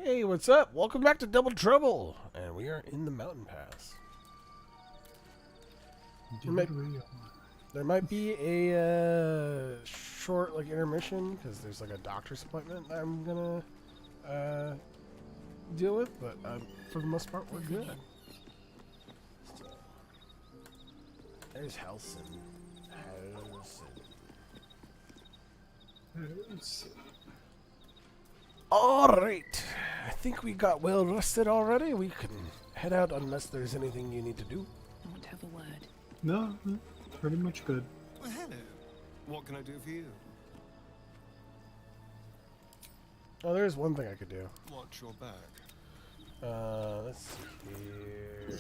Hey, what's up? Welcome back to Double Trouble, and we are in the mountain pass. There might be a short intermission because there's like a doctor's appointment that I'm gonna deal with, but for the most part we're good. So, there's Helson. Alright, I think we got well rested already. We can head out unless there's anything you need to do. I want to have a word. No, pretty much good. Well, hello. What can I do for you? Oh, there's one thing I could do. Watch your back. Let's see here.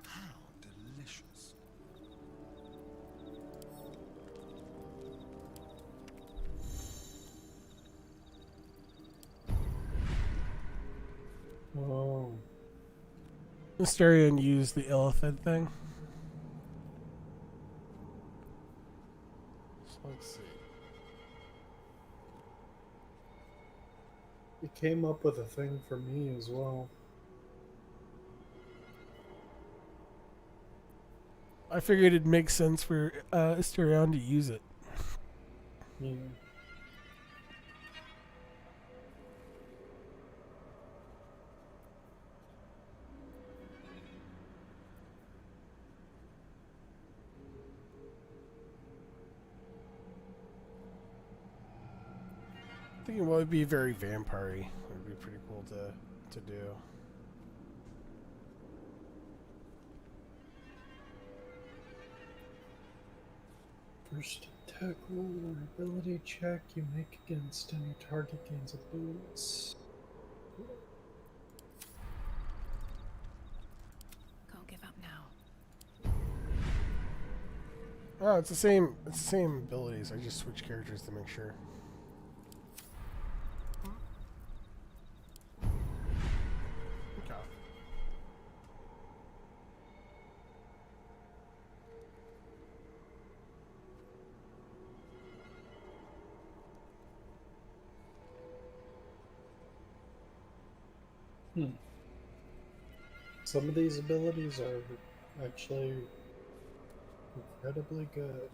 How delicious. Oh, Mysterion used the elephant thing. So let's see. it came up with a thing for me as well. I figured it'd make sense for Mysterion to use it. Yeah. I think it would be very vampire-y. It would be pretty cool to do. First attack roll or ability check you make against any target gains a boost. Can't give up now. Oh, it's the same. It's the same abilities. I just switch characters to make sure. Okay. Some of these abilities are actually incredibly good.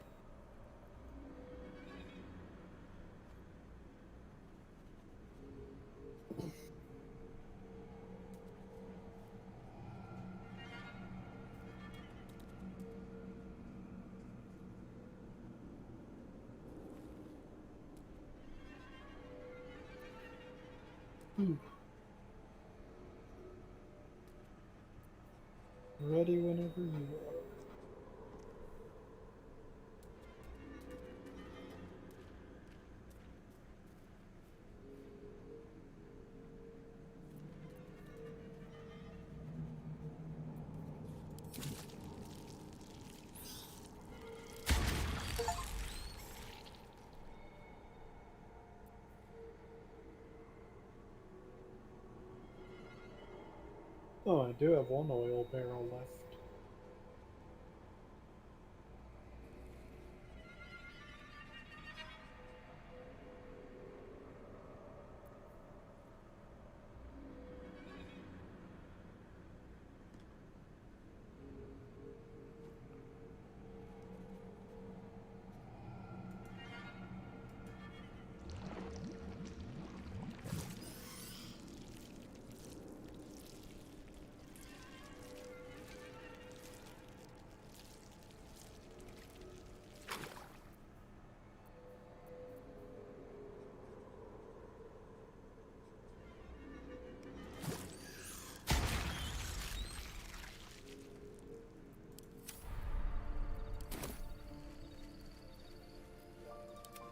Ready whenever you are. Oh, I do have one oil barrel left.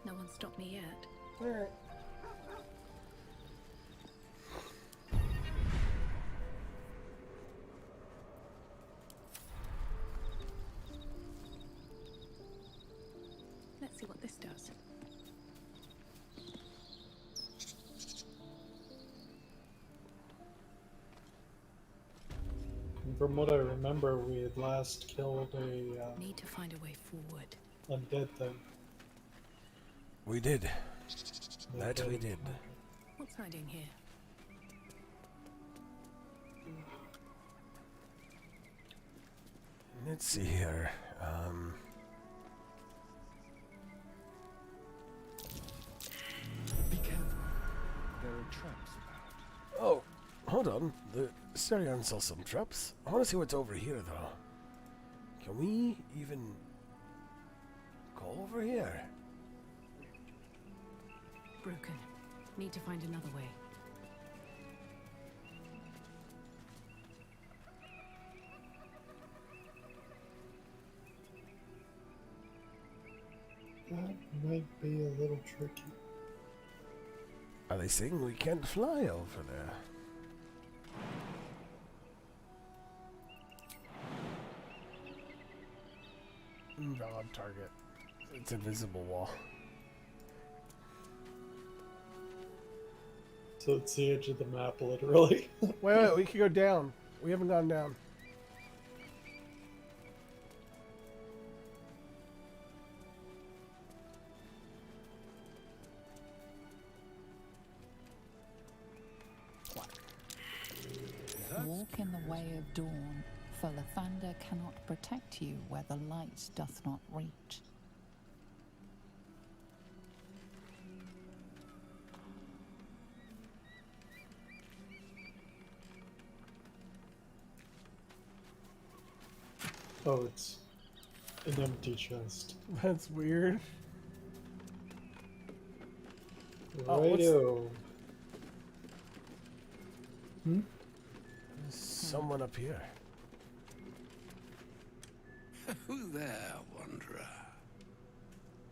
No one stopped me yet. All right. Let's see what this does. From what I remember, we had last killed a Need to find a way forward. undead thing. We did. No That we dead. did. What's hiding here? Let's see here. Be careful. There are traps about. Oh, hold on. The Stereon sells some traps. I want to see what's over here, though. Can we even go over here? Broken. Need to find another way. That might be a little tricky. Are they saying we can't fly over there? Invalid target. It's a visible wall. So it's the edge of the map, literally. Wait, we can go down. We haven't gone down. Walk in the way of dawn, for Lathander cannot protect you where the light doth not reach. Oh, it's an empty chest. That's weird. Oh, Radio. Hmm? There's someone up here. Who there, wanderer?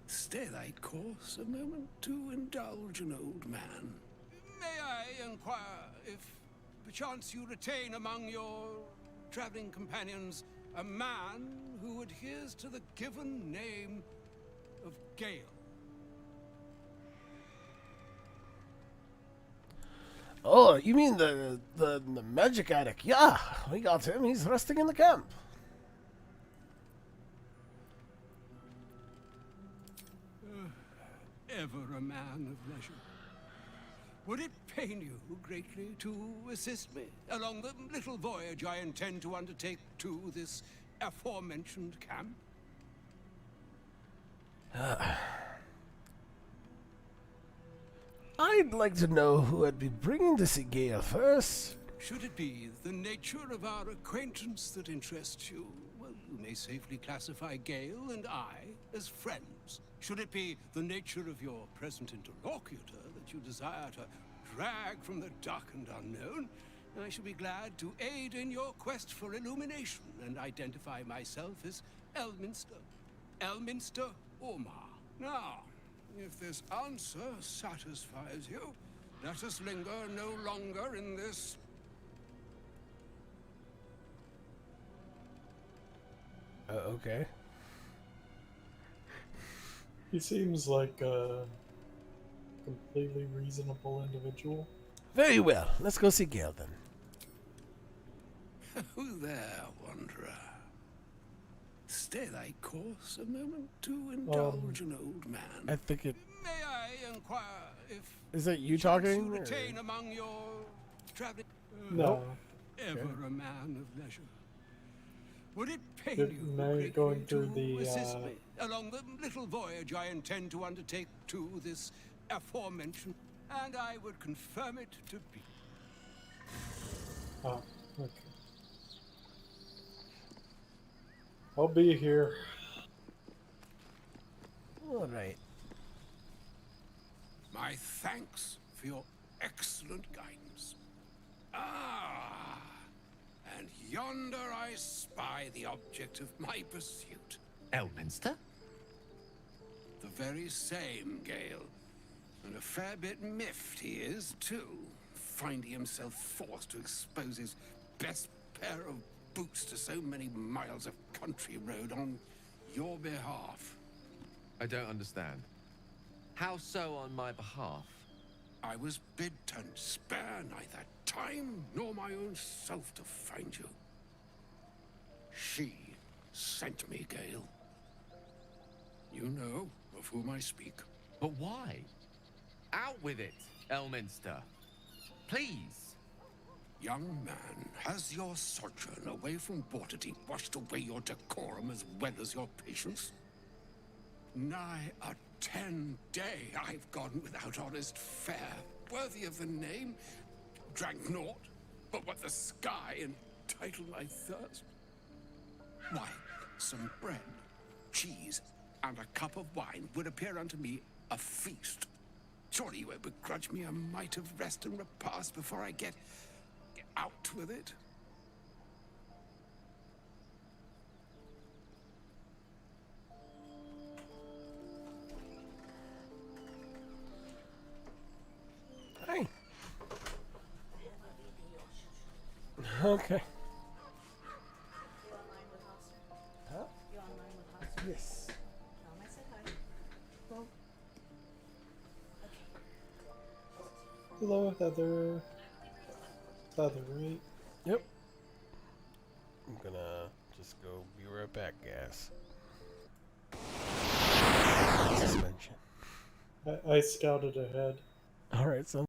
Stay thy course a moment to indulge an old man. May I inquire if perchance you retain among your traveling companions a man who adheres to the given name of Gale? Oh, you mean the magic addict? Yeah, we got him. He's resting in the camp. Ever a man of leisure. Would it pain you greatly to assist me along the little voyage I intend to undertake to this aforementioned camp? I'd like to know who I'd be bringing to see Gale first. Should it be the nature of our acquaintance that interests you, well, you may safely classify Gale and I as friends. Should it be the nature of your present interlocutor that you desire to drag from the dark and unknown, I shall be glad to aid in your quest for illumination and identify myself as Elminster. Elminster Ormar. Now, if this answer satisfies you, let us linger no longer in this... Okay. He seems like a completely reasonable individual. Very well. Let's go see Gale then. Who there, wanderer? Stay thy course a moment to indulge an old man. I think it... May I inquire if... Is that you perchance talking? you or- retain among your traveling... No. Ever Okay. a man of leisure. Would it pain Good- you now you're greatly going through to the, assist me along the little voyage I intend to undertake to this aforementioned, and I would confirm it to be. Oh, okay. I'll be here. All right. My thanks for your excellent guidance. Ah, and yonder I spy the object of my pursuit. Elminster? The very same, Gale. And a fair bit miffed he is, too, finding himself forced to expose his best pair of boots to so many miles of country road on your behalf. I don't understand. How so on my behalf? I was bid to spare neither time nor my own self to find you. She sent me, Gale. You know of whom I speak. But why? Out with it, Elminster. Please. Young man, has your sojourn away from Waterdeep washed away your decorum as well as your patience? Nigh a 10-day I've gone without honest fare, worthy of the name. Drank naught, but what the sky entitled my thirst. Why, some bread, cheese, and a cup of wine would appear unto me a feast. Surely you won't begrudge me a mite of rest and repast before I get out with it? Hey. Okay. Huh? Yes. Hello, Heather. Heather, right? Yep. I'm gonna just go be right back, guys. Suspension. I scouted ahead. All right, so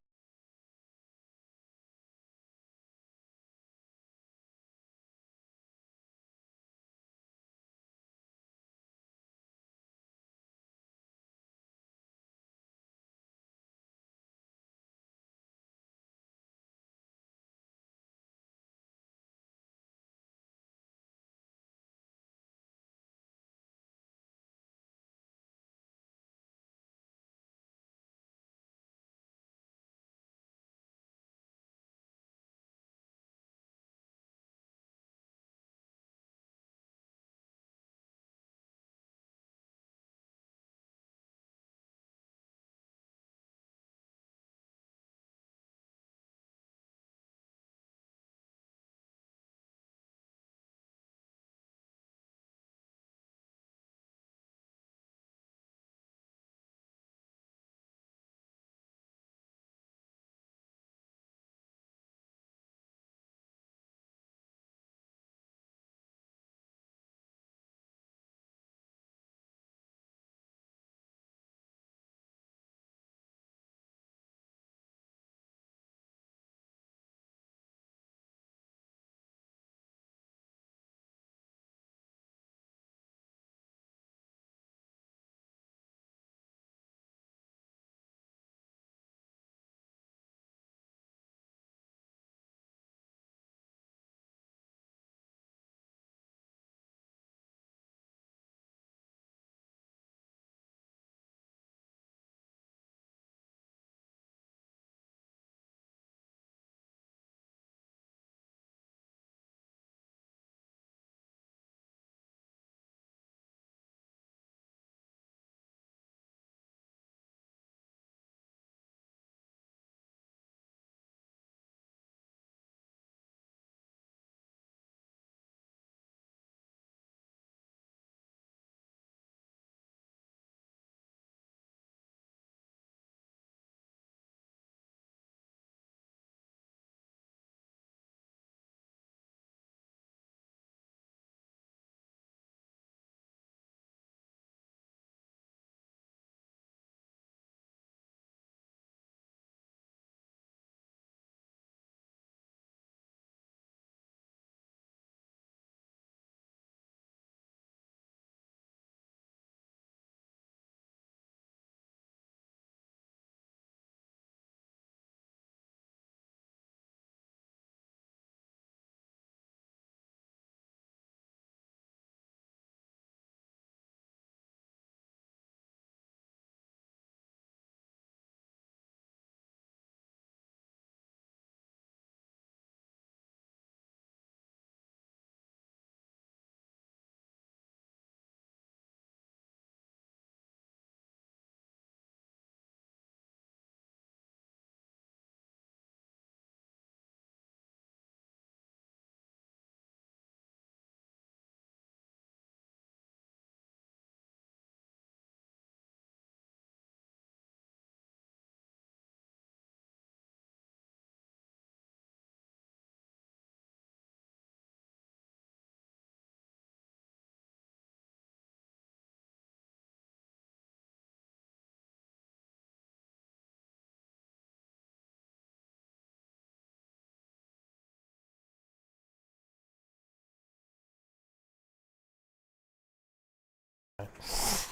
This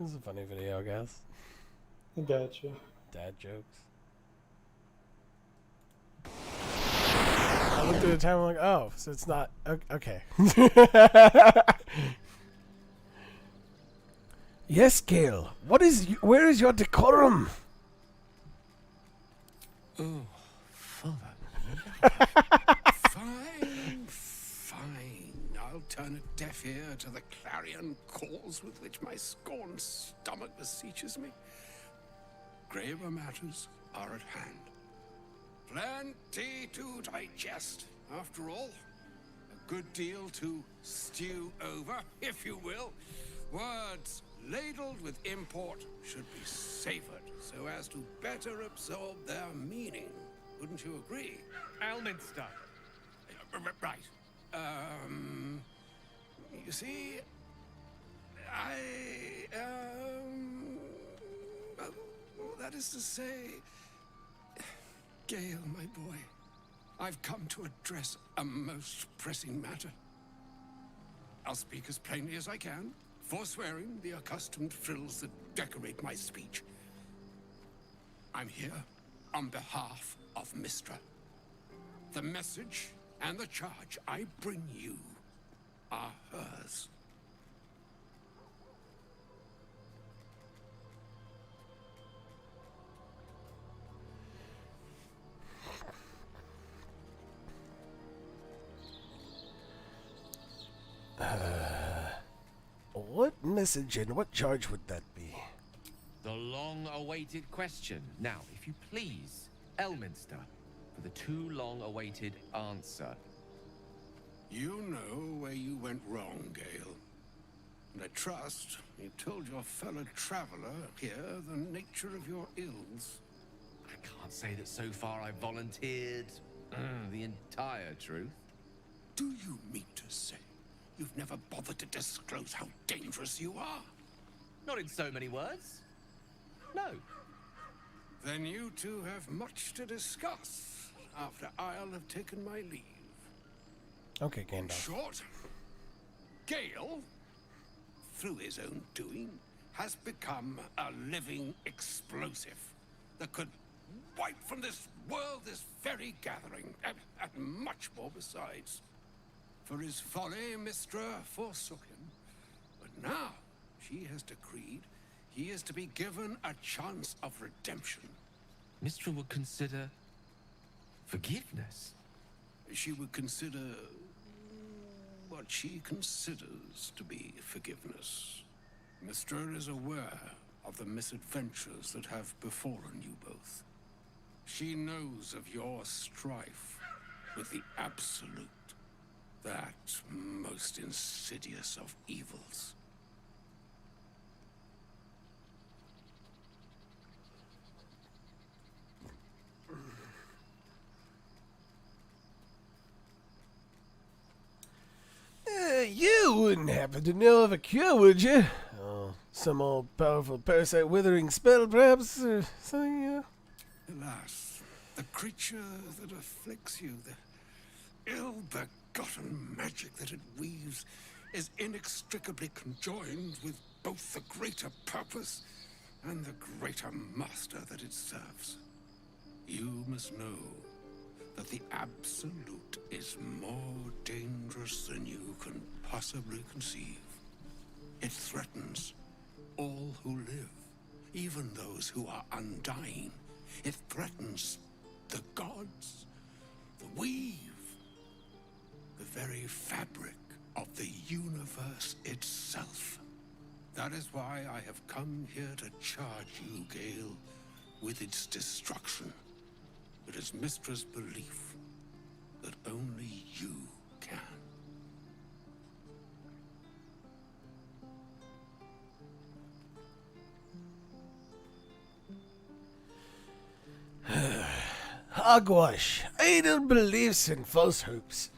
is a funny video, I guess. I gotcha. Dad jokes. I looked at the time, I'm like, oh, so it's not okay. Yes, Gale. Where is your decorum? Oh, father. Fine. I'll turn a deaf ear to the clarion calls with which my scorned stomach beseeches me. Graver matters are at hand. Plenty to digest, after all. A good deal to stew over, if you will. Words ladled with import should be savored so as to better absorb their meaning. Wouldn't you agree? Elminster. Right. You see, that is to say, Gale, my boy, I've come to address a most pressing matter. I'll speak as plainly as I can, forswearing the accustomed frills that decorate my speech. I'm here on behalf of Mistra. The message and the charge I bring you are hers. What message and what charge would that be? The long-awaited question. Now, if you please, Elminster, for the too long-awaited answer. You know where you went wrong, Gale. And I trust you told your fellow traveler here the nature of your ills. I can't say that so far I've volunteered the entire truth. Do you mean to say you've never bothered to disclose how dangerous you are? Not in so many words. No. Then you two have much to discuss after I'll have taken my leave. Okay, In Gandalf. short, Gale, through his own doing, has become a living explosive that could wipe from this world this very gathering, and much more besides. For his folly, Mistra forsook him. But now, she has decreed he is to be given a chance of redemption. Mistra would consider forgiveness. She would consider what she considers to be forgiveness. Mistra is aware of the misadventures that have befallen you both. She knows of your strife with the Absolute, that most insidious of evils. You wouldn't happen to know of a cure, would you? Oh, some old powerful parasite withering spell, perhaps, or something. Alas, the creature that afflicts you, the ill-begotten magic that it weaves, is inextricably conjoined with both the greater purpose and the greater master that it serves. You must know that the Absolute is more dangerous than you can possibly conceive. It threatens all who live, even those who are undying. It threatens the gods, the weave, the very fabric of the universe itself. That is why I have come here to charge you, Gale, with its destruction. It is Mistra's belief that only you can. Hogwash. Idle beliefs and false hopes.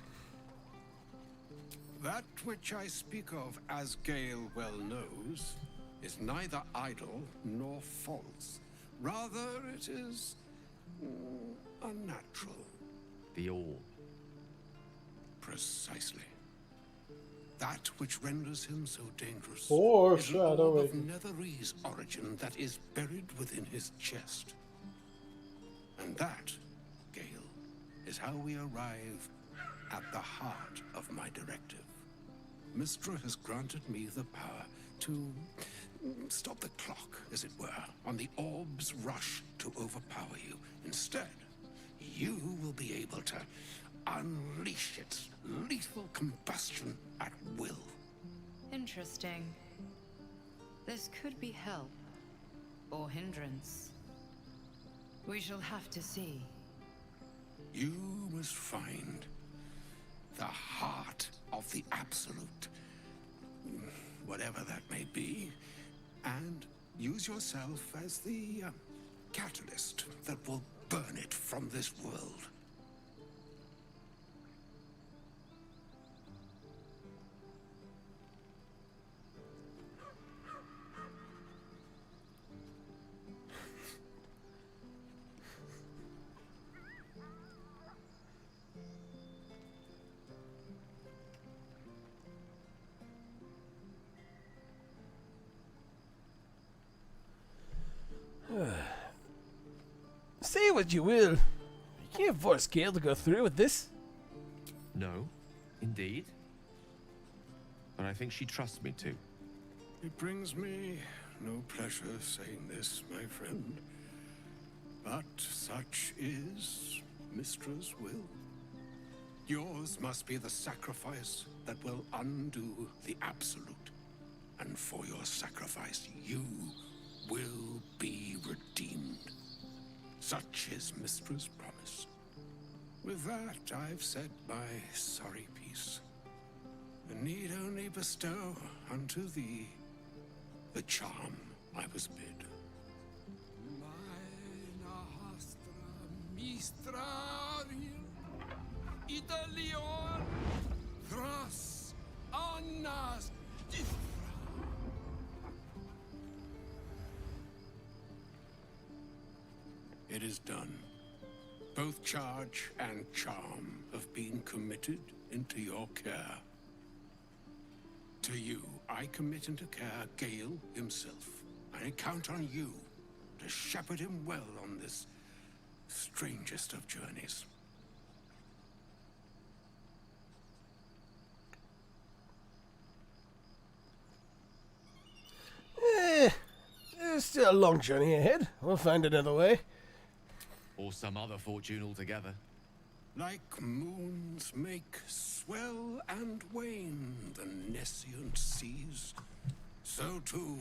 That which I speak of, as Gale well knows, is neither idle nor false. Rather, it is unnatural. The all. Precisely. That which renders him so dangerous is an Foreshadowing. orb of Netherese origin that is buried within his chest. And that, Gale, is how we arrive at the heart of my directive. Mistra has granted me the power to stop the clock, as it were, on the orb's rush to overpower you. Instead, you will be able to unleash its lethal combustion at will. Interesting. This could be help or hindrance. We shall have to see. You must find the heart of the Absolute, whatever that may be, and use yourself as the catalyst that will burn it from this world. Say what you will. You can't force Gale to go through with this. No, indeed. But I think she trusts me to. It brings me no pleasure saying this, my friend. But such is Mistra's will. Yours must be the sacrifice that will undo the Absolute. And for your sacrifice, you will be redeemed. Such is Mistra's promise. With that, I've said my sorry piece, and need only bestow unto thee the charm I was bid. Italion thras annas It is done. Both charge and charm have been committed into your care. To you, I commit into care Gale himself. I count on you to shepherd him well on this strangest of journeys. There's still a long journey ahead. We'll find another way. Or some other fortune altogether. Like moons make swell and wane the nescient seas, so too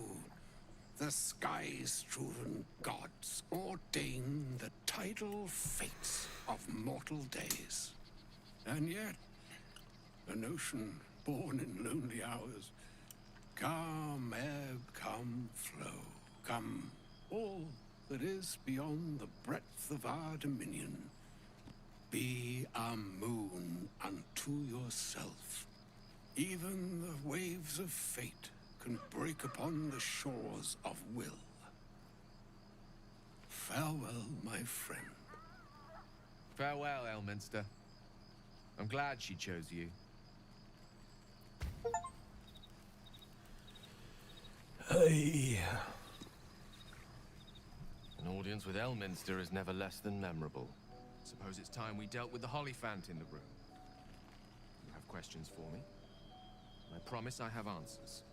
the sky-strewn gods ordain the tidal fates of mortal days. And yet, an ocean born in lonely hours, come ebb, come flow, come all that is beyond the breadth of our dominion. Be a moon unto yourself. Even the waves of fate can break upon the shores of will. Farewell, my friend. Farewell, Elminster. I'm glad she chose you. Hey. An audience with Elminster is never less than memorable. Suppose it's time we dealt with the Hollyphant in the room. You have questions for me? I promise I have answers.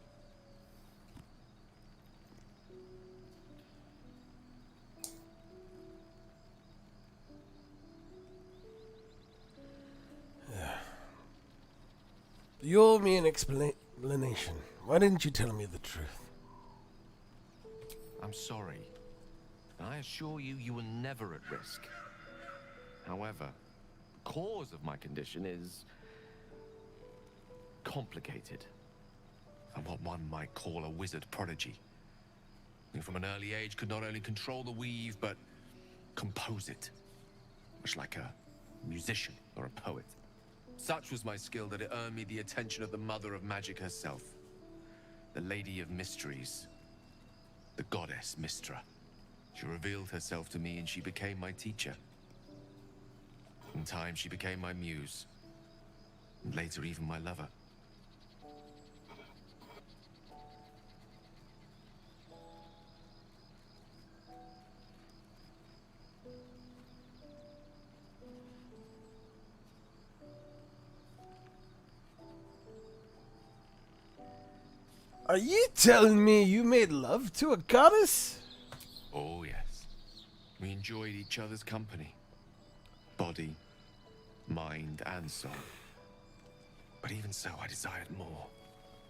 You owe me an explanation. Why didn't you tell me the truth? I'm sorry. I assure you, you were never at risk. However, the cause of my condition is complicated. I'm what one might call a wizard prodigy. Who from an early age could not only control the weave, but compose it. Much like a musician or a poet. Such was my skill that it earned me the attention of the mother of magic herself. The Lady of Mysteries. The goddess Mystra. She revealed herself to me and she became my teacher. In time, she became my muse. And later, even my lover. Are you telling me you made love to a goddess? Oh, yes. We enjoyed each other's company. Body, mind, and soul. But even so, I desired more.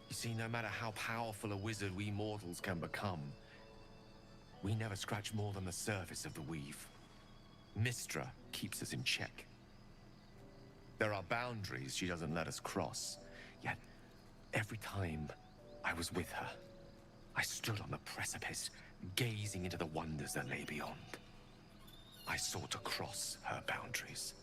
You see, no matter how powerful a wizard we mortals can become, we never scratch more than the surface of the weave. Mystra keeps us in check. There are boundaries she doesn't let us cross, yet every time I was with her, I stood on the precipice, gazing into the wonders that lay beyond. I sought to cross her boundaries.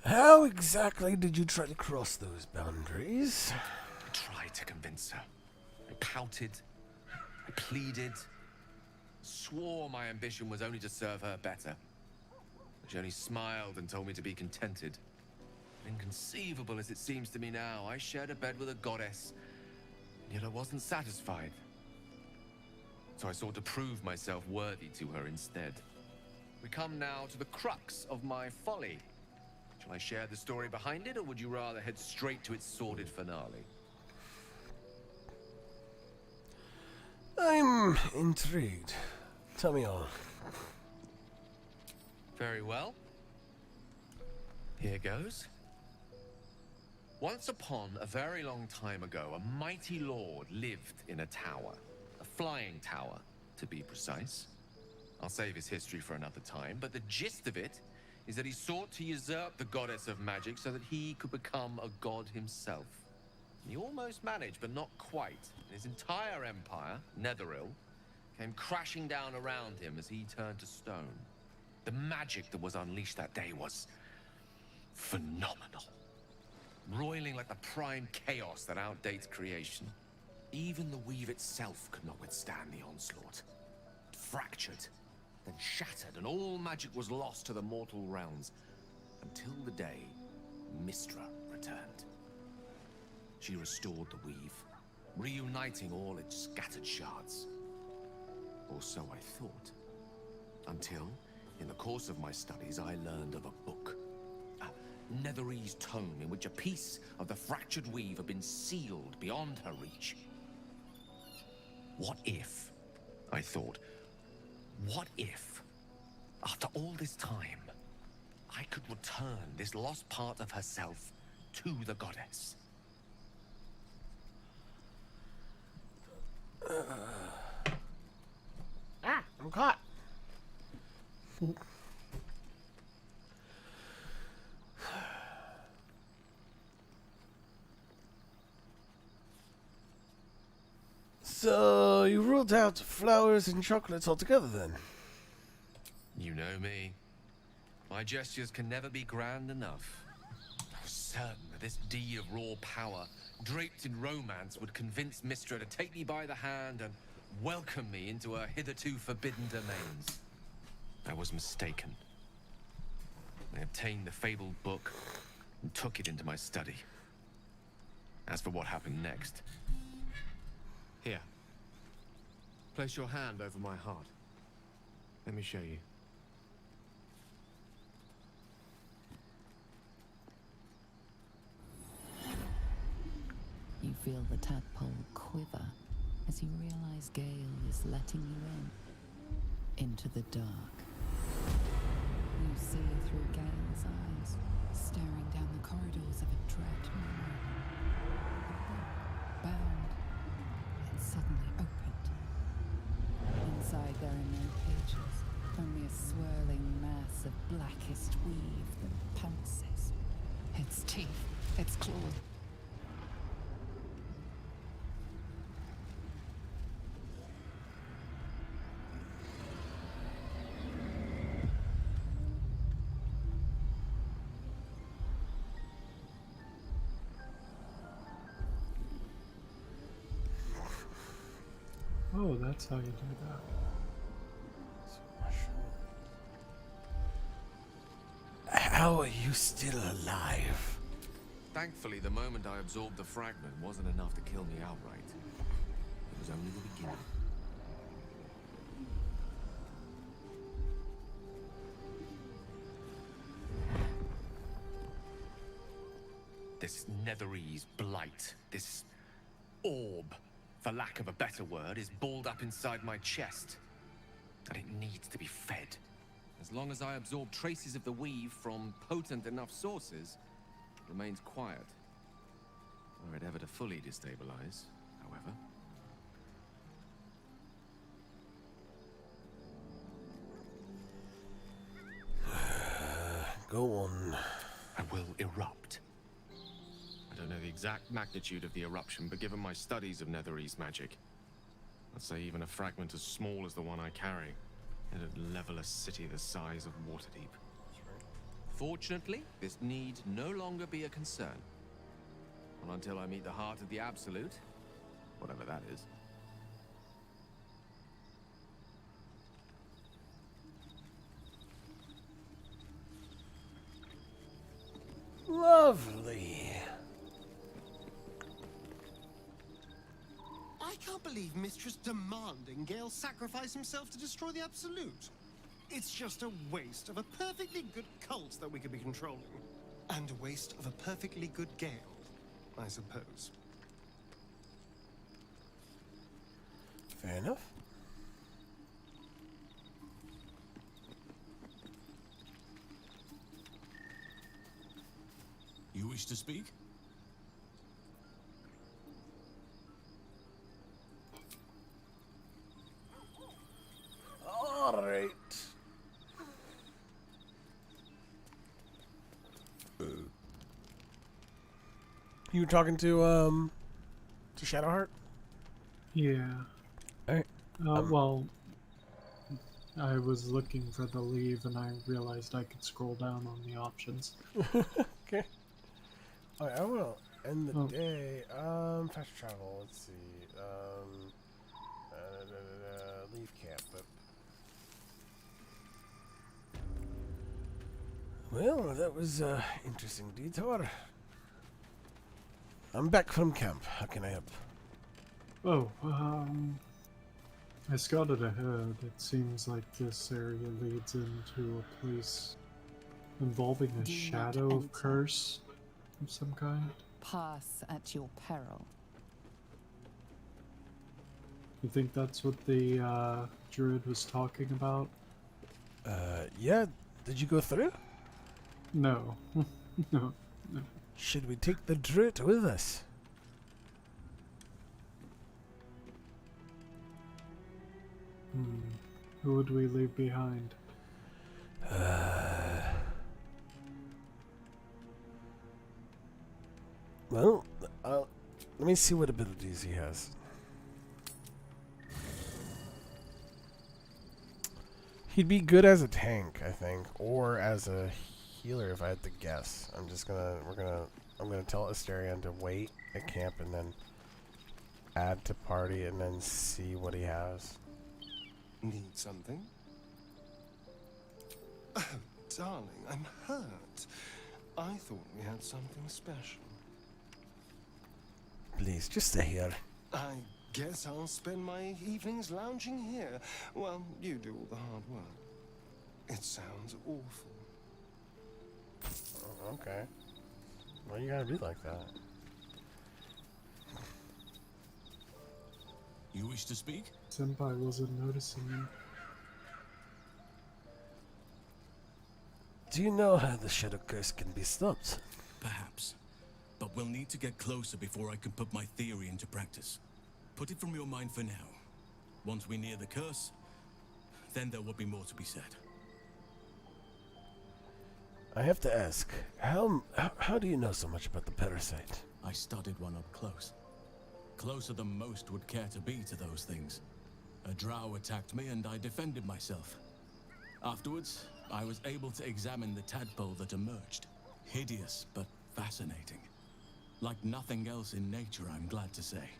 How exactly did you try to cross those boundaries? I tried to convince her. I pouted. I pleaded. Swore my ambition was only to serve her better. She only smiled and told me to be contented. Inconceivable as it seems to me now, I shared a bed with a goddess, yet I wasn't satisfied. So I sought to prove myself worthy to her instead. We come now to the crux of my folly. Shall I share the story behind it, or would you rather head straight to its sordid finale? I'm intrigued. Tell me all. Very well. Here goes. Once upon a very long time ago, a mighty lord lived in a tower. A flying tower, to be precise. I'll save his history for another time, but the gist of it is that he sought to usurp the goddess of magic so that he could become a god himself. He almost managed, but not quite. His entire empire, Netheril, came crashing down around him as he turned to stone. The magic that was unleashed that day was phenomenal. Roiling like the prime chaos that outdates creation. Even the weave itself could not withstand the onslaught. It fractured, then shattered, and all magic was lost to the mortal realms. Until the day Mystra returned. She restored the weave, reuniting all its scattered shards. Or so I thought. Until, in the course of my studies, I learned of a book. A Netherese tome in which a piece of the fractured weave had been sealed beyond her reach. What if, I thought, what if, after all this time, I could return this lost part of herself to the goddess? I'm caught. So you ruled out flowers and chocolates altogether then? You know me. My gestures can never be grand enough. I was certain that this deed of raw power, draped in romance, would convince Mystra to take me by the hand and welcome me into her hitherto forbidden domains. I was mistaken. I obtained the fabled book and took it into my study. As for what happened next... Here. Place your hand over my heart. Let me show you. You feel the tadpole quiver as you realize Gale is letting you into the dark. You see through Gale's eyes, staring down the corridors of a dread memory. A book, bound, and suddenly opened. Inside there are no pages, only a swirling mass of blackest weave that pounces. Its teeth, its claws. Oh, that's how you do that. How are you still alive? Thankfully, the moment I absorbed the fragment wasn't enough to kill me outright. It was only the beginning. This Netherese blight, this orb, for lack of a better word, is balled up inside my chest. And it needs to be fed. As long as I absorb traces of the weave from potent enough sources, it remains quiet. Were it ever to fully destabilize, however. Go on. I will erupt. I don't know the exact magnitude of the eruption, but given my studies of Netherese magic, I'd say even a fragment as small as the one I carry, it'd level a city the size of Waterdeep. Fortunately, this need no longer be a concern. Not until I meet the heart of the Absolute, whatever that is. Lovely. I can't believe Mistress demanding Gale sacrifice himself to destroy the Absolute. It's just a waste of a perfectly good cult that we could be controlling. And a waste of a perfectly good Gale, I suppose. Fair enough. You wish to speak? All right. You were talking to Shadowheart? Yeah. Alright. Well, I was looking for the leave and I realized I could scroll down on the options. Okay. Alright, I will end the Oh. day. Fast travel, let's see. Leave camp, but... Well, that was an interesting detour. I'm back from camp. How can I help? Oh, I scouted ahead. It seems like this area leads into a place involving a Do not shadow of enter. curse of some kind. Pass at your peril. You think that's what the druid was talking about? Yeah, did you go through? No. No. Should we take the druid with us? Who would we leave behind? Well, let me see what abilities he has. He'd be good as a tank, I think, or as a healer if I had to guess. I'm gonna tell Asterion to wait at camp and then add to party and then see what he has. Need something? Oh, darling, I'm hurt. I thought we had something special. Please, just stay here. I guess I'll spend my evenings lounging here while you do all the hard work. It sounds awful. Oh, okay. Well, you gotta be like that. You wish to speak? Senpai wasn't noticing him. Do you know how the Shadow Curse can be stopped? Perhaps. But we'll need to get closer before I can put my theory into practice. Put it from your mind for now. Once we near the curse, then there will be more to be said. I have to ask, how do you know so much about the parasite? I studied one up close. Closer than most would care to be to those things. A drow attacked me and I defended myself. Afterwards, I was able to examine the tadpole that emerged. Hideous, but fascinating. Like nothing else in nature, I'm glad to say.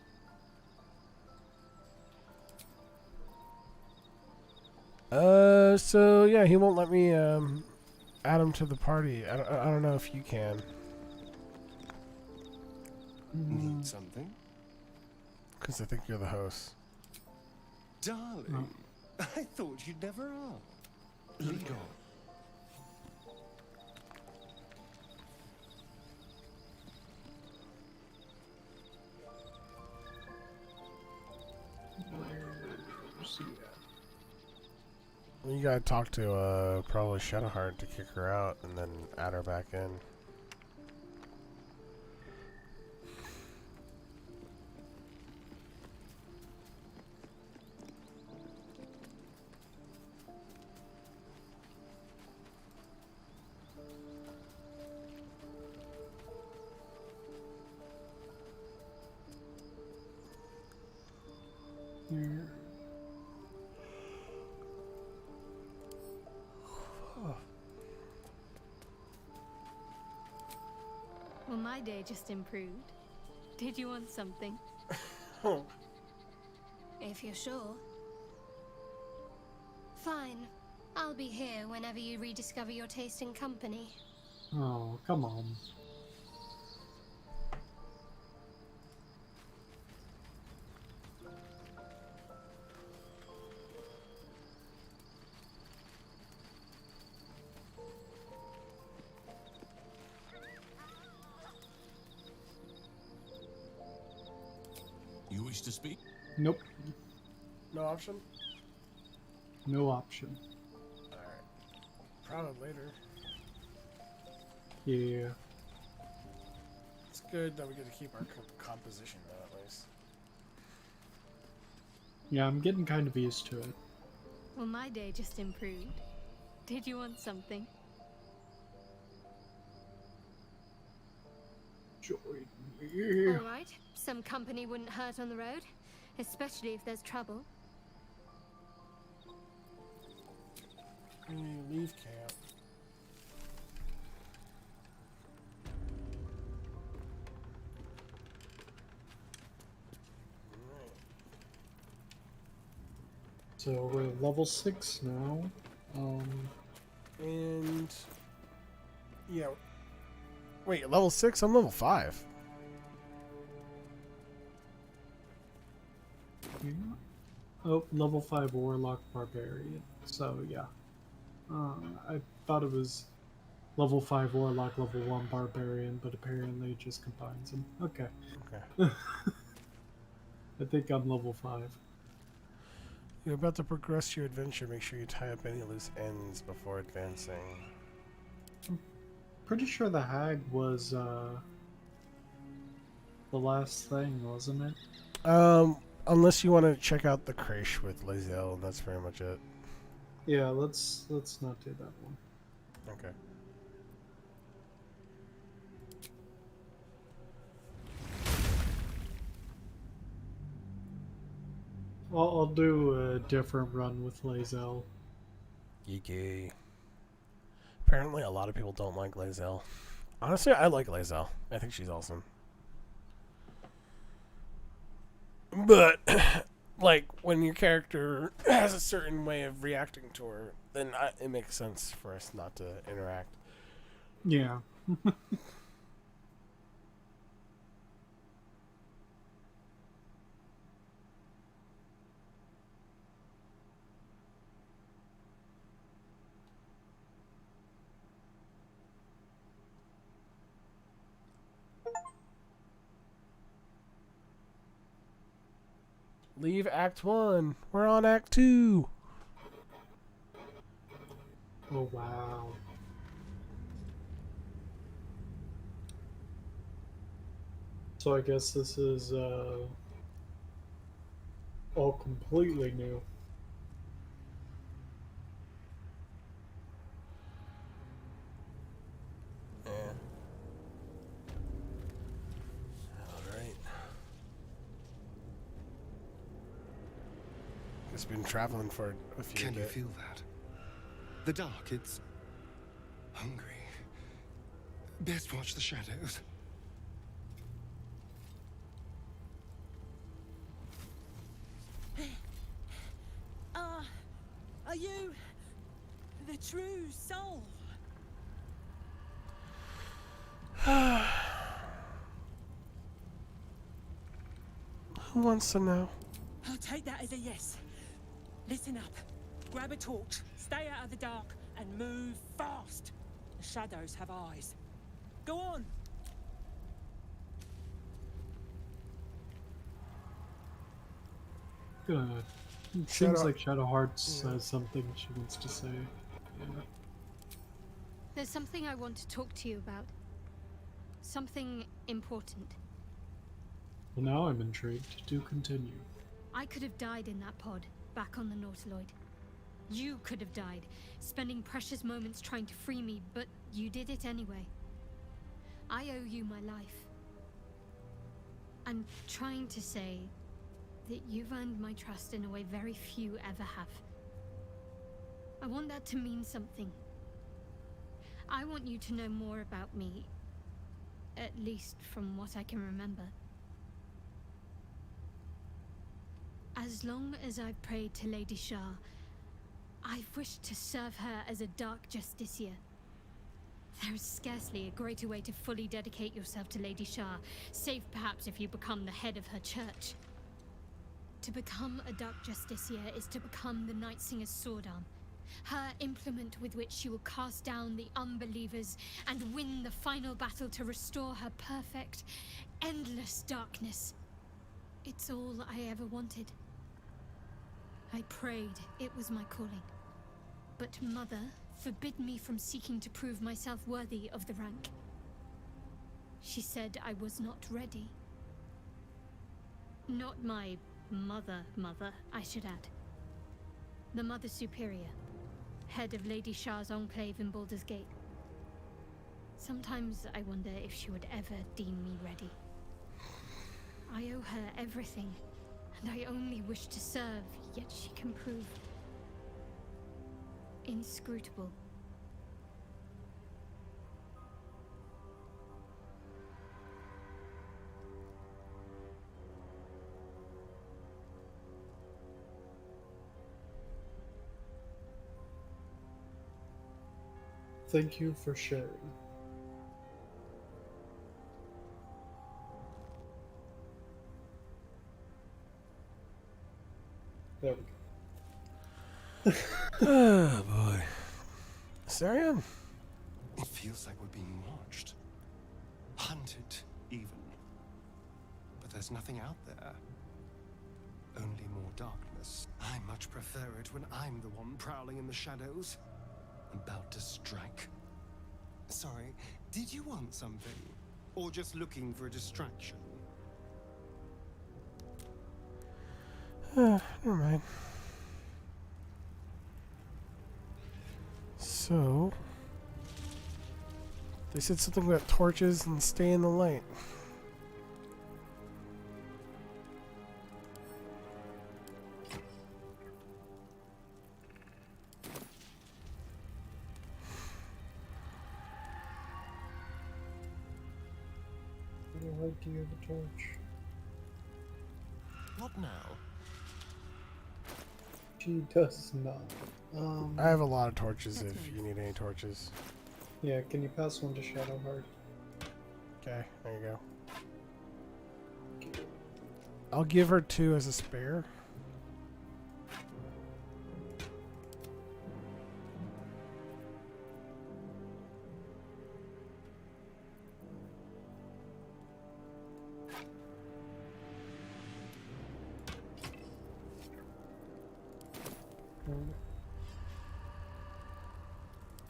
So yeah, he won't let me add him to the party. I don't know if you can. Need something? Because I think you're the host. Darling, I thought you'd never ask. Lead on. Where's he at? You gotta talk to probably Shadowheart to kick her out and then add her back in. Here. Well, my day just improved. Did you want something? If you're sure. Fine. I'll be here whenever you rediscover your taste in company. Oh, come on. You wish to speak? Nope. No option? No option. Alright. Probably later. Yeah. It's good that we get to keep our composition though, at least. Yeah, I'm getting kind of used to it. Well, my day just improved. Did you want something? Join me. Alright. Some company wouldn't hurt on the road. Especially if there's trouble. When you leave camp. So we're level 6 now. And yeah. Wait, level 6? I'm level 5. Yeah. Oh, level 5 Warlock Barbarian. So yeah. I thought it was level 5 Warlock, level 1 Barbarian, but apparently it just combines them. Okay. Okay. I think I'm level 5. You're about to progress your adventure. Make sure you tie up any loose ends before advancing. Pretty sure the hag was the last thing, wasn't it? Unless you want to check out the Crash with Lazel, that's pretty much it. Yeah, let's not do that one. Okay. I'll do a different run with Lazel. Geeky. Apparently, a lot of people don't like Lazel. Honestly, I like Lazel. I think she's awesome. But, like, when your character has a certain way of reacting to her, then it makes sense for us not to interact. Yeah. Leave Act 1. We're on Act 2. Oh, wow. So I guess this is all completely new. Yeah. Alright. It's been traveling for a few Can you days. feel that? The dark, it's hungry. Best watch the shadows. Are you the true soul? Who wants to know? I'll take that as a yes. Listen up. Grab a torch, stay out of the dark, and move fast. The shadows have eyes. Go on. Gonna. It Shadow- seems like Shadowheart Yeah. has something she wants to say. Yeah. There's something I want to talk to you about. Something important. Well, now I'm intrigued. Do continue. I could have died in that pod, back on the Nautiloid. You could have died, spending precious moments trying to free me, but you did it anyway. I owe you my life. I'm trying to say that you've earned my trust in a way very few ever have. I want that to mean something. I want you to know more about me, at least from what I can remember. As long as I've prayed to Lady Shah, I've wished to serve her as a Dark Justiciar. There is scarcely a greater way to fully dedicate yourself to Lady Shah, save perhaps if you become the head of her church. To become a Dark Justiciar is to become the Night Singer's sword arm, her implement with which she will cast down the unbelievers and win the final battle to restore her perfect, endless darkness. It's all I ever wanted. I prayed it was my calling. But Mother forbid me from seeking to prove myself worthy of the rank. She said I was not ready. Not my mother, I should add. The Mother Superior, head of Lady Shah's enclave in Baldur's Gate. Sometimes I wonder if she would ever deem me ready. I owe her everything, and I only wish to serve, yet she can prove inscrutable. Thank you for sharing. There we go. Oh boy. Sarian? It feels like we're being watched. Hunted, even. But there's nothing out there. Only more darkness. I much prefer it when I'm the one prowling in the shadows. About to strike. Sorry, did you want something? Or just looking for a distraction? Never mind. So, they said something about torches and stay in the light. Why do you have a torch? What now? She does not. I have a lot of torches if you need any torches. Yeah, can you pass one to Shadowheart? Okay, there you go. I'll give her 2 as a spare.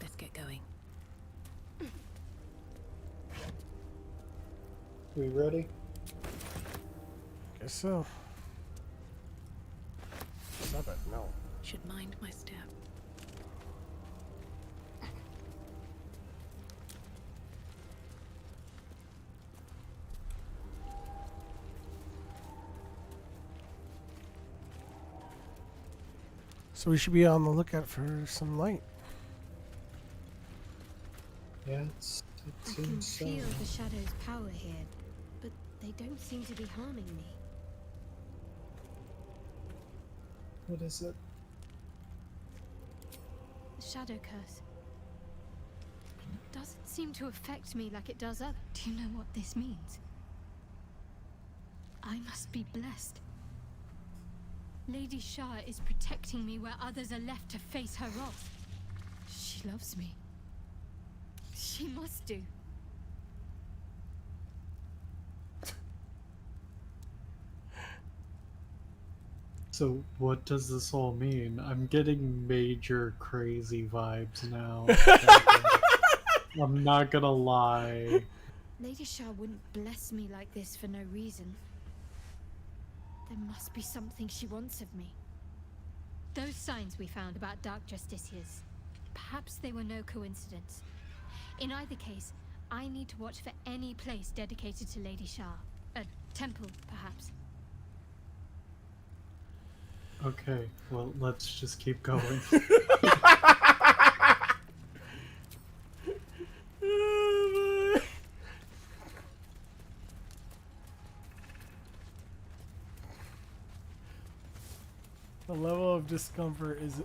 Let's get going. We ready? Guess so. Stop it, no. Should mind my step. So we should be on the lookout for some light. Yeah, it I can seems so. feel the shadow's power here, but they don't seem to be harming me. What is it? The shadow curse. It doesn't seem to affect me like it does others. Do you know what this means? I must be blessed. Lady Shah is protecting me where others are left to face her wrath. She loves me. She must do. So what does this all mean? I'm getting major crazy vibes now. I'm not gonna lie. Lady Shah wouldn't bless me like this for no reason. There must be something she wants of me. Those signs we found about Dark Justiciars, perhaps they were no coincidence. In either case, I need to watch for any place dedicated to Lady Shah. A temple, perhaps. Okay, well, let's just keep going. The level of discomfort is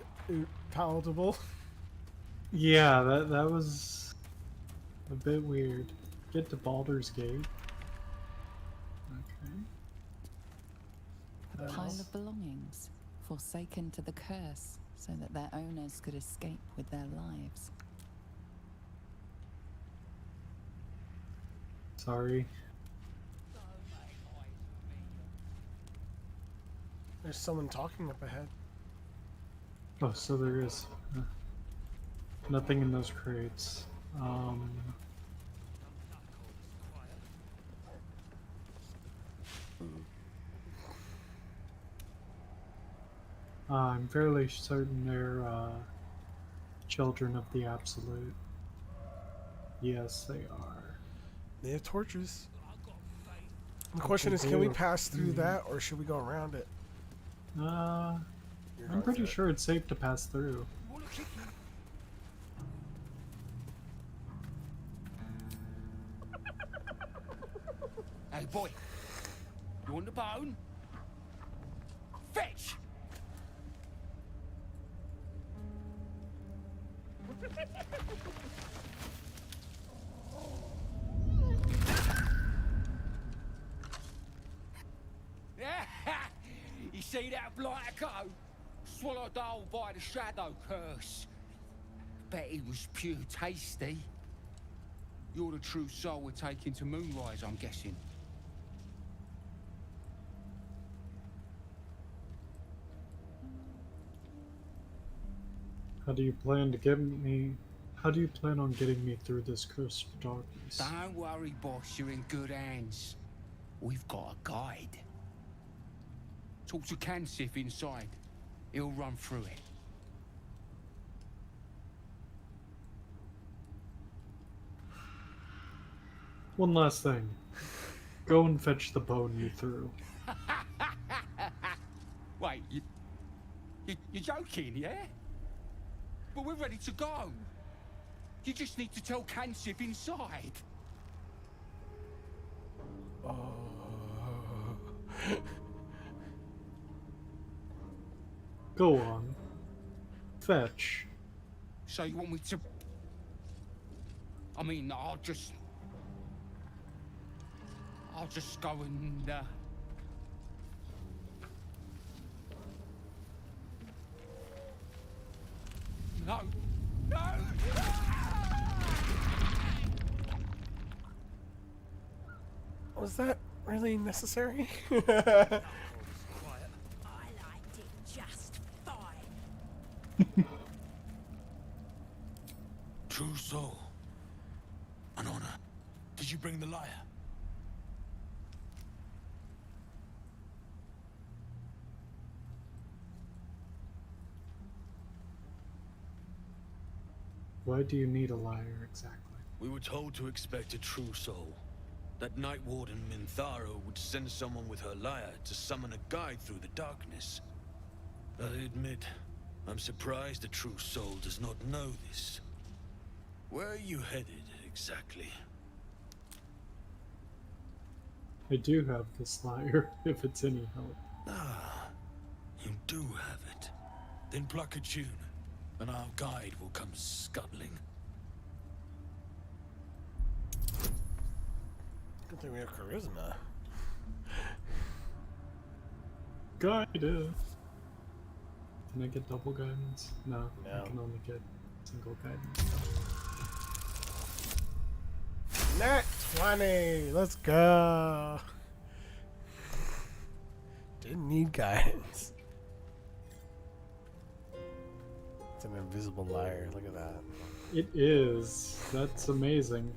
palatable. Yeah, that was a bit weird. Get to Baldur's Gate. Okay. A pile of belongings, forsaken to the curse, so that their owners could escape with their lives. Sorry. There's someone talking up ahead. Oh, so there is. Nothing in those crates. I'm fairly certain they're children of the Absolute. Yes, they are. They have torches. The question is, can we pass through that, or should we go around it? I'm pretty sure it's safe to pass through. Hey boy, you want the bone? Fetch! You see that blighter go? Swallowed whole by the shadow curse. Bet it was pure tasty. You're the true soul we're taking to Moonrise, I'm guessing. How do you plan to get me? How do you plan on getting me through this cursed darkness? Don't worry, boss. You're in good hands. We've got a guide. Talk to Kansif inside. He'll run through it. One last thing. Go and fetch the bone you threw. Wait, you're joking, yeah? But we're ready to go. You just need to tell Kansif inside. Go on. Fetch. So you want me to... I mean, I'll just go and... No! No! Was that really necessary? I liked it just fine. True soul. An honor. Did you bring the lyre? Why do you need a lyre exactly? We were told to expect a true soul. That Night Warden Minthara would send someone with her lyre to summon a guide through the darkness. I admit, I'm surprised a true soul does not know this. Where are you headed, exactly? I do have this lyre, if it's any help. Ah, you do have it. Then pluck a tune, and our guide will come scuttling. Good thing we have charisma. Guide. Can I get double guidance? No, No. I can only get single guidance. Nat 20! Let's go! Didn't need guidance. It's an invisible lyre. Look at that. It is. That's amazing.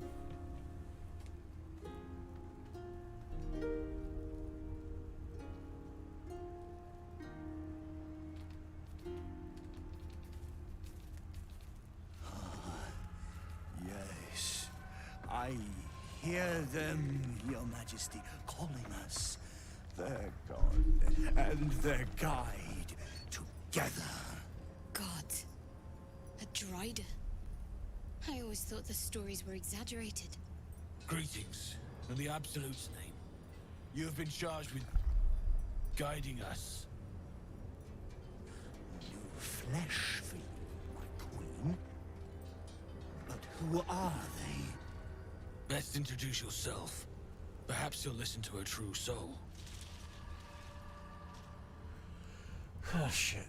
Yes, I hear them, Your Majesty, calling us their god and their guide together. God. A Drider. I always thought the stories were exaggerated. Greetings, in the Absolute's name. You have been charged with guiding us. New flesh for you, my queen. But who are they? Best introduce yourself. Perhaps you'll listen to a true soul. Oh, shit.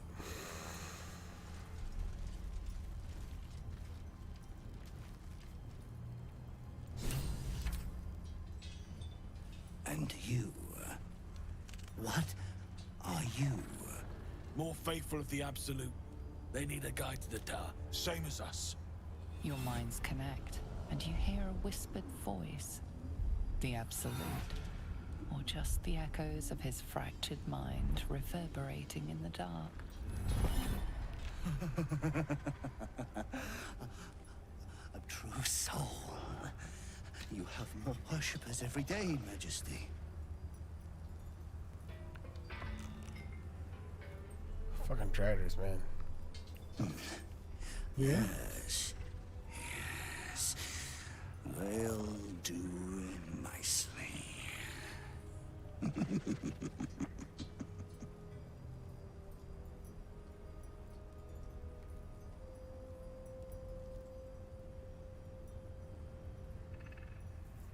And you? What are you? More faithful of the Absolute. They need a guide to the Tower, same as us. Your minds connect, and you hear a whispered voice. The Absolute. Or just the echoes of his fractured mind reverberating in the dark. A true soul. You have more worshippers every day, Majesty. Fucking Driders, man. Yes. Yes. They'll do nicely.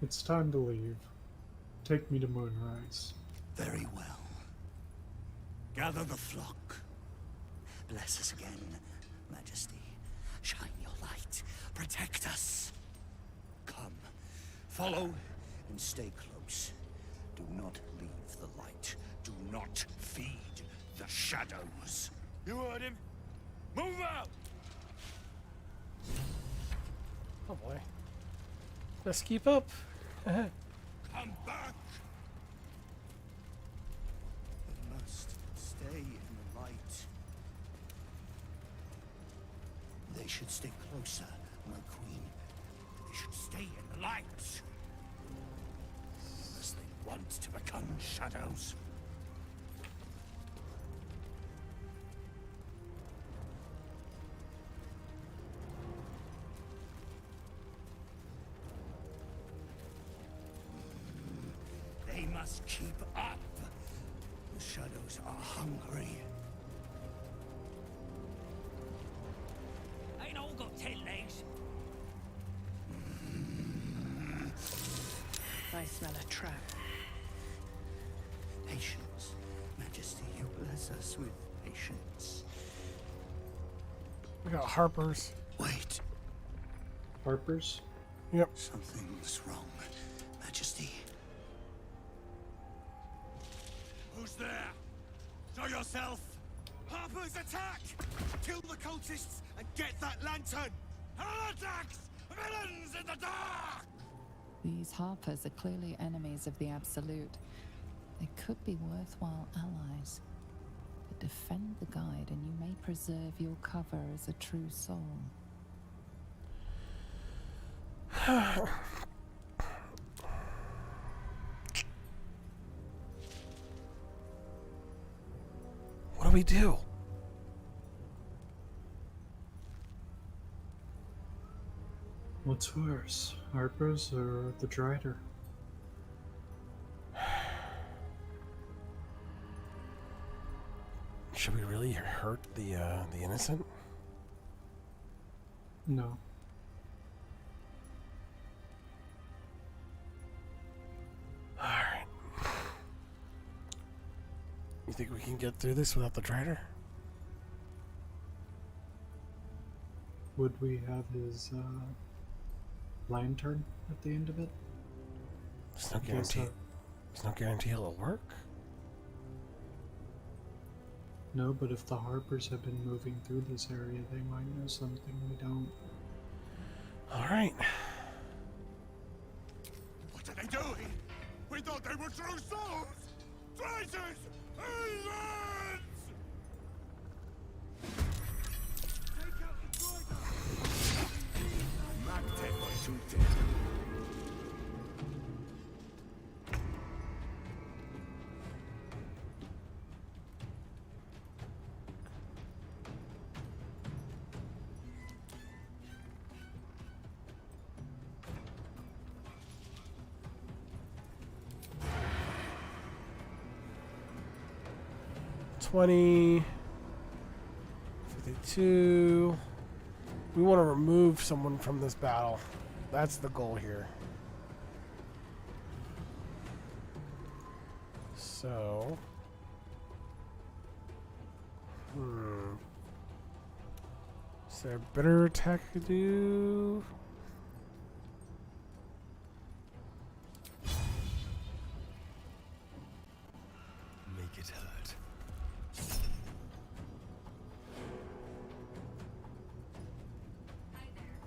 It's time to leave. Take me to Moonrise. Very well. Gather the flock. Bless us again, Majesty. Shine your light. Protect us. Come. Follow and stay close. Do not leave the light. Do not feed the shadows. You heard him? Move out! Oh boy. Let's keep up. Come back! They must stay in the light. They should stay closer, my queen. They should stay in the light. Unless they want to become shadows. They must keep up. The shadows are hungry. Ain't all got 10 legs. I smell a trap. Patience. Majesty, you bless us with patience. We got Harpers. Wait. Harpers? Yep. Something's wrong, Majesty. Who's there? Show yourself! Harpers, attack! Kill the cultists and get that lantern! Heretics! Villains in the dark! These Harpers are clearly enemies of the Absolute. They could be worthwhile allies. But defend the guide and you may preserve your cover as a true soul. What do we do? What's worse, Harpers or the Drider? Should we really hurt the innocent? No. Alright. You think we can get through this without the Drider? Would we have his lantern at the end of it? There's no guarantee. There's no guarantee it'll work. No, but if the Harpers have been moving through this area, they might know something we don't. Alright. What are they doing? We thought they were true souls! Traitors! Heathens! Take out the droider! Mate por tutte. $20, $52. We want to remove someone from this battle. That's the goal here. So, is there a better attack I could do? Make it hurt. Hi there.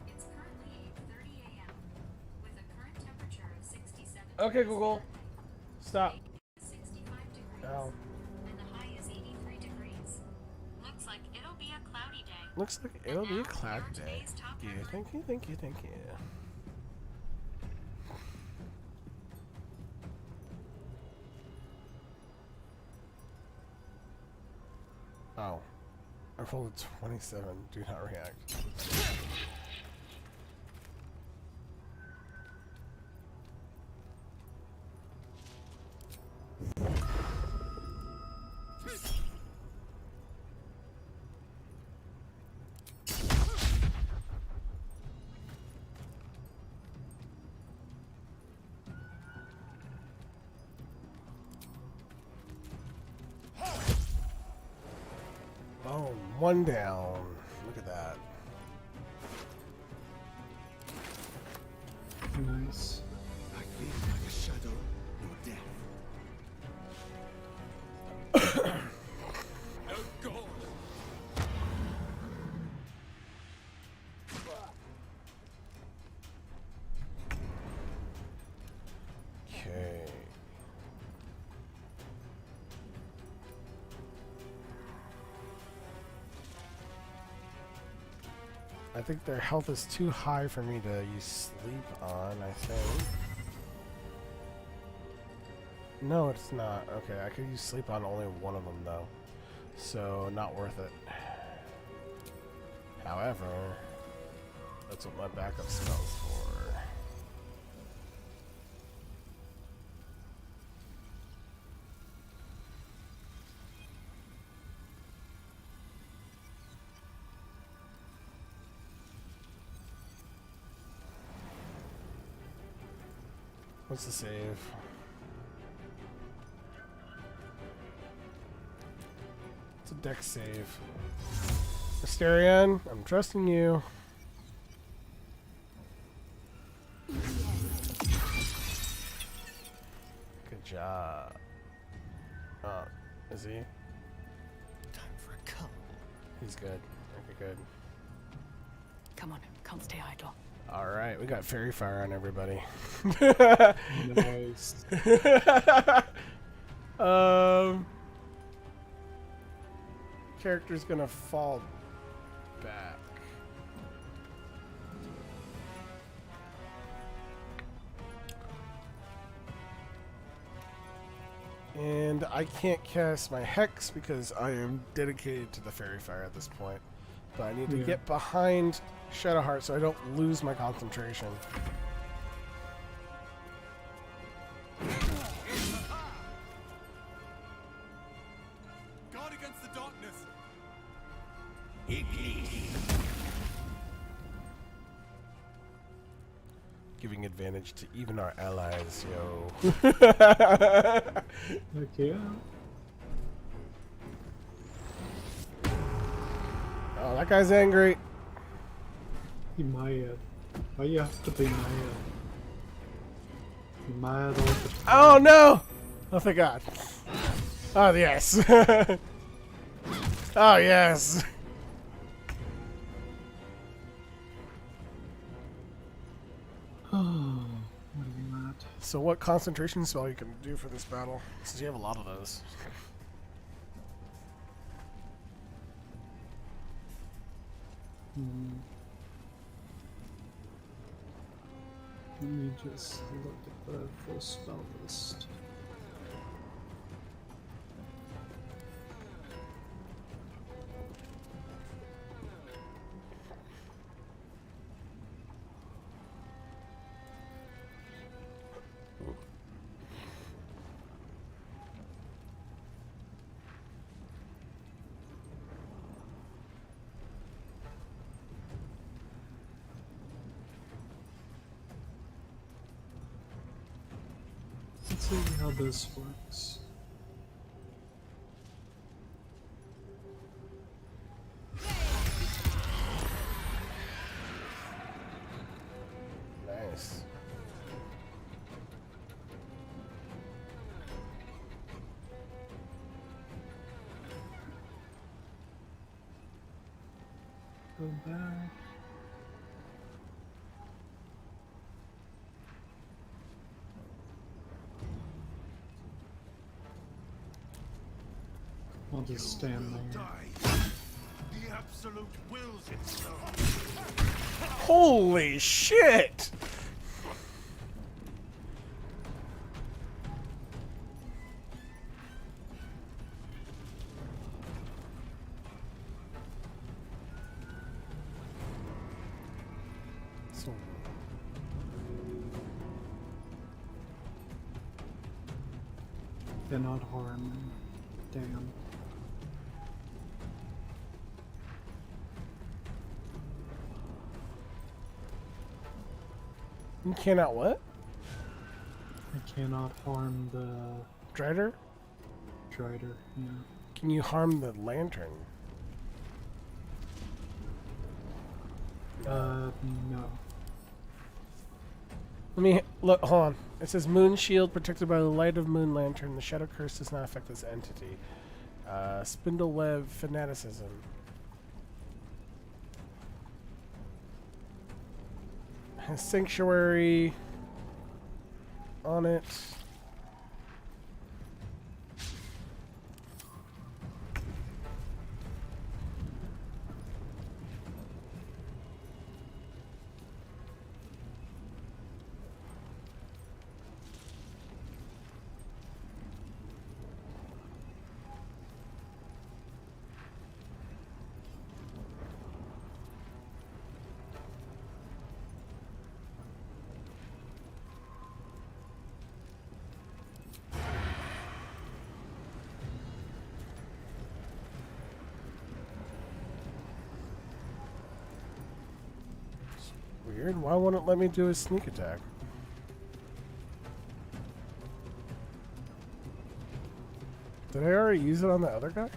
It's currently 8:30 a.m. with a current temperature of 67. Okay, Google. Stop. 65 degrees. Ow. And the high is 83 degrees. Looks like it'll be a cloudy day. Looks like it'll be a now, cloud your day. today's top Yeah, headline. thank you, thank you, thank you. Oh. I rolled a 27. Do not react. Oh, one down. Look at that. Nice. I feel like a shadow or death. Oh God! Okay. I think their health is too high for me to use sleep on, I think. No, it's not. Okay, I could use sleep on only one of them, though. So, not worth it. However, that's what my backup spell's for. What's the save? It's a dex save. Mysterion, I'm trusting you. Good job. Oh, is he? Time for a cull. He's good. Okay, good. Come on, can't stay idle. Alright, we got fairy fire on everybody. Nice. Character's gonna fall back. And I can't cast my Hex because I am dedicated to the fairy fire at this point. But I need to get behind Shadowheart so I don't lose my concentration. Guard against the darkness! Giving advantage to even our allies, yo. Heck yeah. Oh, that guy's angry. He mad. Why you have to be mad? Be mad all the time. Oh no! Oh thank God. Oh yes. Oh, yes. Oh, what are you at? So what concentration spell you can do for this battle? Since you have a lot of those. Let me just look at the full spell list. Let's see how this works. Nice. Go back. I'll just stand there. The absolute wills it so. Holy shit! So Cannot harm. Damn. you cannot what? I cannot harm the Drider? Drider. Yeah. Can you harm the lantern? No. Let me look. Hold on. It says Moon Shield protected by the light of Moon Lantern. The Shadow Curse does not affect this entity. Spindle Web Fanaticism. Has Sanctuary on it. Weird. Why won't it let me do a sneak attack? Did I already use it on the other guy?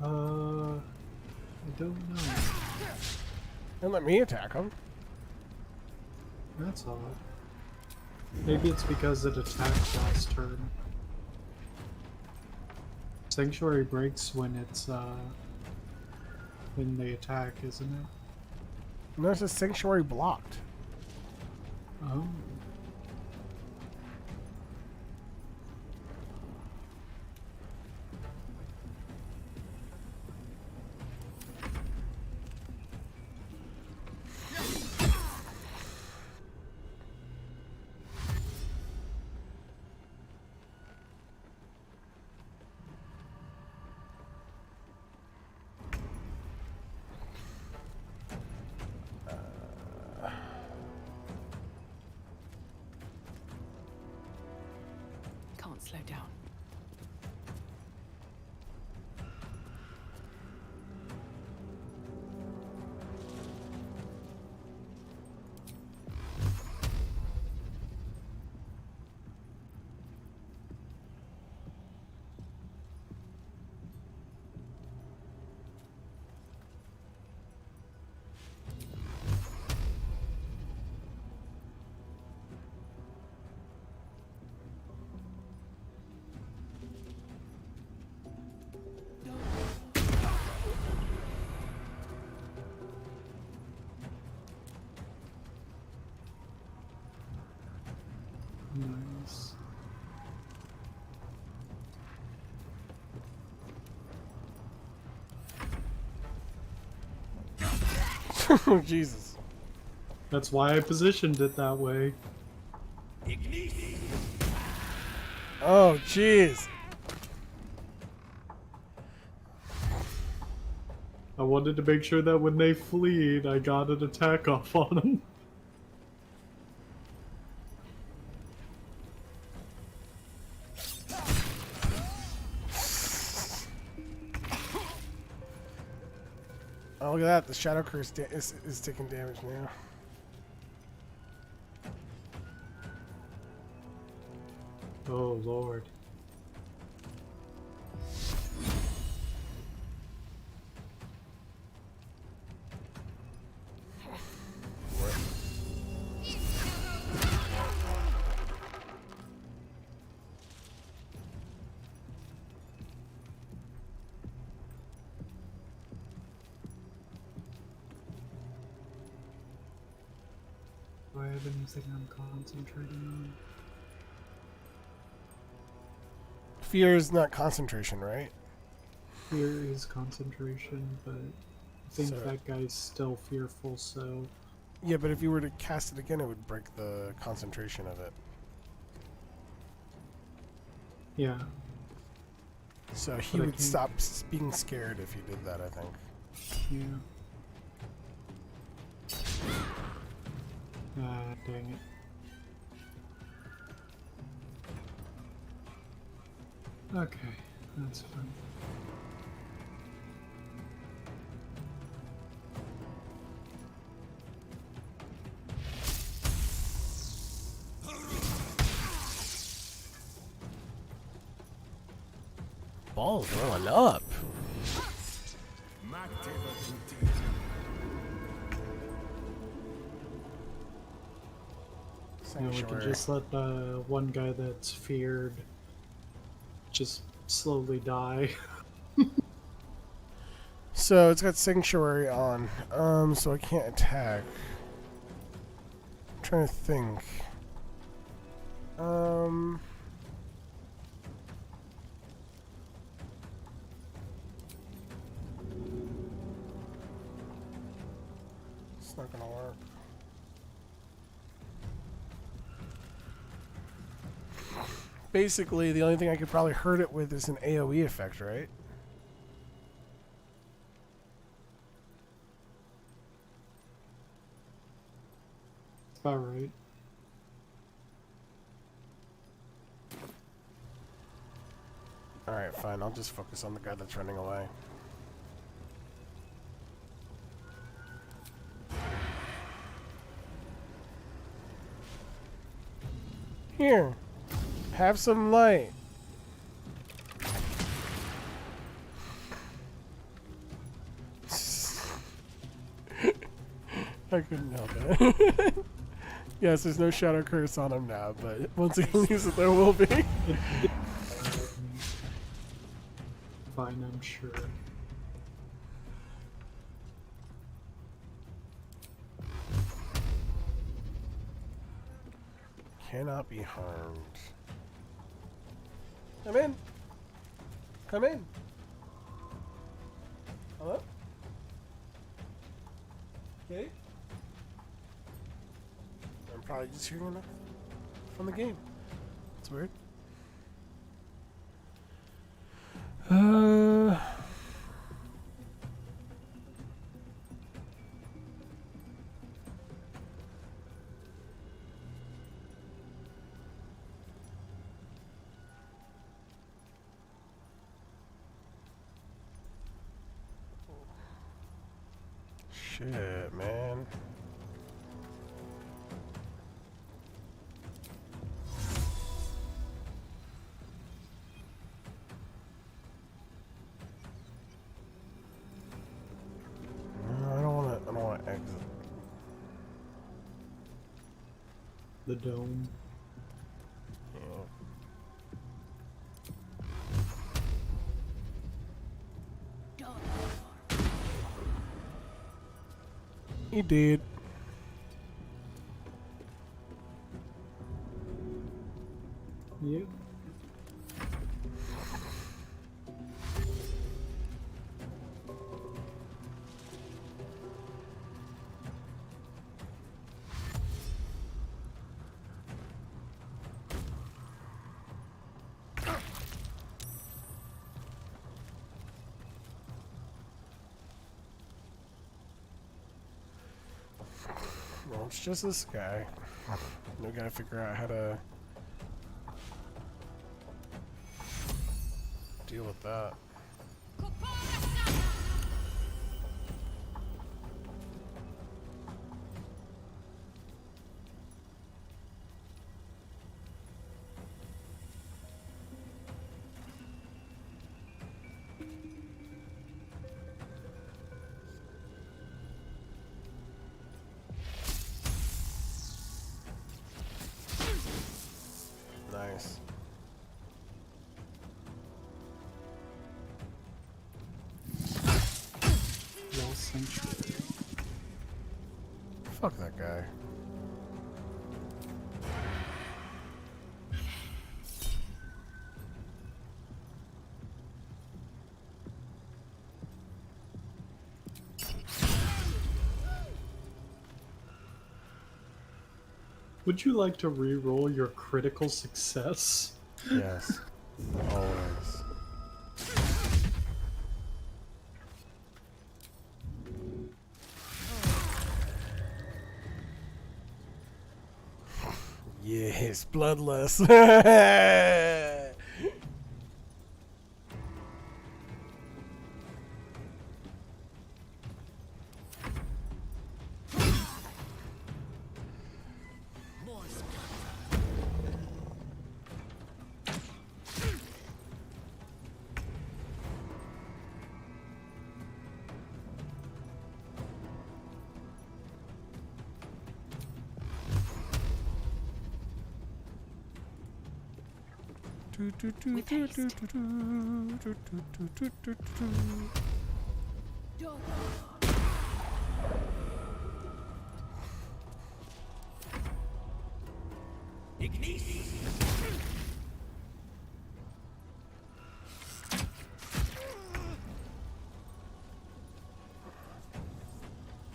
I don't know. And let me attack him. That's odd. Maybe it's because it attacked last turn. Sanctuary breaks when it's when they attack, isn't it? No, it says Sanctuary blocked. Oh. Can't slow down. Nice. Jesus. That's why I positioned it that way. Oh, jeez. I wanted to make sure that when they fleed, I got an attack off on them. Oh, look at that. The Shadow Curse is taking damage now. Oh, Lord. Do I have anything I'm concentrating on? Fear is not concentration, right? Fear is concentration, but I think So- that guy's still fearful, so... Yeah, but if you were to cast it again, it would break the concentration of it. Yeah. So he But I would can't- stop being scared if you did that, I think. Yeah. Ah, dang it. Okay, that's fine. Ball's rolling up. Yeah, we can just let the one guy that's feared just slowly die. So it's got Sanctuary on, so I can't attack. I'm trying to think. It's not gonna work. Basically, the only thing I could probably hurt it with is an AoE effect, right? That's about right. Alright, fine. I'll just focus on the guy that's running away. Here. Have some light. I couldn't help it. Yes, there's no Shadow Curse on him now, but once he leaves it, there will be. Fine, I'm sure. Cannot be harmed. Come in. Come in. Hello? Okay. I'm probably just hearing enough from the game. It's weird. Shit, man. No, I don't want to exit. The dome. He did. Yep. Well, it's just this guy. We gotta figure out how to deal with that. Nice. Well, sanctuary. Fuck that guy. Would you like to re-roll your critical success? Yes. Always. Yes, bloodless.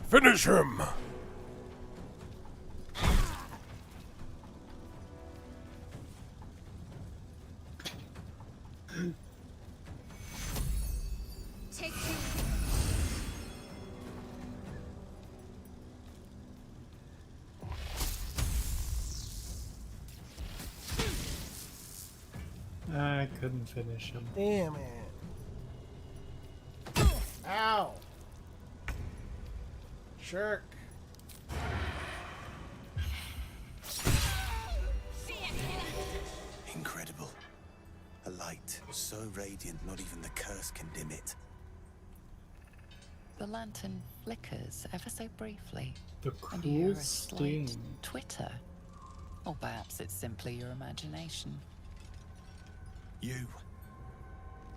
Finish him! Take I couldn't finish him. Damn it. Ow! Shirk. Incredible. A light so radiant not even the curse can dim it. The lantern flickers ever so briefly, The and you hear cruel a slight sting. twitter. Or perhaps it's simply your imagination. You.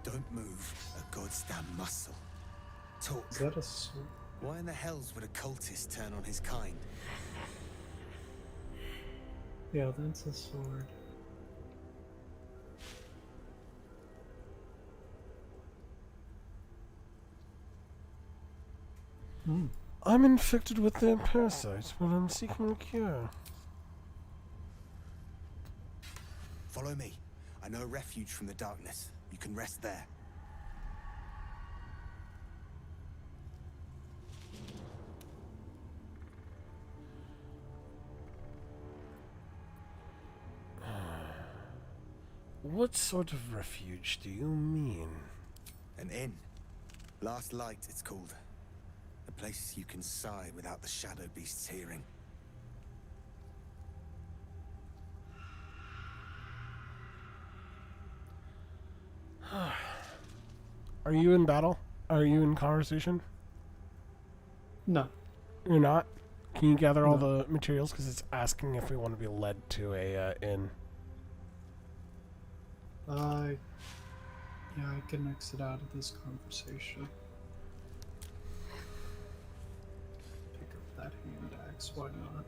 Don't move a goddamn muscle. Talk. Is that a sword? Why in the hells would a cultist turn on his kind? Yeah, that's a sword. I'm infected with the parasite, but I'm seeking a cure. Follow me. I know a refuge from the darkness. You can rest there. What sort of refuge do you mean? An inn. Last Light, it's called. A place you can sigh without the shadow beasts hearing. Are you in battle? Are you in conversation? No. You're not? Can you gather all the materials? Because it's asking if we want to be led to a inn. Yeah, I can exit out of this conversation. Pick up that hand axe, why not?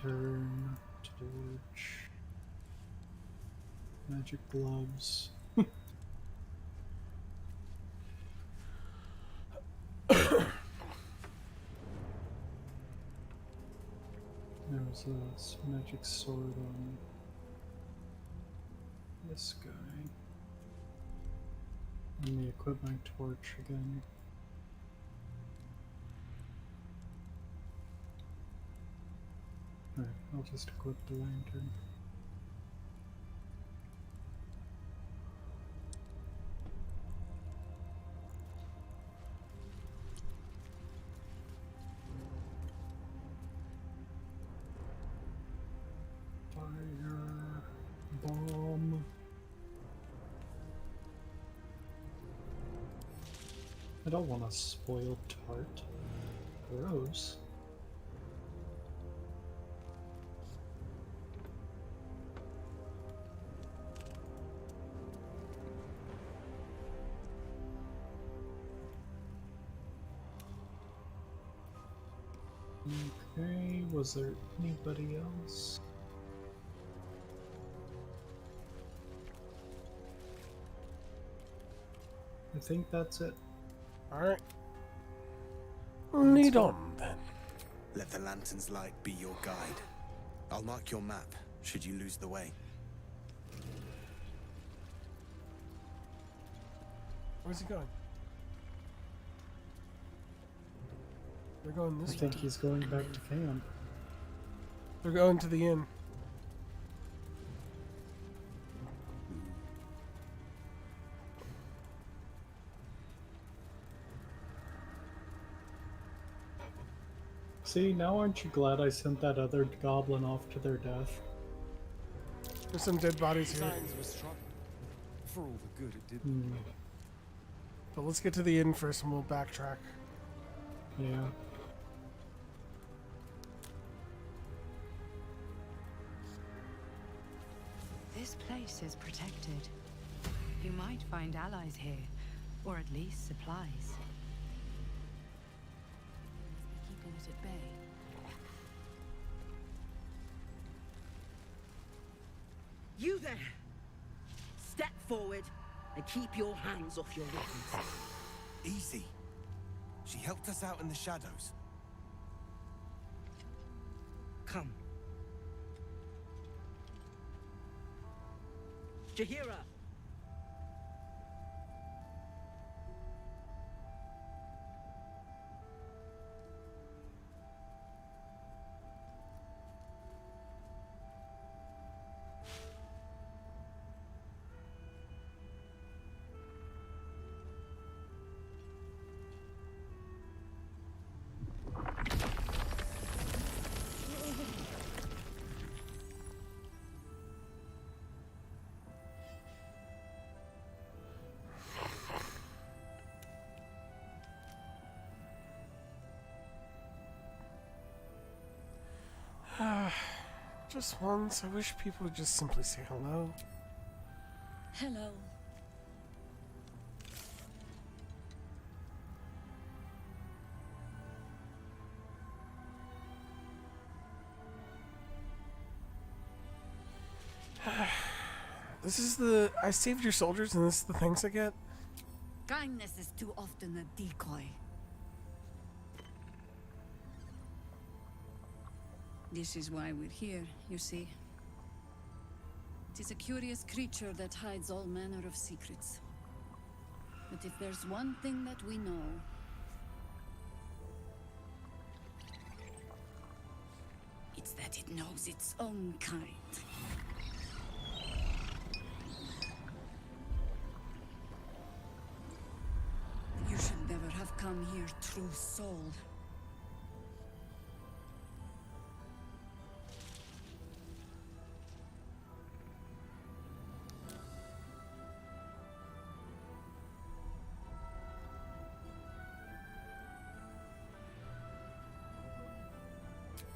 Lantern, torch, magic gloves. There's a magic sword on this guy. Let me equip my torch again. Alright, I'll just equip the lantern. Fire, bomb. I don't want a spoiled tart. Gross. Okay, was there anybody else? I think that's it. Alright. Lead on, then. Let the lantern's light be your guide. I'll mark your map, should you lose the way. Where's he going? They're going this way. I think he's going back to camp. They're going to the inn. See, now aren't you glad I sent that other goblin off to their death? There's some dead bodies here. Signs were strong. For all the good it did. But let's get to the inn first and we'll backtrack. Yeah. This place is protected. You might find allies here, or at least supplies. Keeping it at bay. You there! Step forward and keep your hands off your weapons. Easy. She helped us out in the shadows. Come. Jahira! Just once, I wish people would just simply say hello. Hello. This is the... I saved your soldiers and this is the thanks I get? Kindness is too often a decoy. This is why we're here, you see. It is a curious creature that hides all manner of secrets. But if there's one thing that we know, it's that it knows its own kind. You should never have come here, true soul.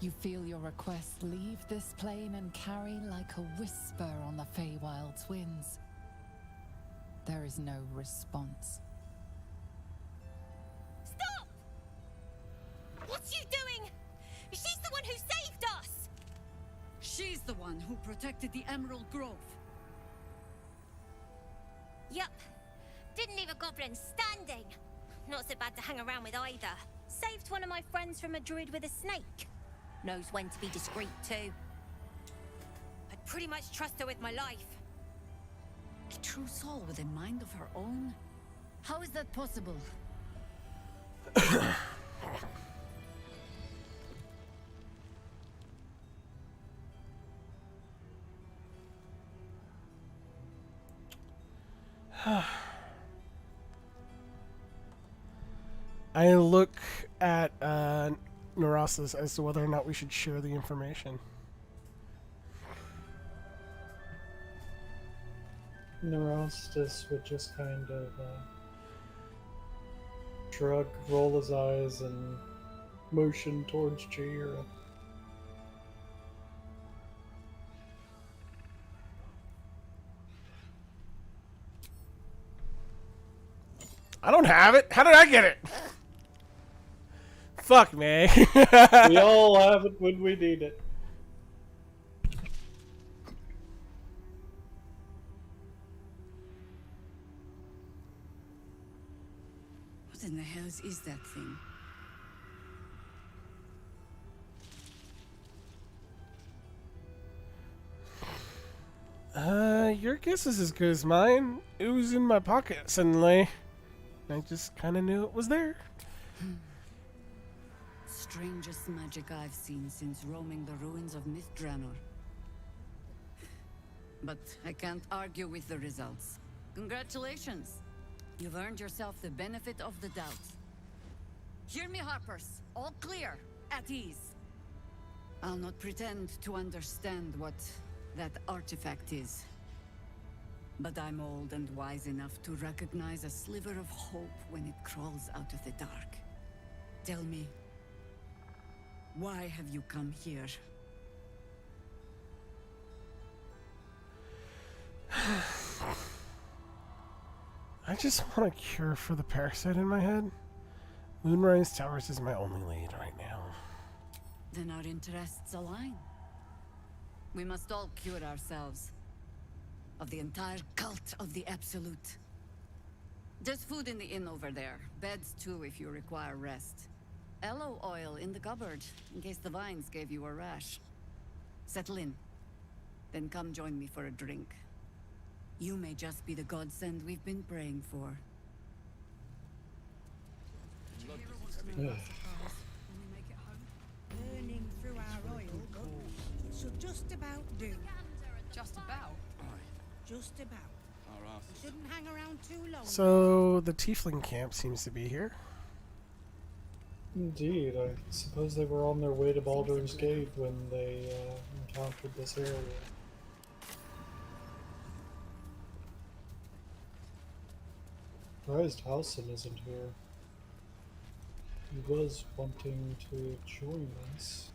You feel your request leave this plane and carry like a whisper on the Feywild's winds. There is no response. Stop! What's you doing? She's the one who saved us! one who protected the Emerald Grove. Yup. Didn't leave a goblin standing. Not so bad to hang around with either. Saved one of my friends from a druid with a snake. Knows when to be discreet too. I'd pretty much trust her with my life. A true soul with a mind of her own? How is that possible? I look at Neurosis as to whether or not we should share the information. Neurostis would just kind of shrug, roll his eyes, and motion towards Jira. I don't have it. How did I get it? Fuck me. We all have it when we need it. What in the hell is that thing? Your guess is as good as mine. It was in my pocket suddenly. I just kind of knew it was there. Strangest magic I've seen since roaming the ruins of Mythdraenor. But I can't argue with the results. Congratulations. You've earned yourself the benefit of the doubt. Hear me, Harpers. All clear. At ease. I'll not pretend to understand what that artifact is. But I'm old and wise enough to recognize a sliver of hope when it crawls out of the dark. Tell me, why have you come here? I just want a cure for the parasite in my head. Moonrise Towers is my only lead right now. Then our interests align. We must all cure ourselves. Of the entire cult of the Absolute. There's food in the inn over there. Beds too if you require rest. Aloe oil in the cupboard, in case the vines gave you a rash. Settle in. Then come join me for a drink. You may just be the godsend we've been praying for. Burning through our oil, but should just about do. Just about? Just about. We shouldn't hang around too long. So the Tiefling camp seems to be here. Indeed, I suppose they were on their way to Baldur's Gate when they encountered this area. Surprised Halson isn't here. He was wanting to join us.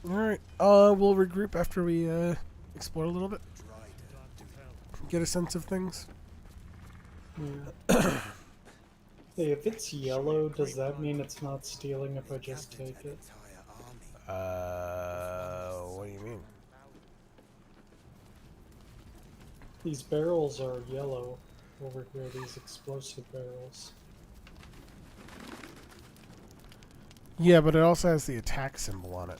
Alright, we'll regroup after we explore a little bit. Get a sense of things. Yeah. Hey, if it's yellow, does that mean it's not stealing if I just take it? What do you mean? These barrels are yellow over here, these explosive barrels. Yeah, but it also has the attack symbol on it.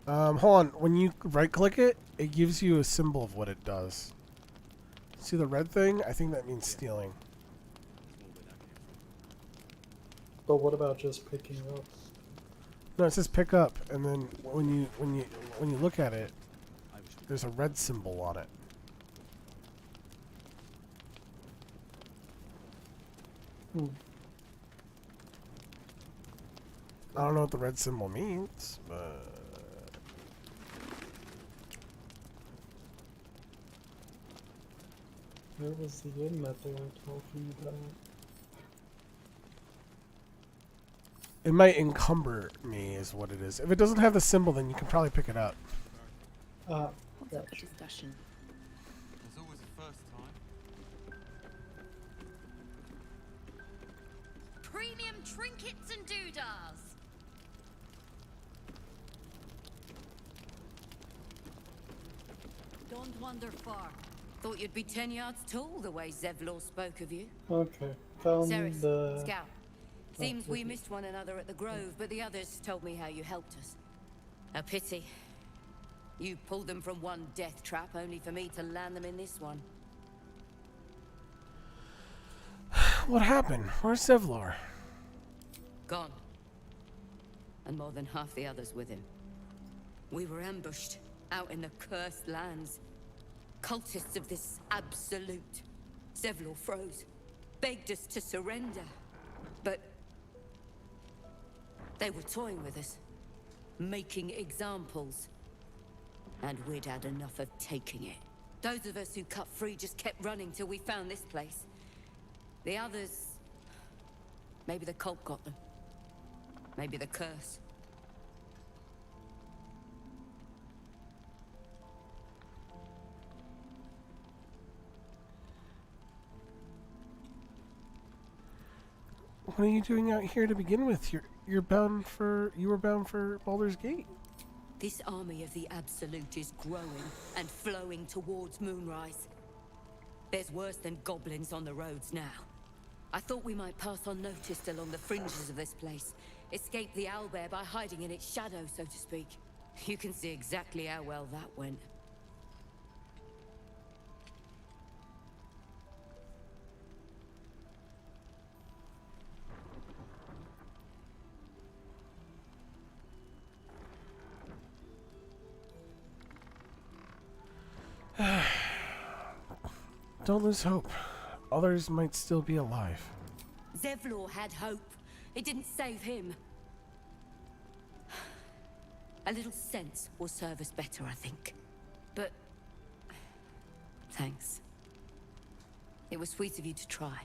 Hold on. When you right-click it, it gives you a symbol of what it does. See the red thing? I think that means stealing. But what about just picking up? No, it says pick up, and then when you look at it, there's a red symbol on it. I don't know what the red symbol means, but where was the inn that they were talking about? it might encumber me is what it is. If it doesn't have the symbol, then you can probably pick it up. Gotcha. Discussion. There's always a first time. premium trinkets and doodahs. Don't wander far. Thought you'd be 10 yards tall the way Zevlor spoke of you. Okay, found Ceres, the... Scout. Seems we okay. missed one another at the Grove, but the others told me how you helped us. A pity. You pulled them from one death trap, only for me to land them in this one. What happened? Where's Zevlor? Gone. And more than half the others with him. We were ambushed, out in the cursed lands. Cultists of this absolute. Zevlor froze, begged us to surrender. But they were toying with us, making examples. And we'd had enough of taking it. Those of us who cut free just kept running till we found this place. The others... maybe the cult got them. Maybe the curse. What are you doing out here to begin with? You were bound for Baldur's Gate. This army of the Absolute is growing and flowing towards Moonrise. There's worse than goblins on the roads now. I thought we might pass unnoticed along the fringes of this place. Escape the owlbear by hiding in its shadow, so to speak. You can see exactly how well that went. Don't lose hope. Others might still be alive. Zevlor had hope. It didn't save him. A little sense will serve us better, I think. But... thanks. It was sweet of you to try.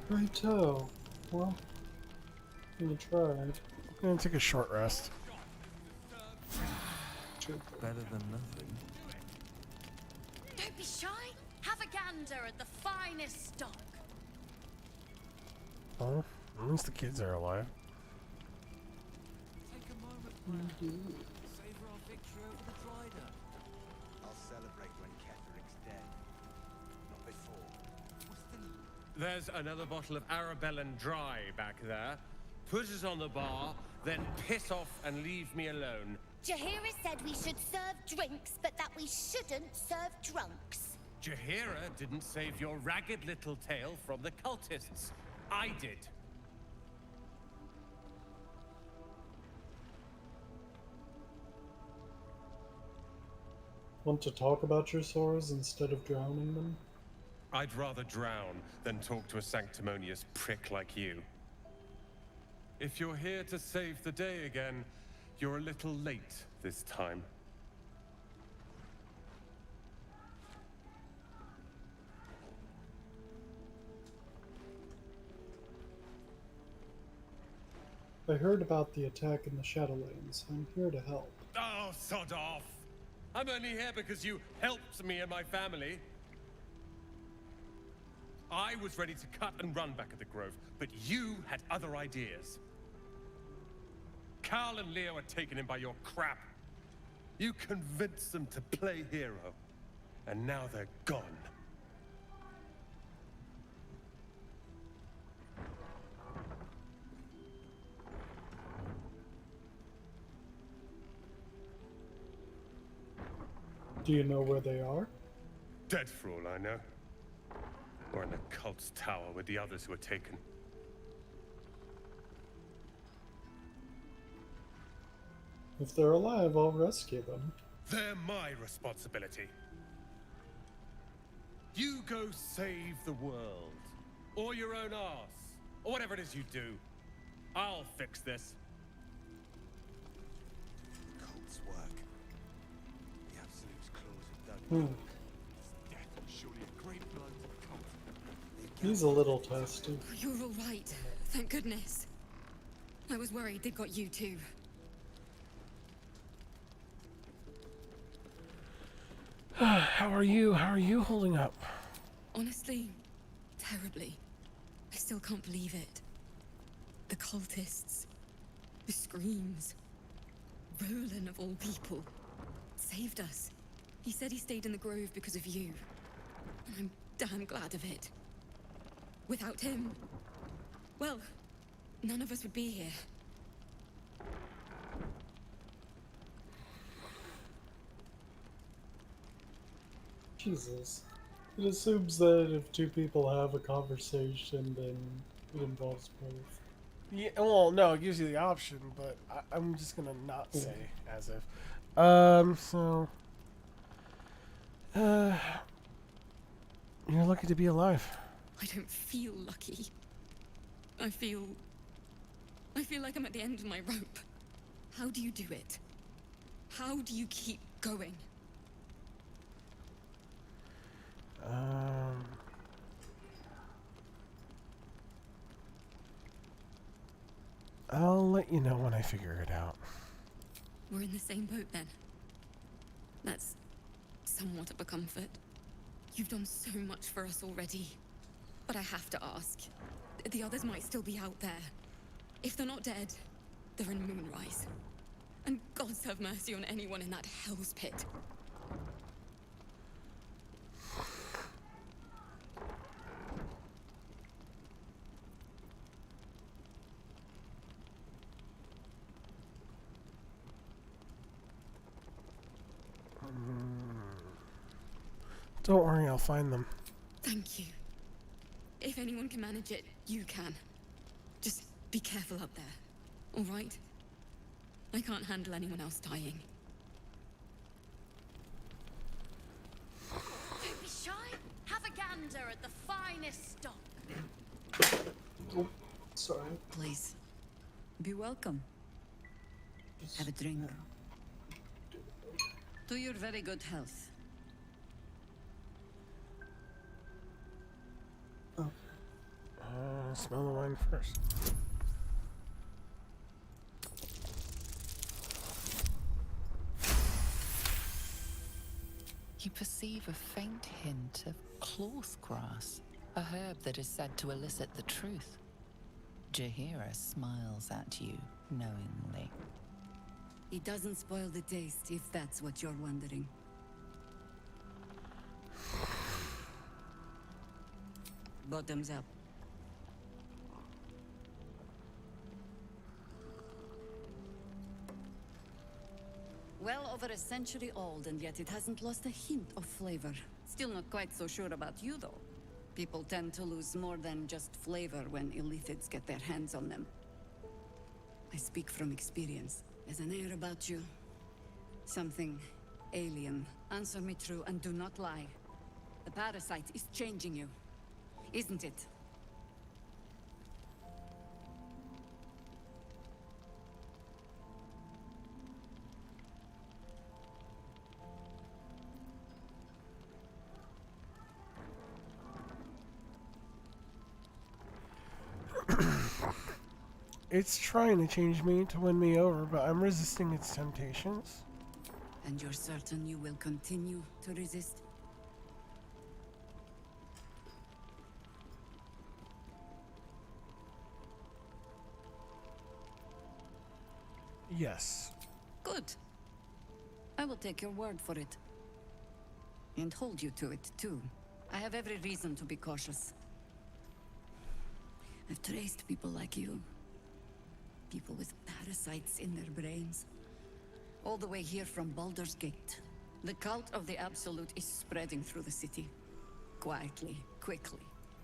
Righto. Well, you tried. I'm gonna take a short rest. Better than nothing. Don't be shy. Have a gander at the finest stock. Well, at least the kids are alive. Take a moment, man. Savor our victory over the Drider. I'll celebrate when Ketheric's dead. Not before. What's the need? There's another bottle of Arabellan Dry back there. Put it on the bar, then piss off and leave me alone. Jahira said we should serve drinks, but that we shouldn't serve drunks. Jahira didn't save your ragged little tail from the cultists. I did. Want to talk about your sores instead of drowning them? I'd rather drown than talk to a sanctimonious prick like you. If you're here to save the day again, you're a little late this time. I heard about the attack in the Shadowlands. I'm here to help. Oh, sod off! I'm only here because you helped me and my family. I was ready to cut and run back at the Grove, but you had other ideas. Carl and Leo are taken in by your crap. You convinced them to play hero, and now they're gone. Do you know where they are? Dead for all I know. Or in the cult's tower with the others who were taken. If they're alive, I'll rescue them. They're my responsibility. You go save the world. Or your own arse. Or whatever it is you do. I'll fix this. Cult's work. The Absolute's claws have done. Death was surely a great blow to the cult. He's a little testy. You're all right. Thank goodness. I was worried they'd got you too. How are you? How are you holding up? Honestly, terribly. I still can't believe it. The cultists, the screams. Roland, of all people, saved us. He said he stayed in the grove because of you. And I'm damn glad of it. Without him, well, none of us would be here. Jesus. It assumes that if two people have a conversation, then it involves both. Yeah, well, no, it gives you the option, but I'm just gonna not Yeah. say as if. So, you're lucky to be alive. I don't feel lucky. I feel like I'm at the end of my rope. How do you do it? How do you keep going? I'll let you know when I figure it out. We're in the same boat then. That's somewhat of a comfort. You've done so much for us already. But I have to ask. The others might still be out there. If they're not dead, they're in Moonrise. And gods have mercy on anyone in that hell's pit. Don't worry, I'll find them. Thank you. If anyone can manage it, you can. Just be careful out there, all right? I can't handle anyone else dying. Don't be shy. Have a gander at the finest stock. Oh, sorry. Please, be welcome. Have a drink. To your very good health. Smell the wine first. You perceive a faint hint of cloth grass, a herb that is said to elicit the truth. Jahira smiles at you knowingly. It doesn't spoil the taste, if that's what you're wondering. Bottoms up. Well over a century old, and yet it hasn't lost a hint of flavor. Still not quite so sure about you, though. People tend to lose more than just flavor when illithids get their hands on them. I speak from experience. There's an air about you. Something alien. Answer me true and do not lie. The parasite is changing you, isn't it? It's trying to change me to win me over, but I'm resisting its temptations. And you're certain you will continue to resist? Yes. Good. I will take your word for it. And hold you to it, too. I have every reason to be cautious. I've traced people like you. People with parasites in their brains. All the way here from Baldur's Gate. The cult of the Absolute is spreading through the city. Quietly, quickly,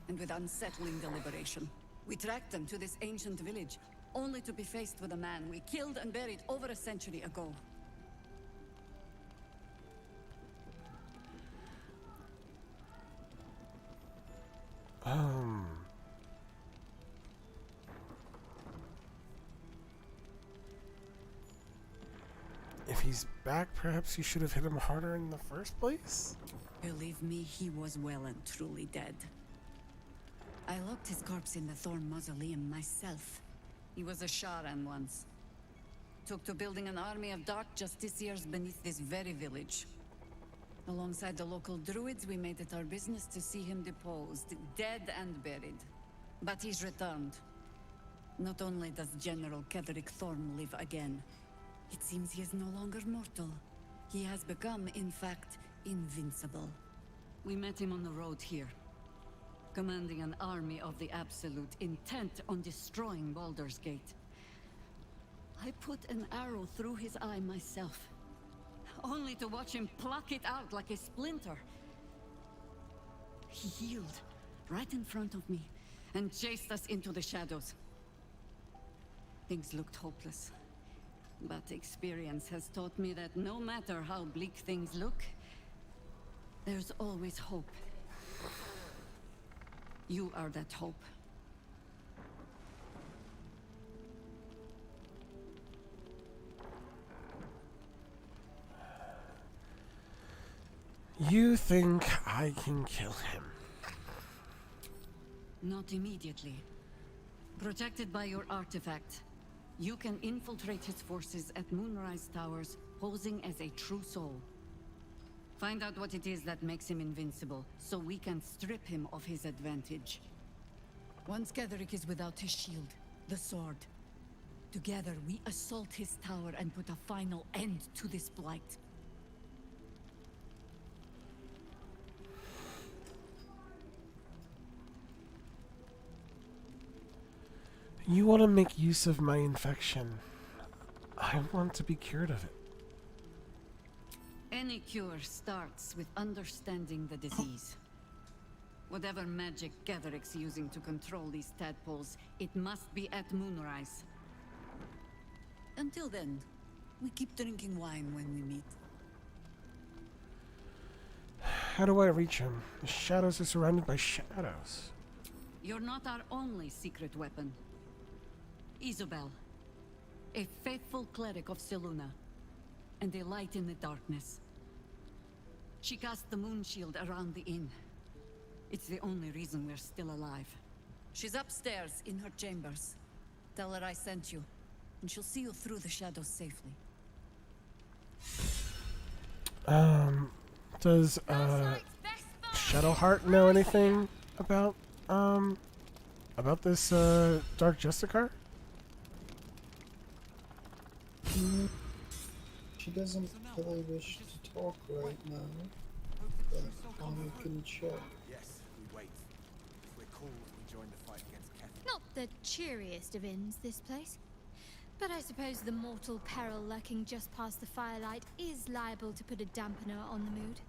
and with unsettling deliberation. We tracked them to this ancient village, only to be faced with a man we killed and buried over a century ago. If he's back, perhaps you should have hit him harder in the first place? Believe me, he was well and truly dead. I locked his corpse in the Thorn Mausoleum myself. He was a Sharan once. Took to building an army of dark justiciars beneath this very village. Alongside the local druids, we made it our business to see him deposed, dead and buried. But he's returned. Not only does General Ketherick Thorm live again, it seems he is no longer mortal. He has become, in fact, invincible. We met him on the road here, commanding an army of the Absolute, intent on destroying Baldur's Gate. I put an arrow through his eye myself, only to watch him pluck it out like a splinter. He healed right in front of me and chased us into the shadows. Things looked hopeless, but experience has taught me that no matter how bleak things look, there's always hope. You are that hope. You think I can kill him? Not immediately. Protected by your artifact, you can infiltrate his forces at Moonrise Towers, posing as a true soul. Find out what it is that makes him invincible, so we can strip him of his advantage. Once Ketherick is without his shield, the sword, together we assault his tower and put a final end to this blight. You want to make use of my infection. I want to be cured of it. Any cure starts with understanding the disease. Whatever magic Ketherick's using to control these tadpoles, it must be at Moonrise. Until then, we keep drinking wine when we meet. How do I reach him? The shadows are surrounded by shadows. You're not our only secret weapon. Isobel, a faithful cleric of Selûne, and a light in the darkness. She cast the moon shield around the inn. It's the only reason we're still alive. She's upstairs in her chambers. Tell her I sent you, and she'll see you through the shadows safely. Does Shadowheart know anything about this Dark Justicar? She doesn't really wish to talk right now, but I can check. Yes, we wait. If we're called, we join the fight against Keth. Not the cheeriest of inns, this place. But I suppose the mortal peril lurking just past the firelight is liable to put a dampener on the mood.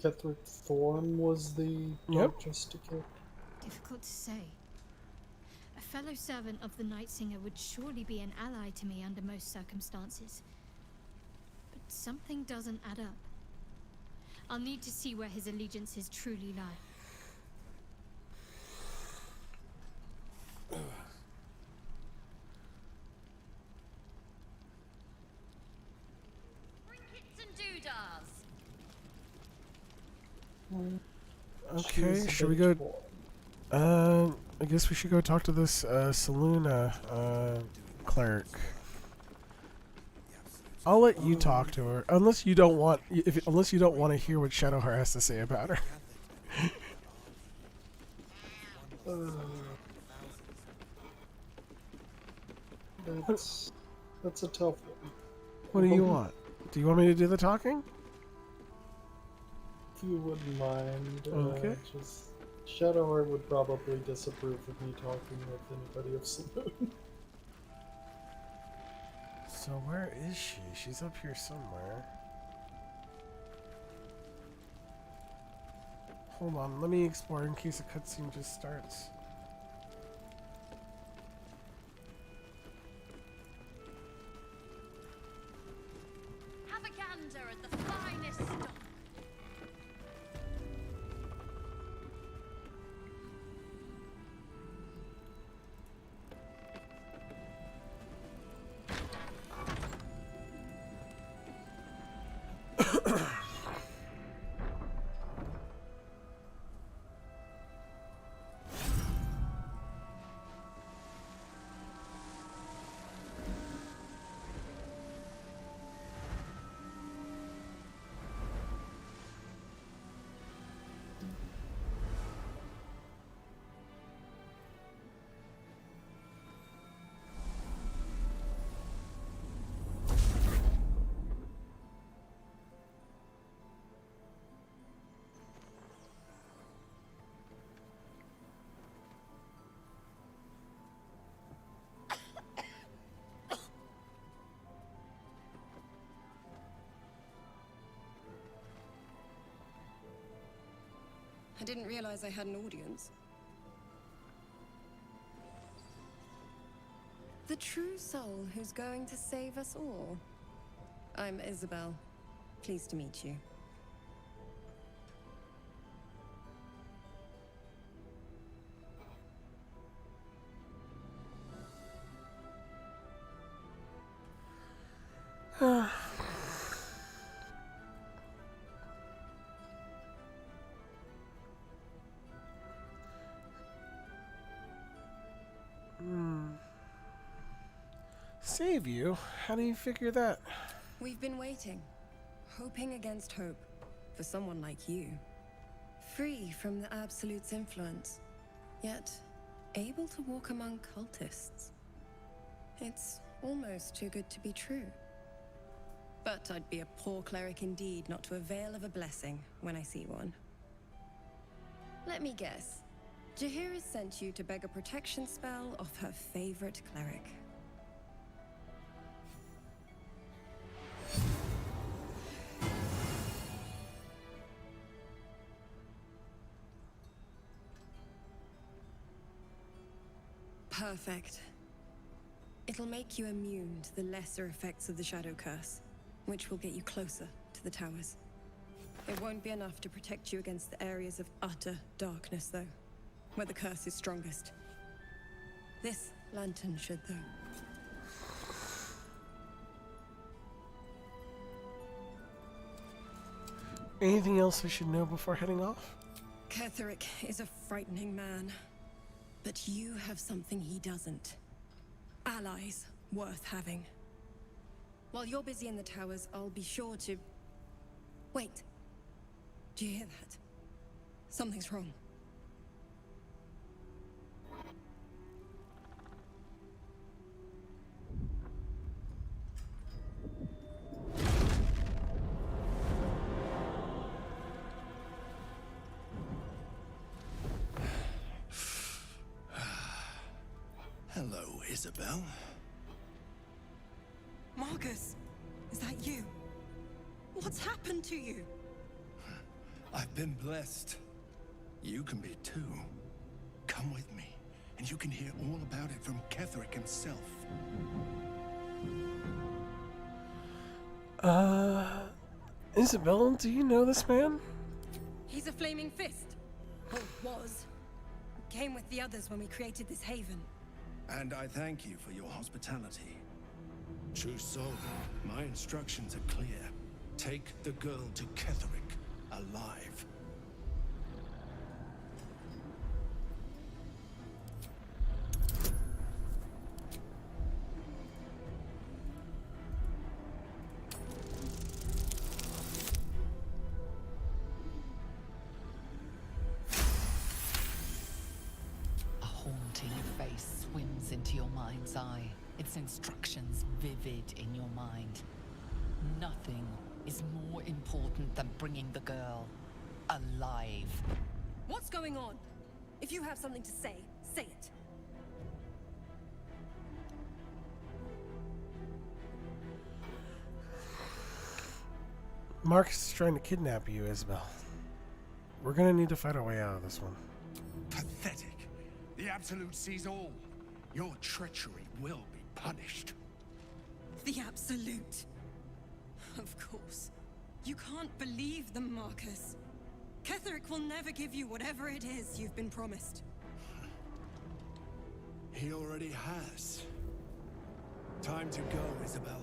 Ketherick Thorn was the Dark Justicar. Difficult to say. A fellow servant of the Night Singer would surely be an ally to me under most circumstances. But something doesn't add up. I'll need to see where his allegiances truly lie. Trinkets and doodahs. Okay, should we go? I guess we should go talk to this Selûne cleric. I'll let you talk to her, unless you don't want to hear what Shadowheart has to say about her. That's a tough one. What do you want? Do you want me to do the talking? If you wouldn't mind, Okay. just Shadowheart would probably disapprove of me talking with anybody of Selûne. So where is she? She's up here somewhere. Hold on, let me explore in case a cutscene just starts. Have a gander at the finest stock. I didn't realize I had an audience. The true soul who's going to save us all. I'm Isabel. Pleased to meet you. Save you? How do you figure that? We've been waiting, hoping against hope, for someone like you. Free from the Absolute's influence, yet able to walk among cultists. It's almost too good to be true. But I'd be a poor cleric indeed not to avail of a blessing when I see one. Let me guess. Jaheira sent you to beg a protection spell off her favorite cleric. Perfect. It'll make you immune to the lesser effects of the Shadow Curse, which will get you closer to the towers. It won't be enough to protect you against the areas of utter darkness, though, where the curse is strongest. This lantern should, though. Anything else I should know before heading off? Ketheric is a frightening man, but you have something he doesn't. Allies worth having. While you're busy in the towers, I'll be sure to... Wait. Do you hear that? Something's wrong. Hello, Isabel. Marcus, is that you? What's happened to you? I've been blessed. You can be too. Come with me, and you can hear all about it from Ketheric himself. Isabel, do you know this man? He's a flaming fist. Or was. Came with the others when we created this haven. And I thank you for your hospitality. True soul, my instructions are clear. Take the girl to Ketheric, alive. A haunting face swims into your mind's eye, its instructions vivid in your mind. Nothing is more important than bringing the girl alive. What's going on? If you have something to say, say it. Marcus is trying to kidnap you, Isabel. We're gonna need to fight our way out of this one. Pathetic. The Absolute sees all. Your treachery will be punished. The Absolute. Of course. You can't believe them, Marcus. Ketheric will never give you whatever it is you've been promised. He already has. Time to go, Isabel.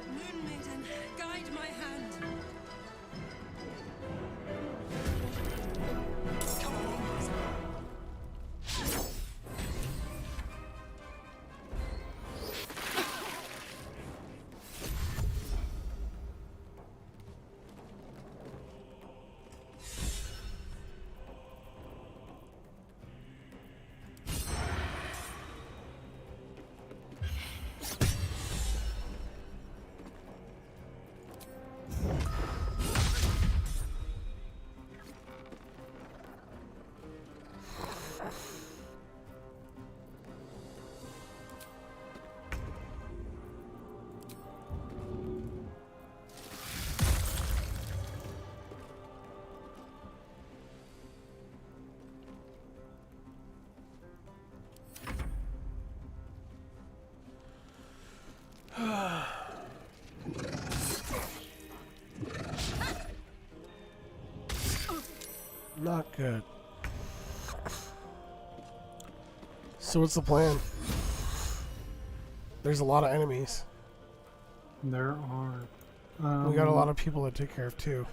Moon made Not good. So what's the plan? There's a lot of enemies. There are. We got a lot of people to take care of too.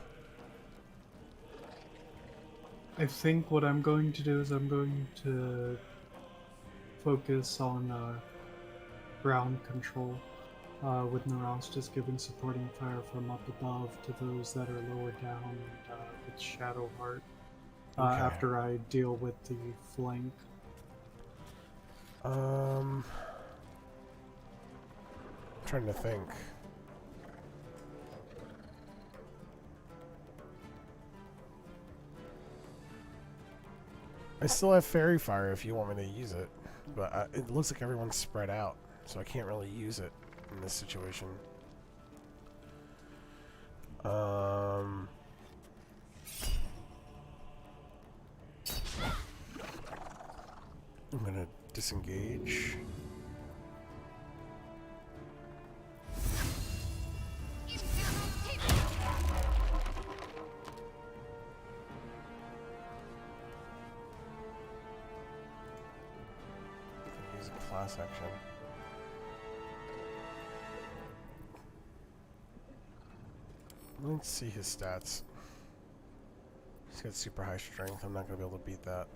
I think what I'm going to do is I'm going to focus on ground control, with Naras just giving supporting fire from up above to those that are lower down, and with Shadowheart after I deal with the flank. I'm trying to think. I still have fairy fire if you want me to use it, but it looks like everyone's spread out, so I can't really use it in this situation. I'm gonna disengage. Use a class action. Let's see his stats. He's got super high strength. I'm not gonna be able to beat that.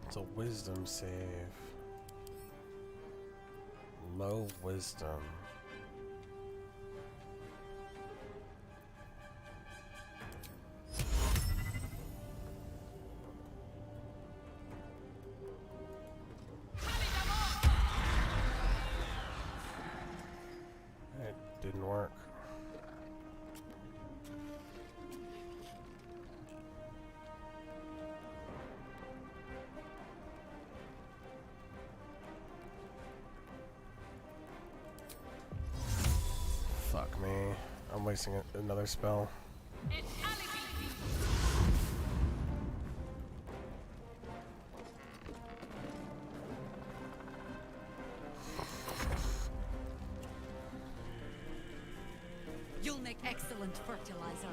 It's a wisdom save. Low wisdom. It didn't work. Fuck me. I'm wasting another spell. You'll make excellent fertilizer.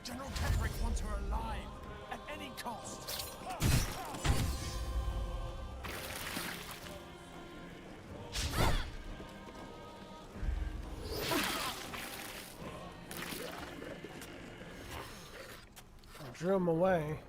General Kendrick wants her alive, at any cost. I drew him away.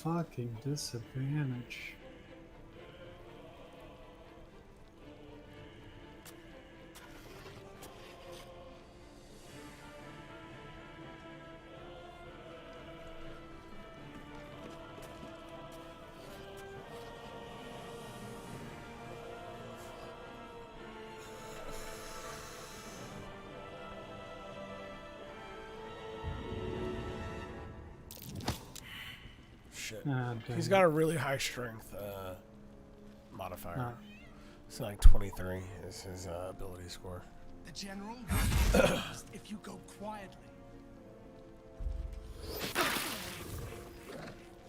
fucking disadvantage. Shit. Ah, He's dang got it. a really high strength modifier. Ah. So like 23 is his ability score. The general will be pleased if you go quietly.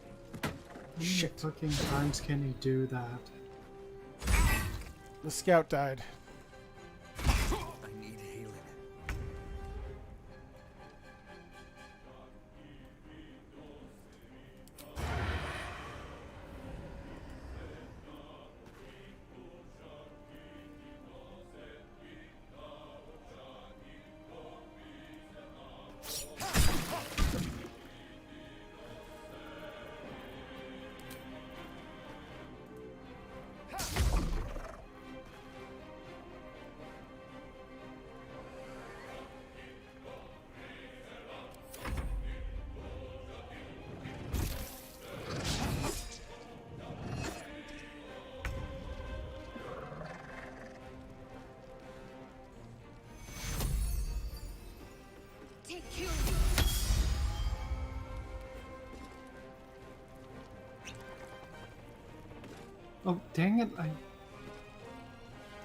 How many fucking times can he do that? The scout died. I need healing. Take you. Oh, dang it,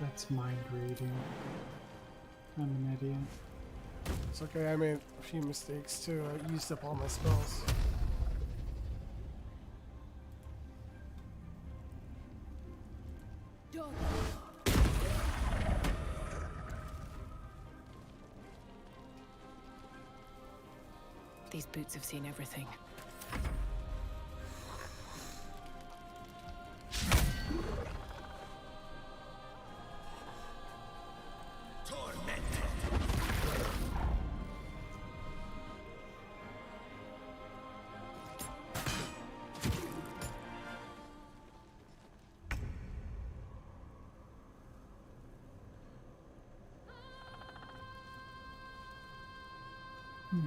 That's mind reading. I'm an idiot. It's okay, I made a few mistakes too. I used up all my spells. These boots have seen everything.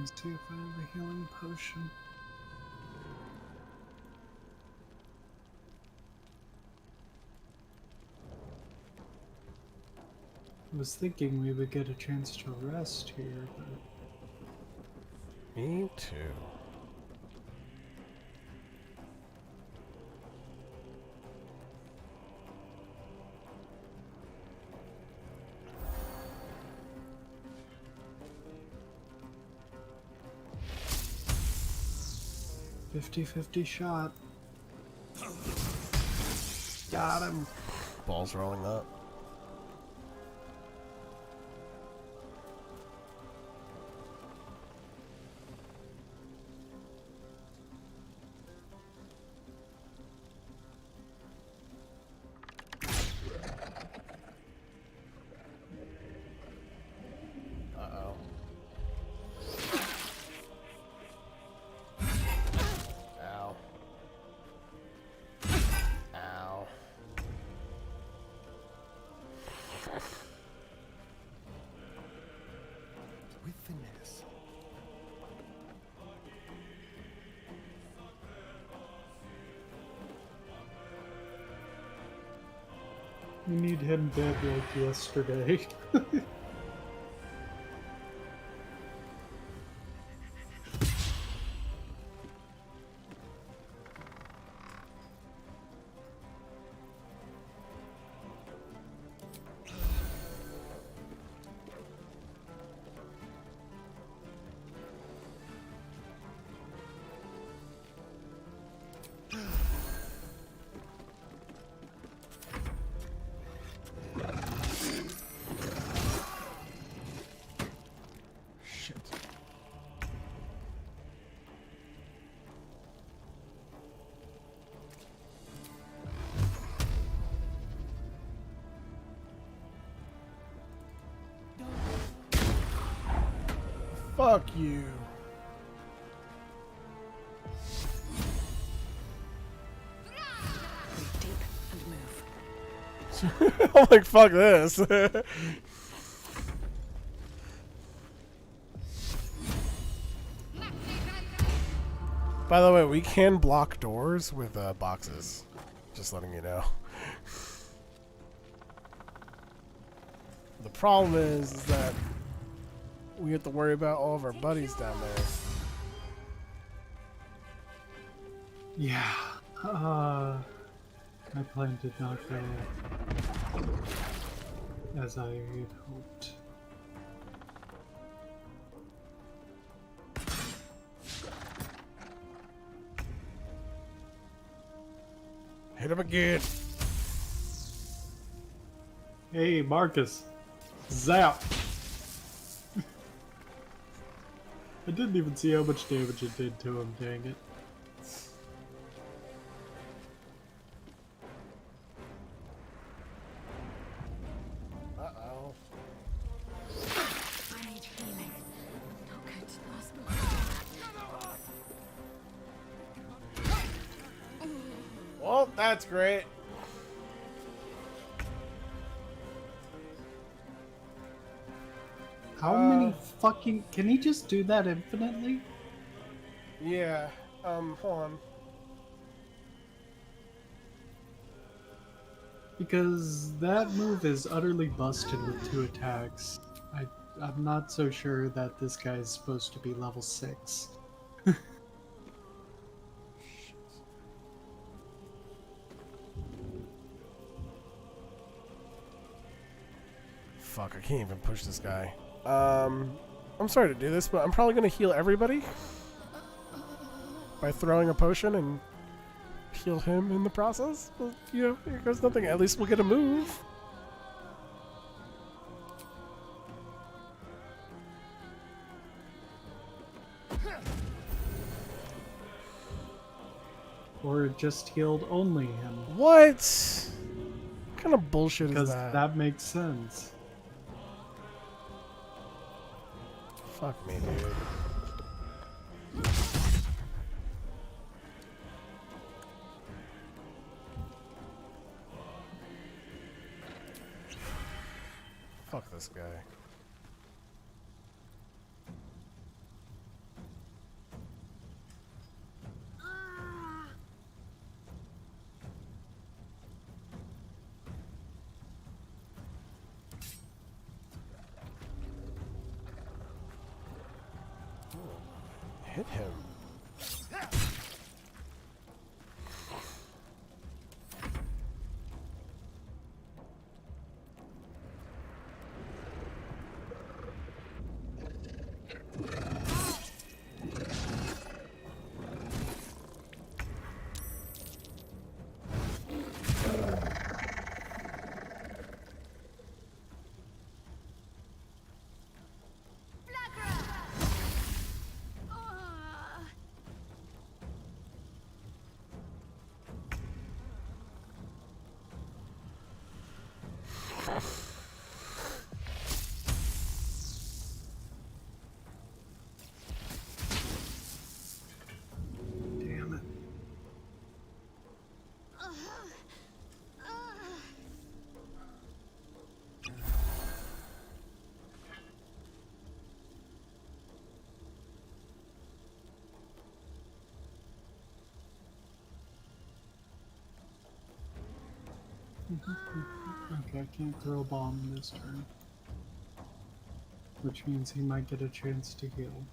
Let's see if I have a healing potion. I was thinking we would get a chance to rest here, but... Me too. .50 shot. Got him. Balls rolling up. Uh-oh. Ow. Ow. With finesse. We need him dead like yesterday. Shit. Fuck you. I'm like, fuck this. By the way, we can block doors with boxes. Just letting you know. The problem is that we have to worry about all of our buddies down there. Yeah. My plan did not go as I had hoped. Hit him again. Hey, Marcus. Zap! I didn't even see how much damage it did to him, dang it. Uh-oh. I need healing. Not going to last long. Well, that's great. How many fucking... Can he just do that infinitely? Yeah. Hold on. Because that move is utterly busted with 2 attacks. I'm not so sure that this guy is supposed to be level 6. Fuck, I can't even push this guy. I'm sorry to do this, but I'm probably going to heal everybody by throwing a potion and heal him in the process. Well, you know, here goes nothing. At least we'll get a move. Or it just healed only him. What? What kind of bullshit Because is that? that makes sense. Fuck me, dude. Fuck this guy. Hit him. Damn it. Okay, I can't throw a bomb this turn. Which means he might get a chance to heal.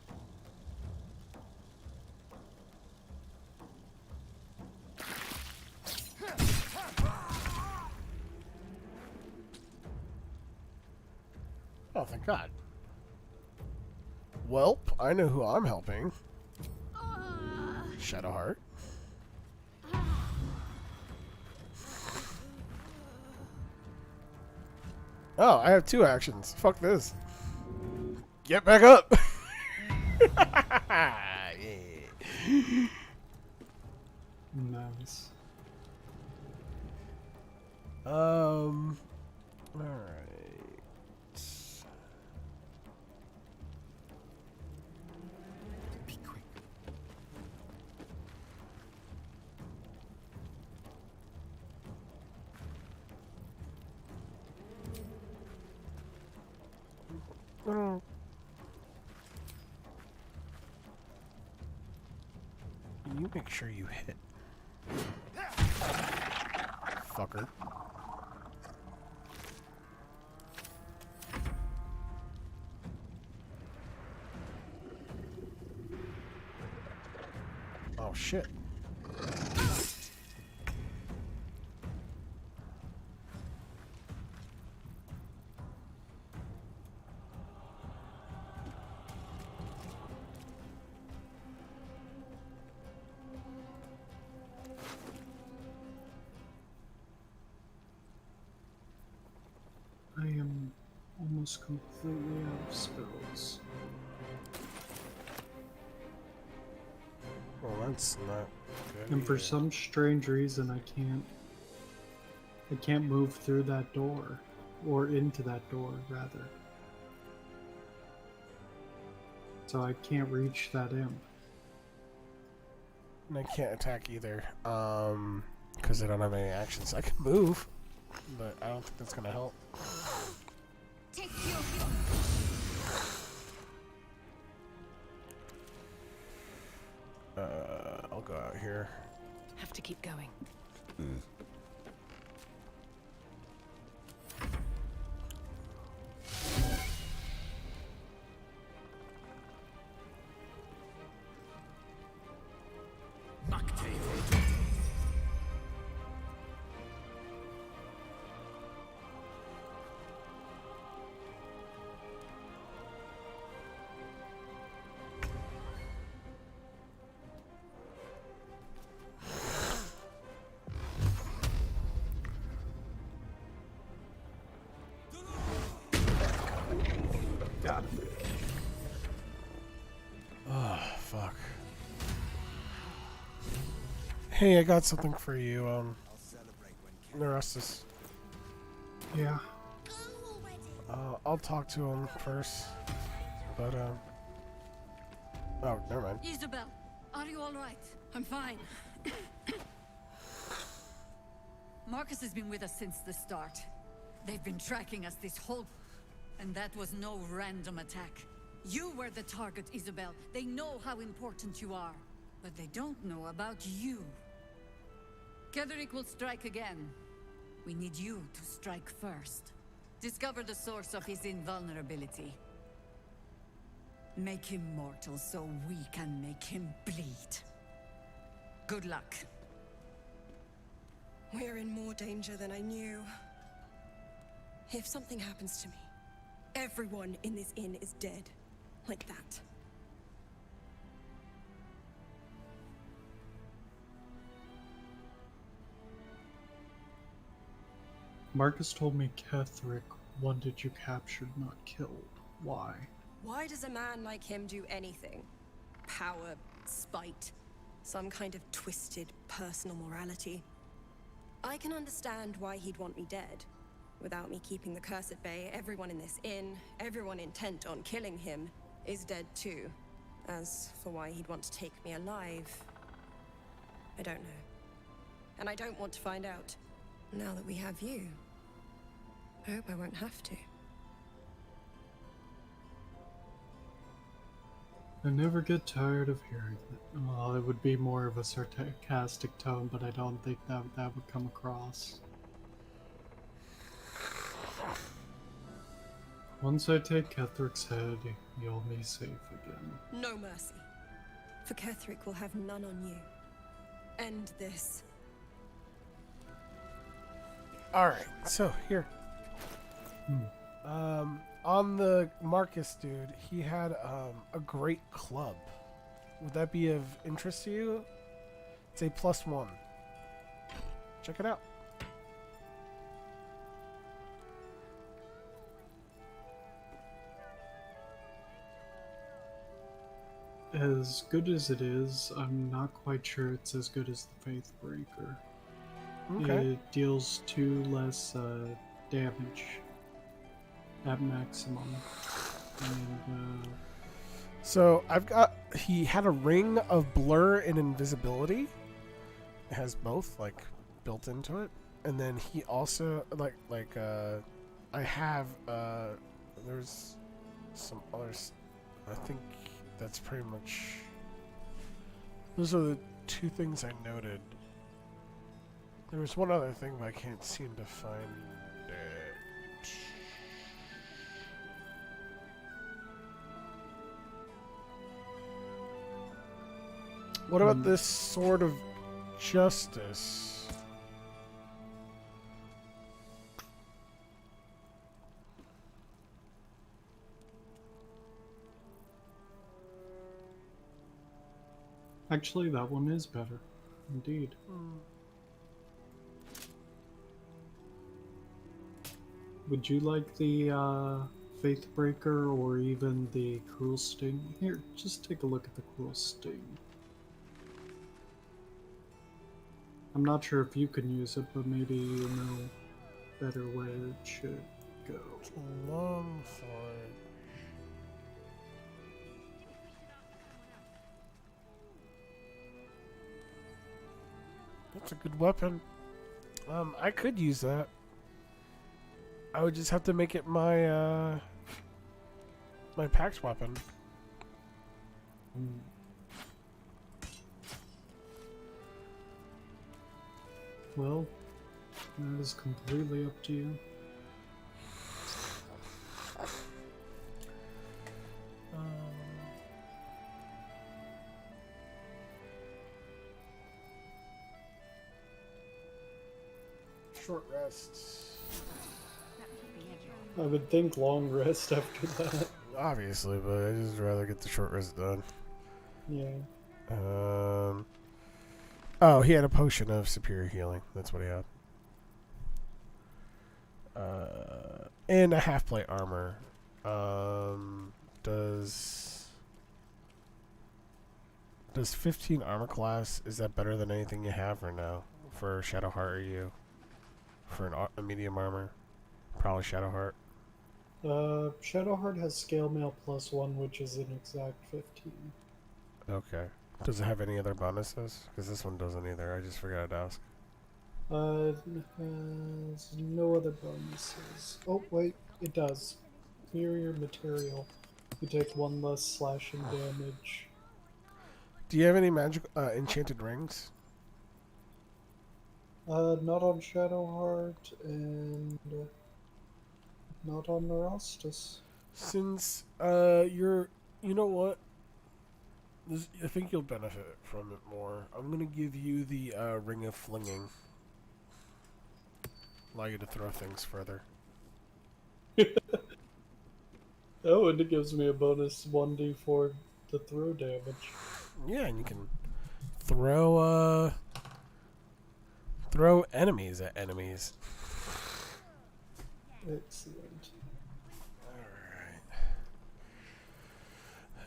Oh, thank God. Welp, I know who I'm helping. Shadowheart. Oh, I have 2 actions. Fuck this. Get back up! Yeah. Nice. Alright. Be quick. No. You make sure you hit. Fucker. Oh shit. I am almost completely out of spells. Well, that's not good. And for either. some strange reason, I can't move through that door, or into that door, rather. So I can't reach that imp. And I can't attack either, because I don't have any actions. I can move, but I don't think that's gonna help. I'll go out here. Have to keep going. Got him. Oh, fuck. Hey, I got something for you, Neurestus. Yeah. I'll talk to him first, but, oh, never mind. Isabel, are you alright? I'm fine. Marcus has been with us since the start. They've been tracking us this whole... And that was no random attack. You were the target, Isabel. They know how important you are. But they don't know about you. Ketherick will strike again. We need you to strike first. Discover the source of his invulnerability. Make him mortal so we can make him bleed. Good luck. We're in more danger than I knew. If something happens to me, everyone in this inn is dead. Like that. Marcus told me Ketherick wanted you captured, not killed. Why? Why does a man like him do anything? Power, spite, some kind of twisted personal morality. I can understand why he'd want me dead. Without me keeping the curse at bay, everyone in this inn, everyone intent on killing him, is dead too. As for why he'd want to take me alive, I don't know. And I don't want to find out. Now that we have you, I hope I won't have to. I never get tired of hearing it. Well, it would be more of a sarcastic tone, but I don't think that would come across. Once I take Ketherick's head, you'll be safe again. No mercy. For Ketherick will have none on you. End this. Alright, so here. On the Marcus dude, he had a great club. Would that be of interest to you? It's a +1. Check it out. As good as it is, I'm not quite sure it's as good as the Faithbreaker. Okay. It deals 2 less damage at maximum. And, So I've got. He had a ring of blur and invisibility. It has both like built into it, and then he also I have there's some others. I think that's pretty much. Those are the two things I noted. There was one other thing, but I can't seem to find it. What about this Sword of Justice? Actually, that one is better. Indeed. Would you like the Faithbreaker or even the Cruel Sting? Here, just take a look at the Cruel Sting. I'm not sure if you can use it, but maybe you know better where it should go. It's a long sword. That's a good weapon. I could use that. I would just have to make it my my pact weapon. Well, that is completely up to you. Short rests. I would think long rest after that. Obviously, but I just rather get the short rest done. Yeah. Oh, he had a potion of superior healing. That's what he had. And a half plate armor. Does 15 armor class, is that better than anything you have or no? For Shadowheart or you? For a medium armor? Probably Shadowheart. Shadowheart has Scale Mail +1, which is an exact 15. Okay. Does it have any other bonuses? Because this one doesn't either. I just forgot to ask. Has no other bonuses. Oh, wait, it does. Superior material. You take 1 less slashing damage. Do you have any magic enchanted rings? Not on Shadowheart, and not on Neurostus. Since you know what? I think you'll benefit from it more. I'm gonna give you the Ring of Flinging. Allow you to throw things further. Oh, and it gives me a bonus 1d4 to throw damage. Yeah, and you can throw enemies at enemies. Excellent.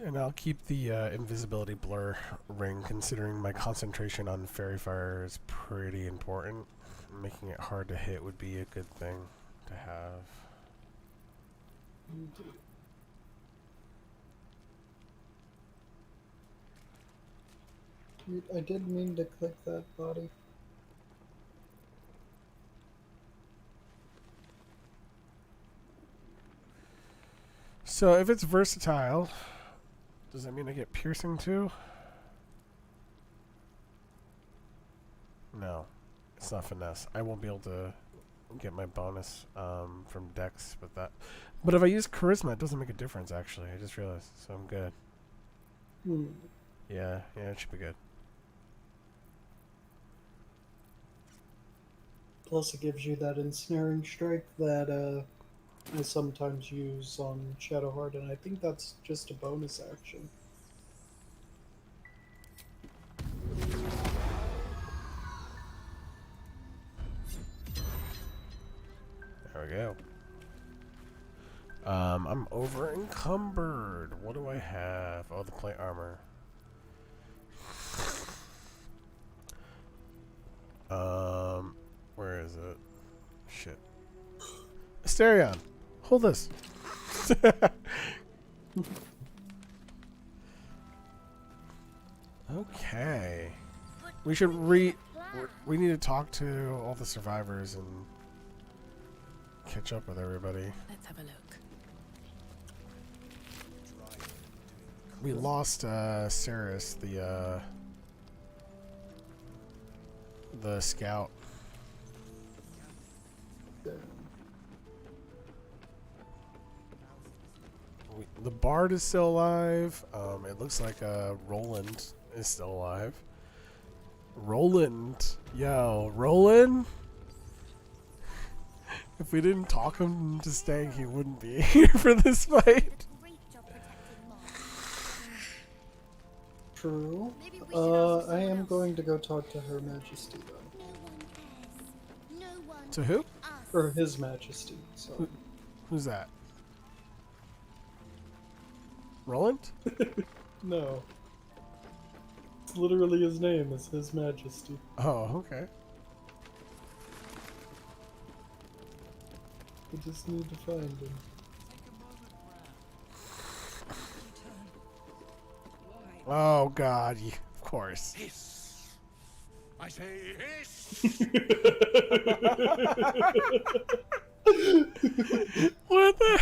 And I'll keep the invisibility blur ring, considering my concentration on fairy fire is pretty important. Making it hard to hit would be a good thing to have. I did mean to click that body. So if it's versatile, does that mean I get piercing too? No, it's not finesse. I won't be able to get my bonus from Dex with that. But if I use charisma, it doesn't make a difference. Actually, I just realized, so I'm good. Yeah, it should be good. Plus, it gives you that ensnaring strike that I sometimes use on Shadowheart, and I think that's just a bonus action. There we go. I'm over encumbered. What do I have? Oh, the plate armor. Where is it? Shit. Asterion, hold this. Okay. We should we need to talk to all the survivors and catch up with everybody. Let's have a look. We lost Saris, the scout. The Bard is still alive. It looks like Roland is still alive. Roland, yo, Roland. If we didn't talk him into staying, he wouldn't be here for this fight. True. I am going to go talk to Her Majesty, though. To who? Or His Majesty, so. Who's that? Roland? No. It's literally his name, is His Majesty. Oh, okay. We just need to find him. Oh God, of course. Hiss. I say hiss. What the?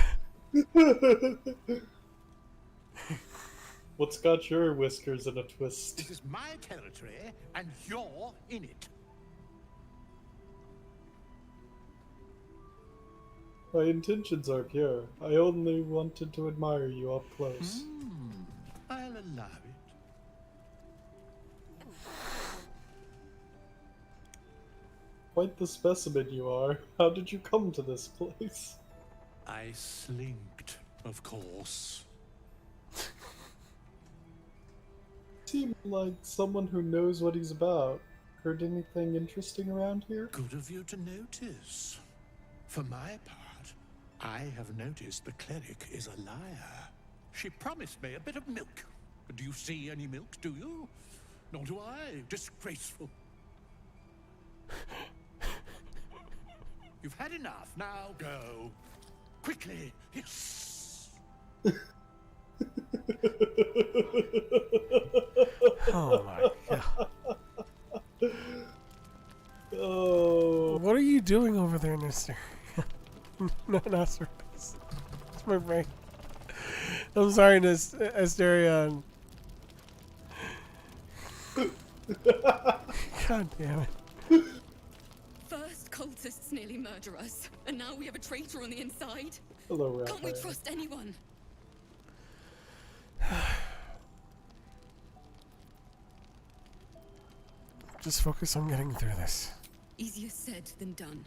What's got your whiskers in a twist? This is my territory, and you're in it. My intentions are pure. I only wanted to admire you up close. I'll allow it. Quite the specimen you are. How did you come to this place? I slinked, of course. Seem like someone who knows what he's about. Heard anything interesting around here? Good of you to notice. For my part, I have noticed the cleric is a liar. She promised me a bit of milk. Do you see any milk, do you? Nor do I. Disgraceful. You've had enough. Now go. Quickly. Yes. Oh my God. Oh. What are you doing over there, Mister? No, not surface. It's my brain. I'm sorry, Asterion. God damn it. First, cultists nearly murder us, and now we have a traitor on the inside. Hello, Raphael. Can't we trust anyone? Just focus on getting through this. Easier said than done.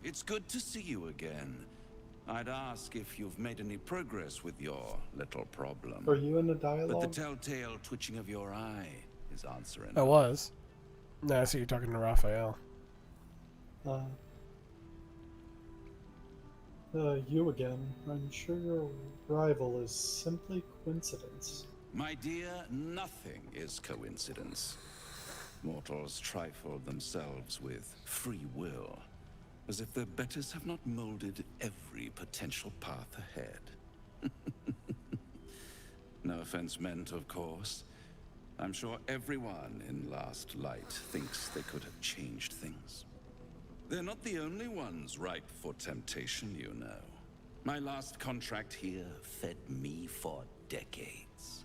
It's good to see you again. I'd ask if you've made any progress with your little problem. Are you in a dialogue? But the telltale twitching of your eye is answering. I was. No, I see you're talking to Raphael. You again. I'm sure your rival is simply coincidence. My dear, nothing is coincidence. Mortals trifle themselves with free will, as if their betters have not molded every potential path ahead. No offense meant, of course. I'm sure everyone in Last Light thinks they could have changed things. They're not the only ones ripe for temptation, you know. My last contract here fed me for decades.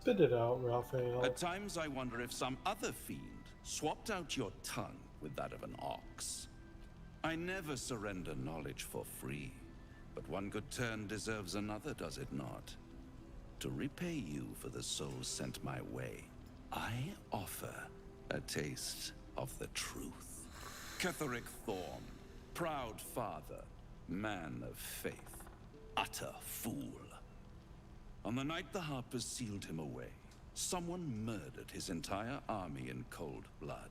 Spit it out, Raphael. At times I wonder if some other fiend swapped out your tongue with that of an ox. I never surrender knowledge for free, but one good turn deserves another, does it not? To repay you for the souls sent my way, I offer a taste of the truth. Ketheric Thorn, proud father, man of faith, utter fool. On the night the Harpers sealed him away, someone murdered his entire army in cold blood.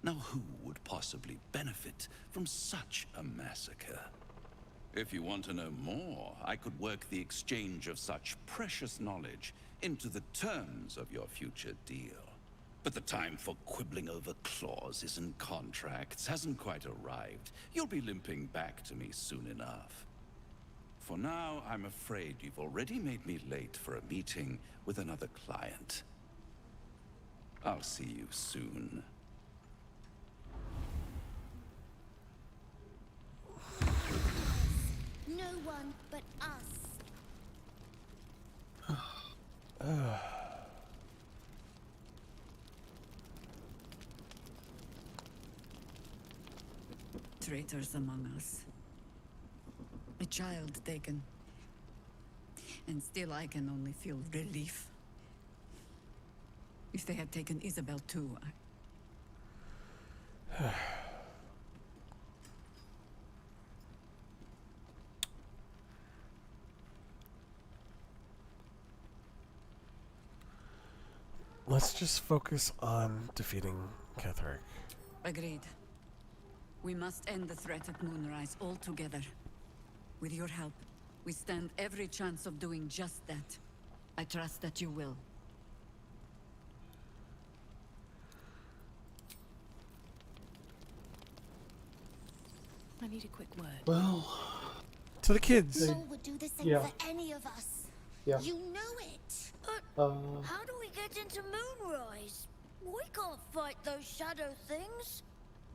Now who would possibly benefit from such a massacre? If you want to know more, I could work the exchange of such precious knowledge into the terms of your future deal. But the time for quibbling over clauses and contracts hasn't quite arrived. You'll be limping back to me soon enough. For now, I'm afraid you've already made me late for a meeting with another client. I'll see you soon. No one but us. Traitors among us. A child taken. And still I can only feel relief. If they had taken Isabel too, Let's just focus on defeating Ketherick. Agreed. We must end the threat at Moonrise altogether. With your help, we stand every chance of doing just that. I trust that you will. I need a quick word. Well, to the kids. Mole would do the same Yeah. for any of us. Yeah. You know it. How do we get into Moonrise? We can't fight those shadow things.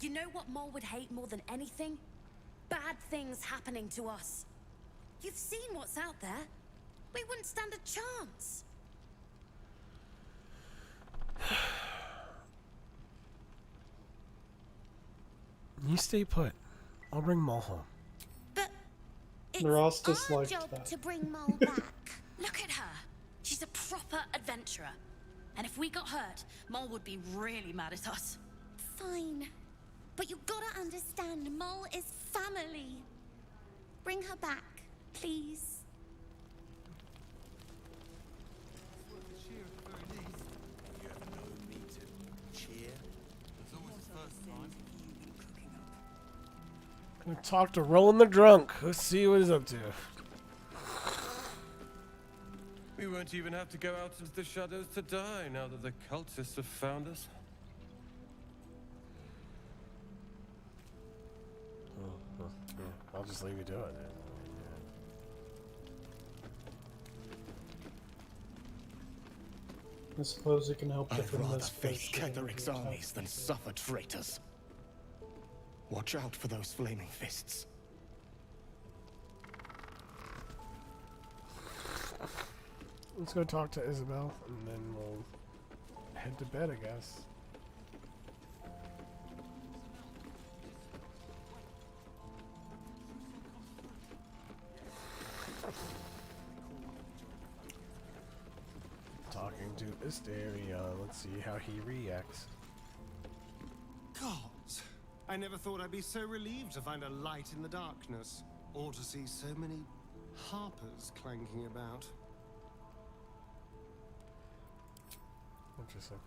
You know what Mole would hate more than anything? Bad things happening to us. You've seen what's out there. We wouldn't stand a chance. You stay put. I'll bring Maul home. Ross Our disliked job that. to bring Mole back. Look at her. She's a proper adventurer. And if we got hurt, Mole would be really mad at us. Fine. But you gotta understand, Mole is family. Bring her back, please. You ever known me to cheer? It's always the first time. Gonna talk to Roland the Drunk. Let's see what he's up to. We won't even have to go out into the shadows to die now that the cultists have found us. Yeah, I'll just leave you to it. I suppose it can help I'd defend rather this face by shooting Ketherick's the armies than attack. suffer traitors. Watch out for those flaming fists. Let's go talk to Isabel, and then we'll head to bed, I guess. Talking to Asteria. Let's see how he reacts. Gods, I never thought I'd be so relieved to find a light in the darkness, or to see so many harpers clanking about. Interesting.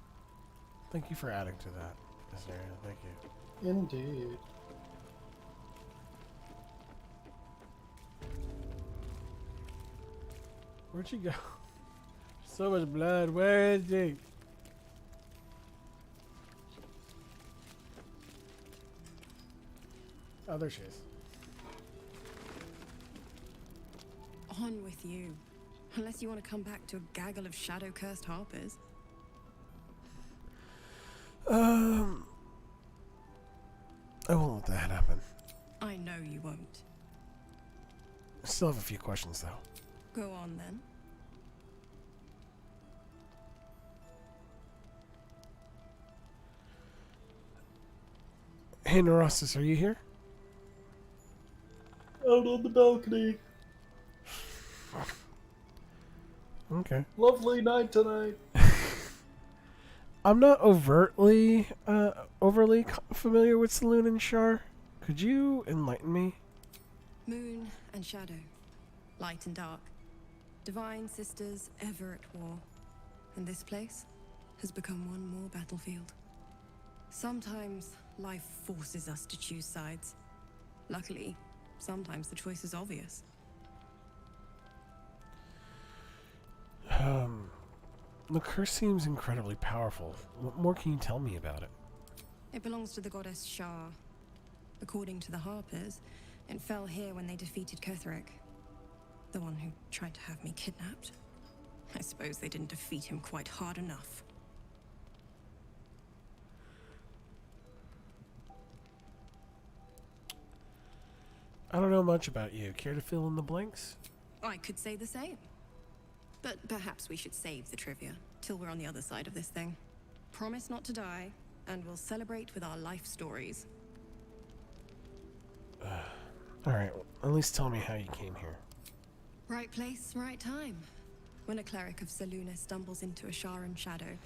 Thank you for adding to that, Asteria. Thank you. Indeed. Where'd she go? So much blood. Where is she? Oh, there she is. On with you. Unless you want to come back to a gaggle of shadow-cursed harpers. I won't let that happen. I know you won't. I still have a few questions, though. Go on, then. Hey, Neurosis, are you here? Out on the balcony. Okay. Lovely night tonight. I'm not overtly familiar with Saloon and Shar. Could you enlighten me? Moon and shadow. Light and dark. Divine sisters ever at war. And this place has become one more battlefield. Sometimes life forces us to choose sides. Luckily, sometimes the choice is obvious. The curse seems incredibly powerful. What more can you tell me about it? It belongs to the goddess Shar. According to the Harpers, it fell here when they defeated Ketherick. The one who tried to have me kidnapped. I suppose they didn't defeat him quite hard enough. much about you. Care to fill in the blanks? I could say the same. But perhaps we should save the trivia till we're on the other side of this thing. Promise not to die, and we'll celebrate with our life stories. Alright, at least tell me how you came here. Right place, right time. When a cleric of Selûne stumbles into a Sharan shadow,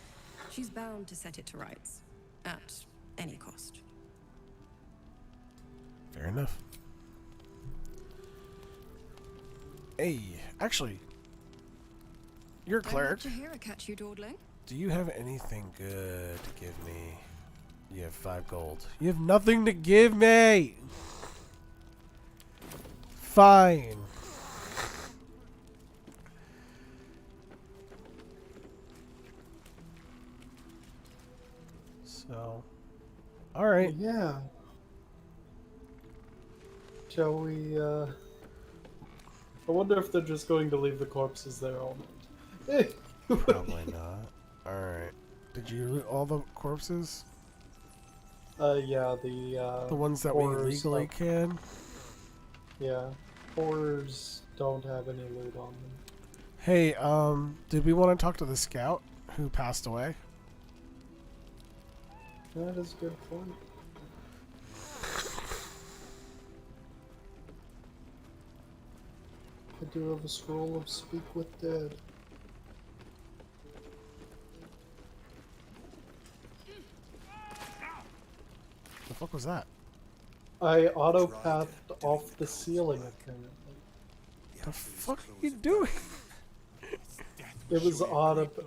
she's bound to set it to rights. At any cost. Fair enough. Hey, actually, you're a I'd cleric. love to hear a catch you dawdling. Do you have anything good to give me? You have 5 gold. You have nothing to give me! Fine. So, alright. Yeah. Shall we, I wonder if they're just going to leave the corpses there all night. Probably not. Alright. Did you loot all the corpses? Yeah, the ones that we horrors legally stuff. can? Yeah. Horrors don't have any loot on them. Hey, did we want to talk to the scout who passed away? That is a good point. I do have a scroll of Speak with Dead. The fuck was that? I auto-pathed off the ceiling, apparently. The fuck are you doing? It was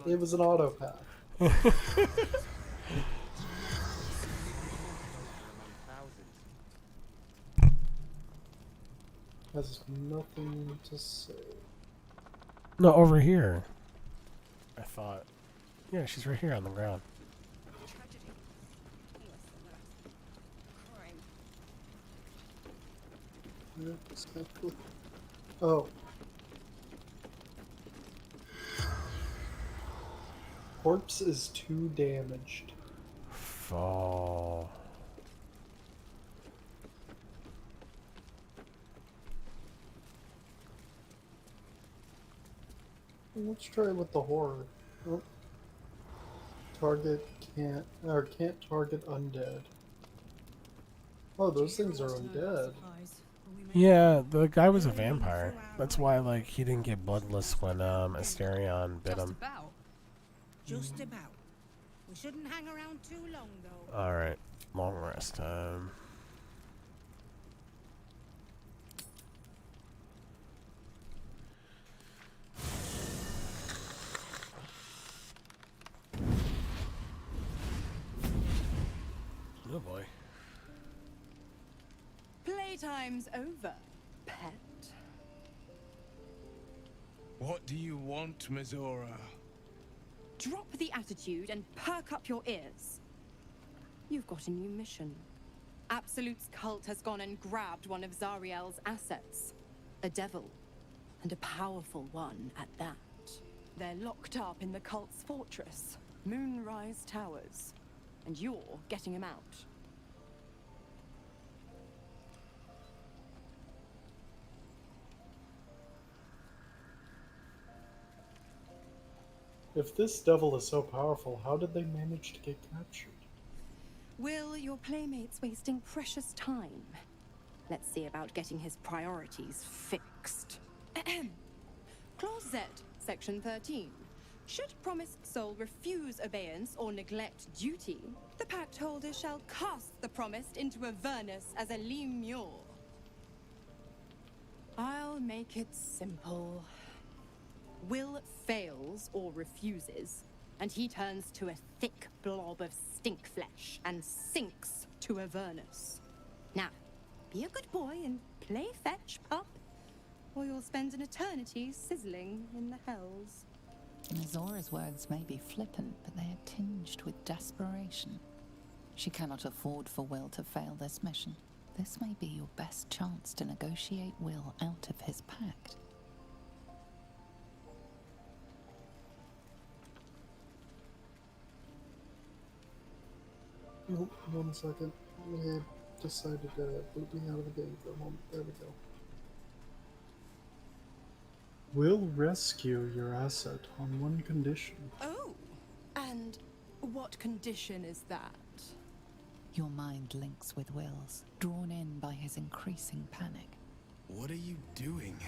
It was an auto-path. Has nothing to say. No, over here. I thought. Yeah, she's right here on the ground. Yeah, exactly. Oh. Corpse is 2 damaged. Fall. Let's try with the horror. Oh. Target can't target undead. Oh, those things are undead. Yeah, the guy was a vampire. That's why, like, he didn't get bloodless when Asterion bit him. Just about. We shouldn't hang around too long, though. Alright, long rest time. Oh boy. Playtime's over, pet. What do you want, Mizora? Drop the attitude and perk up your ears. You've got a new mission. Absolute's cult has gone and grabbed one of Zariel's assets. A devil, and a powerful one at that. They're locked up in the cult's fortress, Moonrise Towers, and you're getting him out. If this devil is so powerful, how did they manage to get captured? Will your playmates wasting precious time? Let's see about getting his priorities fixed. Clause Z, Section 13. Should promised soul refuse obeyance or neglect duty, the pact holder shall cast the promised into Avernus as a lemure. I'll make it simple. Will fails or refuses, and he turns to a thick blob of stink flesh and sinks to Avernus. Now, be a good boy and play fetch, pup, or you'll spend an eternity sizzling in the hells. Mizora's words may be flippant, but they are tinged with desperation. She cannot afford for Will to fail this mission. This may be your best chance to negotiate Will out of his pact. Oh, 1 second. I decided to boot me out of the game for a moment. There we go. We'll rescue your asset on one condition. Oh, and what condition is that? Your mind links with Will's, drawn in by his increasing panic. What are you doing?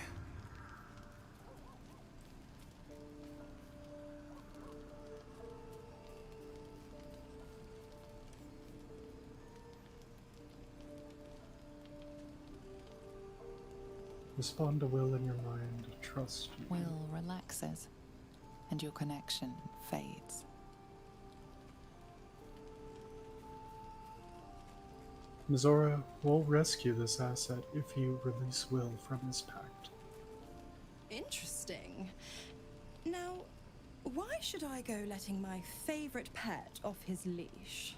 Respond to Will in your mind. Trust you. Will relaxes, and your connection fades. Mizora will rescue this asset if you release Will from his pact. Interesting. Now, why should I go letting my favorite pet off his leash?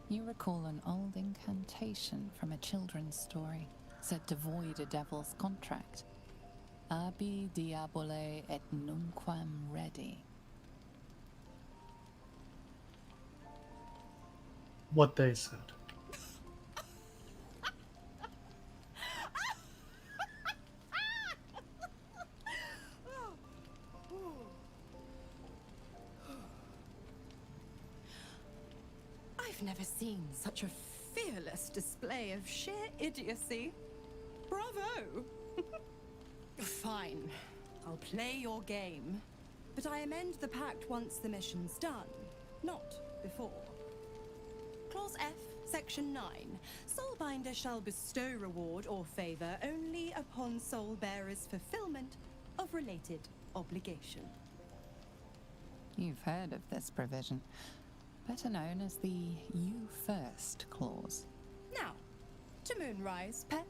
You recall an old incantation from a children's story, said to void a devil's contract. Abi diabole et nunquam redi. What they said. I've never seen such a fearless display of sheer idiocy. Bravo! Fine, I'll play your game. But I amend the pact once the mission's done, not before. Clause F, Section 9. Soulbinder shall bestow reward or favor only upon soul bearer's fulfillment of related obligation. You've heard of this provision, better known as the You First clause. Now, to Moonrise, pet.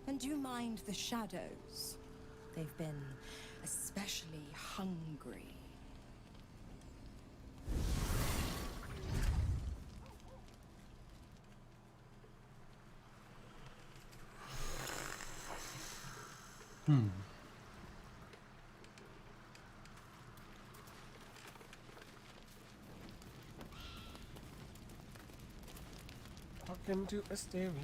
And do mind the shadows. They've been especially hungry. Talking to a stereo.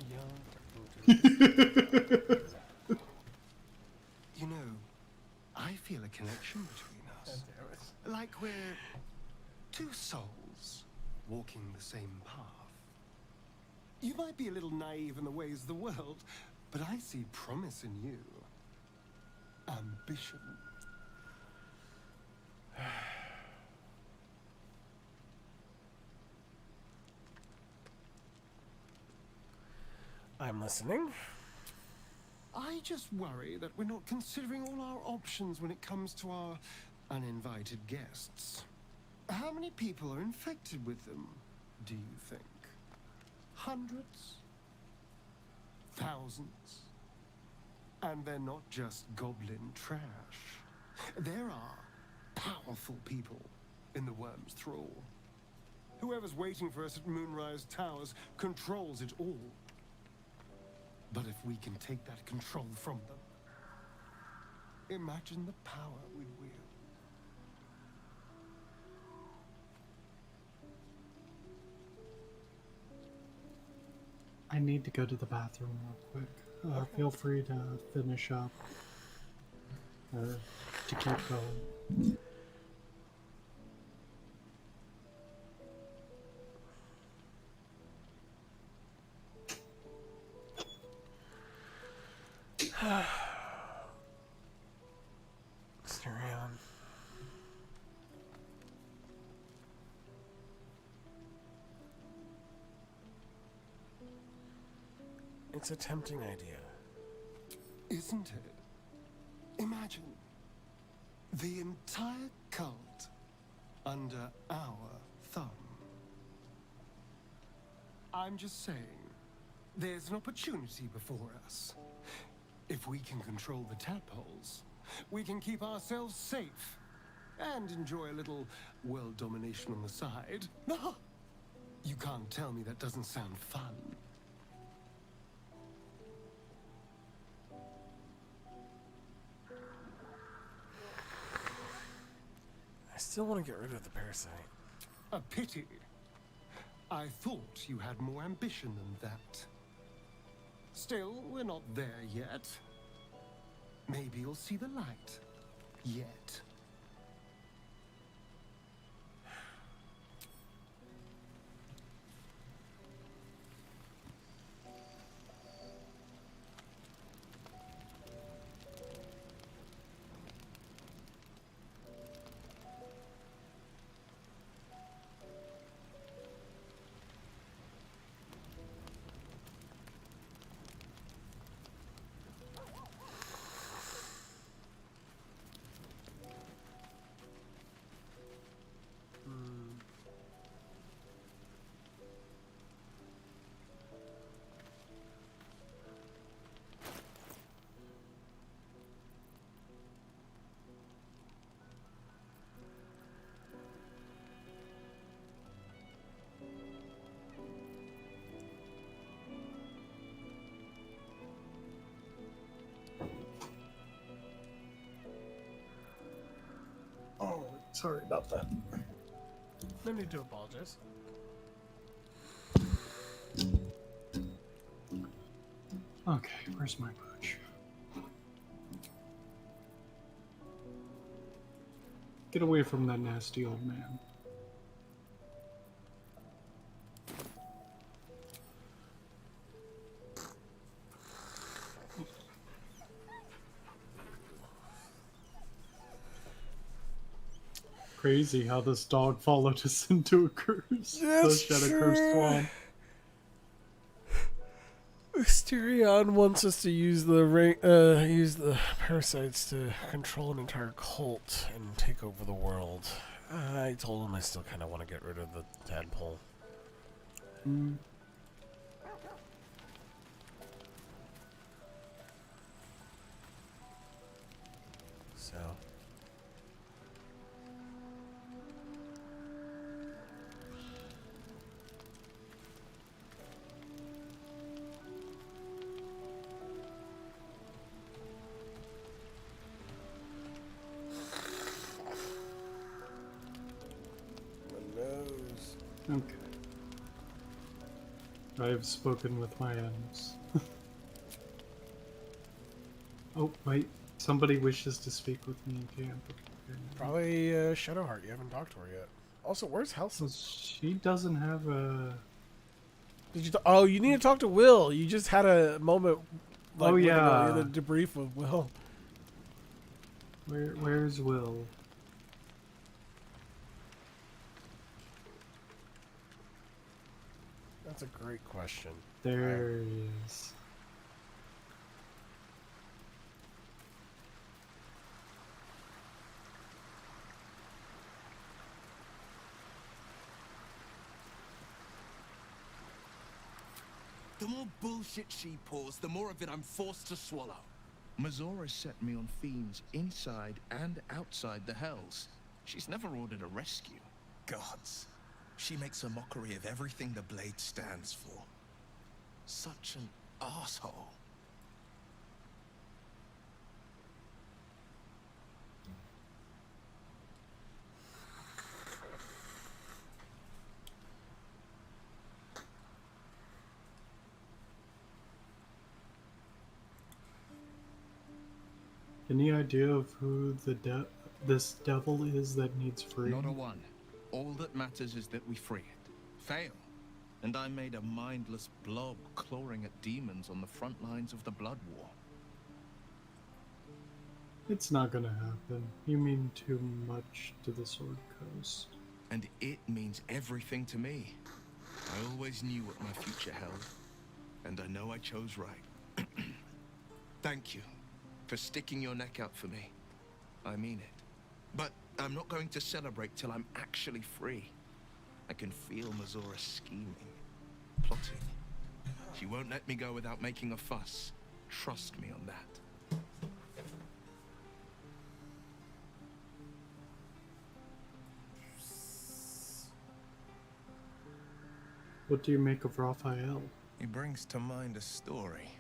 You know, I feel a connection between us. Like we're two souls walking the same path. You might be a little naive in the ways of the world, but I see promise in you. Ambition. I'm listening. I just worry that we're not considering all our options when it comes to our uninvited guests. How many people are infected with them, do you think? Hundreds? Thousands? And they're not just goblin trash. There are powerful people in the Worm's thrall. Whoever's waiting for us at Moonrise Towers controls it all. But if we can take that control from them, imagine the power we'd wield. I need to go to the bathroom real quick. Feel free to finish up or to keep going. Stay around. It's a tempting idea. Isn't it? Imagine the entire cult under our thumb. I'm just saying, there's an opportunity before us. If we can control the tadpoles, we can keep ourselves safe and enjoy a little world domination on the side. You can't tell me that doesn't sound fun. I still want to get rid of the parasite. A pity. I thought you had more ambition than that. Still, we're not there yet. Maybe you'll see the light. Yet. Oh, sorry about that. No need to apologize. Okay, where's my pooch? Get away from that nasty old man. Crazy how this dog followed us into a curse. That's Shed a cursed swamp. Mysterion wants us to use the use the parasites to control an entire cult and take over the world. I told him I still kind of want to get rid of the tadpole. So. Okay. I have spoken with my ends. Oh, wait. Somebody wishes to speak with me in camp. Okay. Probably Shadowheart. You haven't talked to her yet. Also, where's Halcyon? She doesn't have a... Did you? Oh, you need to talk to Will. You just had a moment. Like, oh yeah. The debrief with Will. Where's Will? That's a great question. There he is. The more bullshit she pours, the more of it I'm forced to swallow. Mazora set me on fiends inside and outside the Hells. She's never ordered a rescue. Gods. She makes a mockery of everything the Blade stands for. Such an asshole. Any idea of who this devil is that needs freeing? Not a one. All that matters is that we free it. Fail, and I'm made a mindless blob clawing at demons on the front lines of the Blood War. It's not gonna happen. You mean too much to the Sword Coast. And it means everything to me. I always knew what my future held, and I know I chose right. Thank you for sticking your neck out for me. I mean it. But I'm not going to celebrate till I'm actually free. I can feel Mazora scheming, plotting. She won't let me go without making a fuss. Trust me on that. What do you make of Raphael? He brings to mind a story.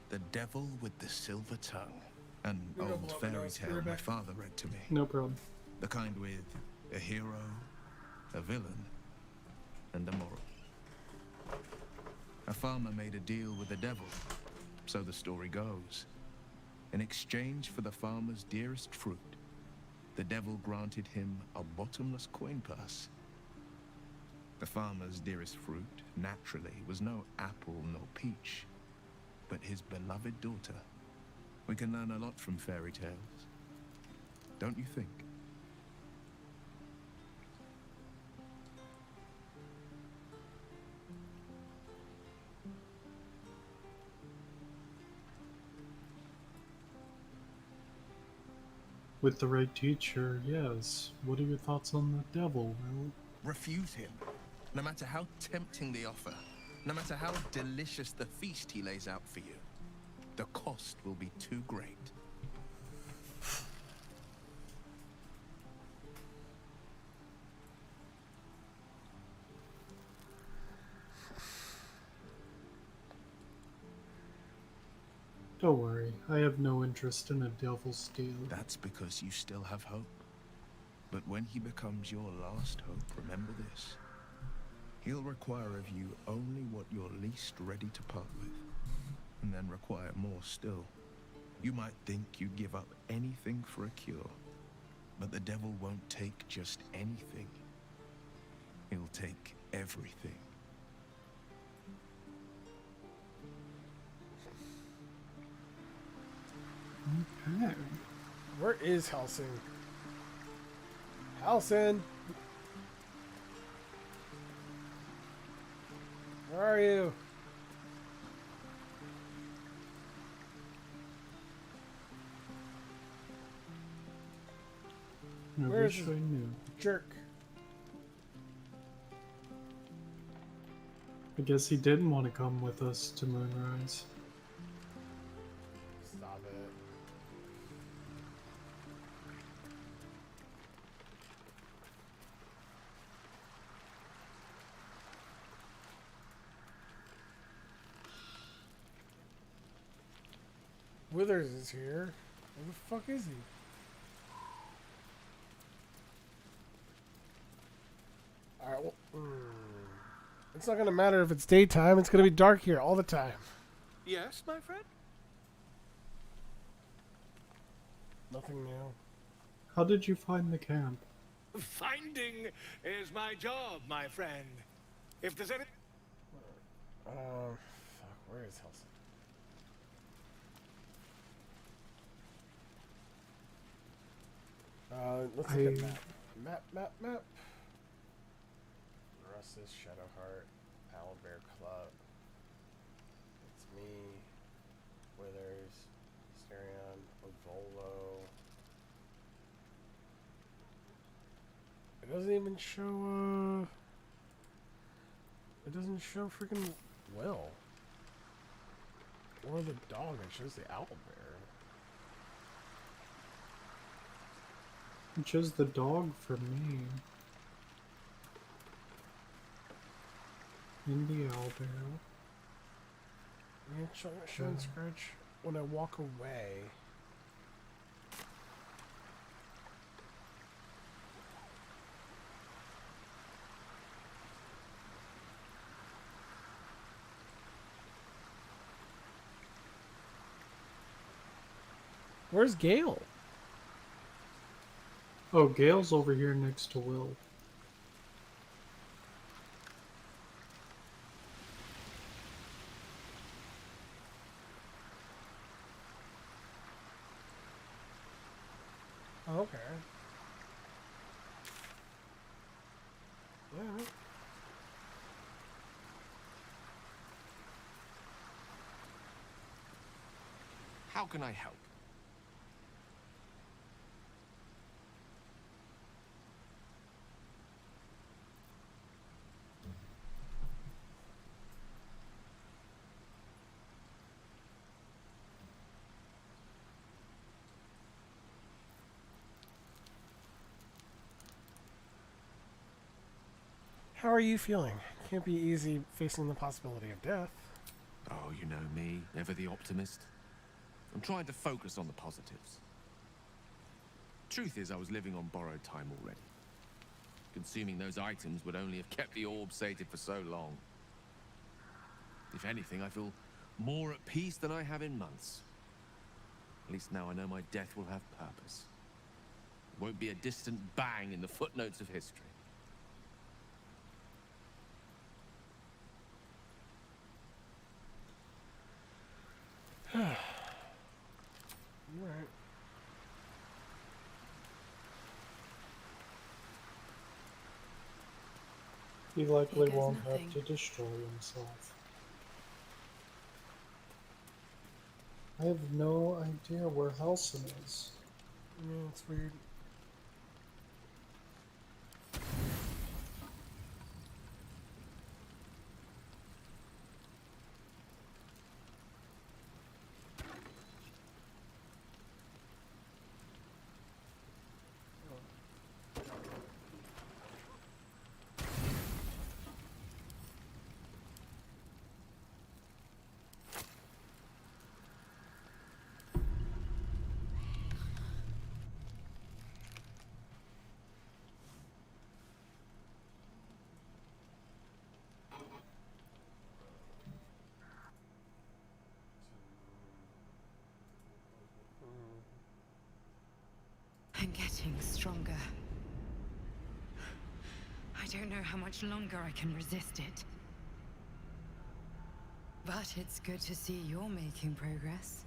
The Devil with the Silver Tongue. An old fairy tale my father read to me. No problem. The kind with a hero, a villain, and a moral. A farmer made a deal with the devil, so the story goes. In exchange for the farmer's dearest fruit, the devil granted him a bottomless coin purse. The farmer's dearest fruit, naturally, was no apple nor peach, but his beloved daughter. We can learn a lot from fairy tales, don't you think? With the right teacher, yes. What are your thoughts on the devil, Will? Refuse him, no matter how tempting the offer, no matter how delicious the feast he lays out for you. The cost will be too great. Don't worry, I have no interest in a devil's deal. That's because you still have hope. But when he becomes your last hope, remember this. He'll require of you only what you're least ready to part with, and then require more still. You might think you'd give up anything for a cure, but the devil won't take just anything. He'll take everything. Okay. Where is Helsing? Helsing! Where are you? I Where's wish I knew. Jerk? I guess he didn't want to come with us to Moonrise. Stop it. Withers is here. Where the fuck is he? Alright, well, it's not gonna matter if it's daytime, it's gonna be dark here all the time. Yes, my friend? Nothing new. How did you find the camp? Finding is my job, my friend. If there's any... Fuck, where is Helsing? Let's look at map. Russ's Shadowheart, Owlbear Club. It's me, Withers, Asterion, Ovolo. It doesn't even show, it doesn't show freaking Will. Or the dog, it shows the owlbear. It shows the dog for me. In the owlbear. Yeah, show and scratch when I walk away. Where's Gale? Oh, Gale's over here next to Will. Oh, okay. Yeah. How can I help? How are you feeling? Can't be easy facing the possibility of death. Oh, you know me, ever the optimist. I'm trying to focus on the positives. Truth is, I was living on borrowed time already. Consuming those items would only have kept the orb sated for so long. If anything, I feel more at peace than I have in months. At least now I know my death will have purpose. It won't be a distant bang in the footnotes of history. Right. He likely He goes won't nothing. have to destroy himself. I have no idea where Halson is. Yeah, it's weird. I'm getting stronger. I don't know how much longer I can resist it. But it's good to see you're making progress.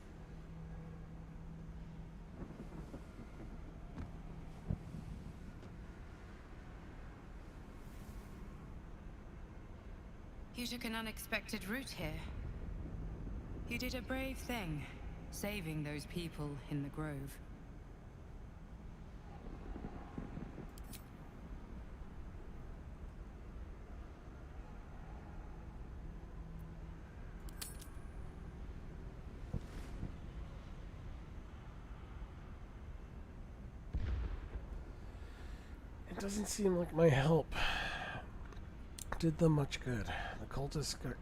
You took an unexpected route here. You did a brave thing, saving those people in the grove. It doesn't seem like my help did them much good. The cultists got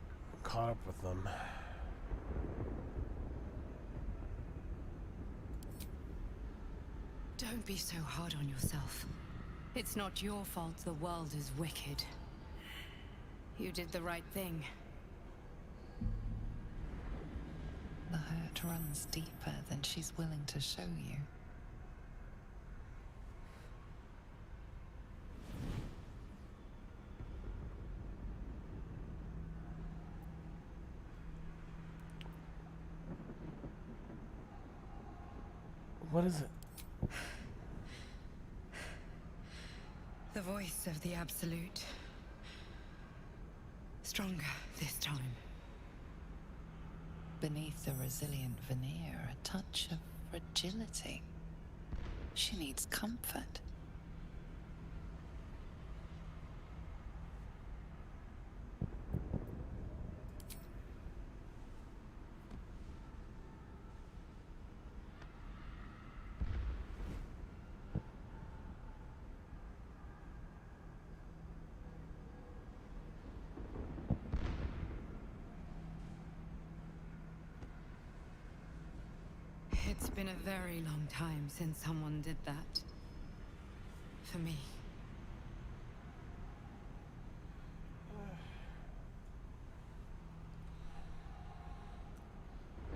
caught up with them. Don't be so hard on yourself. It's not your fault the world is wicked. You did the right thing. The hurt runs deeper than she's willing to show you. What is it? The voice of the Absolute. Stronger this time. Beneath the resilient veneer, a touch of fragility. She needs comfort. It's been a very long time since someone did that. For me.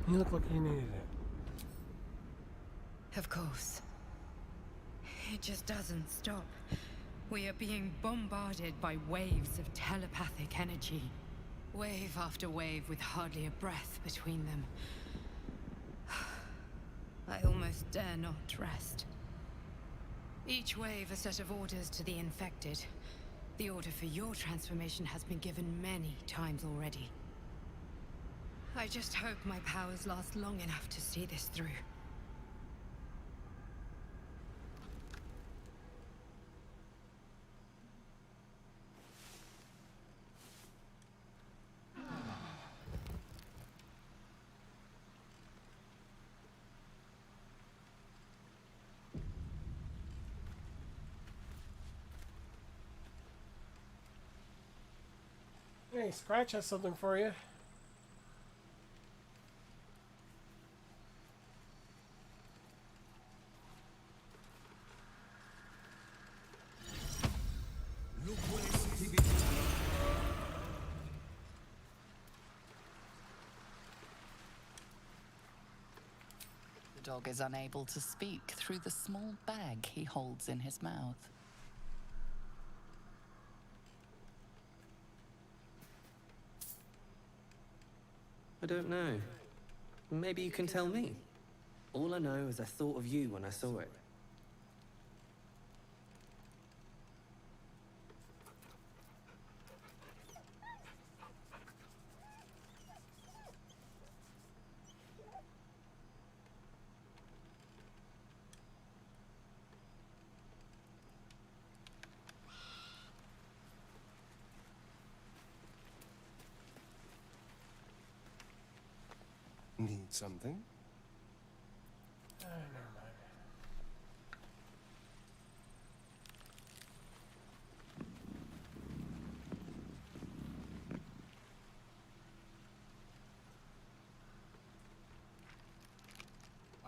You look like you needed it. Of course. It just doesn't stop. We are being bombarded by waves of telepathic energy. Wave after wave with hardly a breath between them. I almost dare not rest. Each wave a set of orders to the infected. The order for your transformation has been given many times already. I just hope my powers last long enough to see this through. Hey, Scratch has something for you. The dog is unable to speak through the small bag he holds in his mouth. I don't know. Maybe you can tell me. All I know is I thought of you when I saw it. Need something? Never mind.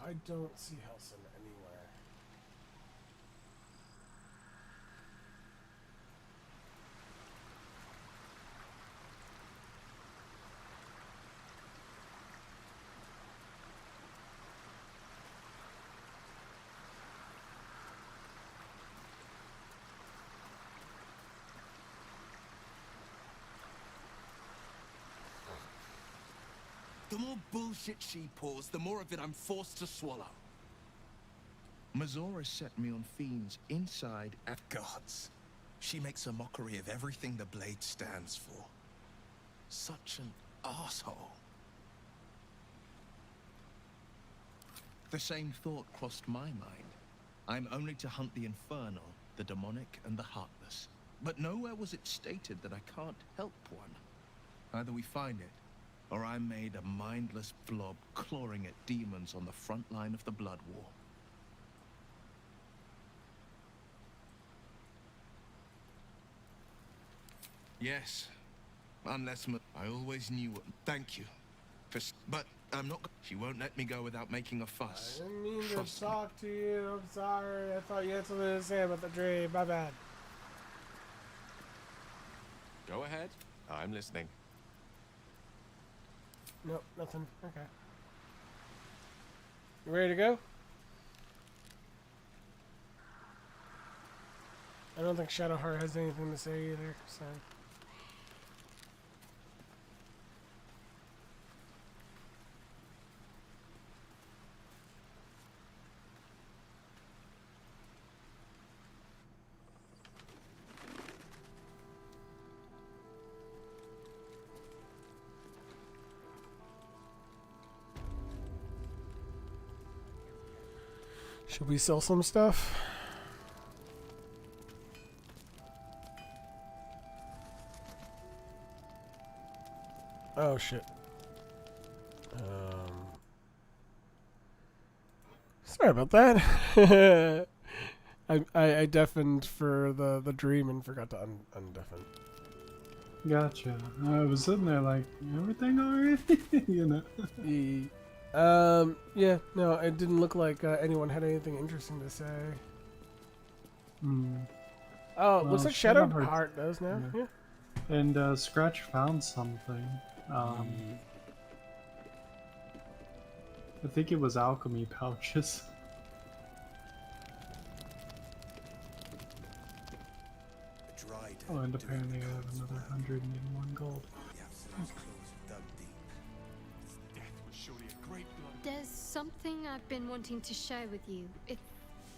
I don't see Helson anywhere. The more bullshit she pours, the more of it I'm forced to swallow. Mazora set me on fiends inside at gods. She makes a mockery of everything the blade stands for. Such an asshole. The same thought crossed my mind. I'm only to hunt the infernal, the demonic, and the heartless. But nowhere was it stated that I can't help one. Either we find it, or I'm made a mindless blob clawing at demons on the front line of the blood war. Yes, unless I always knew what. Thank you. But I'm not. She won't let me go without making a fuss. I didn't mean to talk to you. I'm sorry. I thought you had something to say about the dream. My bad. Go ahead. I'm listening. Nope, nothing. Okay. You ready to go? I don't think Shadowheart has anything to say either, so. Should we sell some stuff? Oh shit. Sorry about that. I deafened for the dream and forgot to undeafen. Gotcha. I was sitting there like, everything alright? You know? Yeah, no, it didn't look like anyone had anything interesting to say. Hmm. Oh, Well, looks like Shadowheart does now. Yeah. And Scratch found something. I think it was alchemy pouches. Oh, and apparently I have another 101 gold. There's something I've been wanting to share with you, if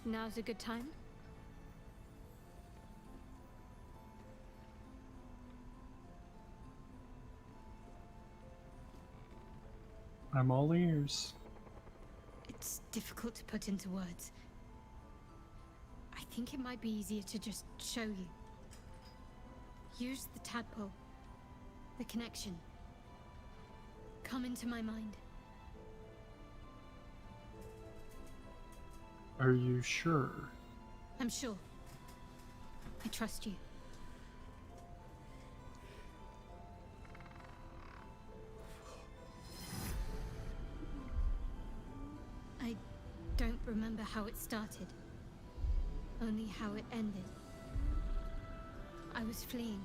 now's a good time. I'm all ears. It's difficult to put into words. I think it might be easier to just show you. Use the tadpole. The connection. Come into my mind. Are you sure? I'm sure. I trust you. how it started, only how it ended. I was fleeing.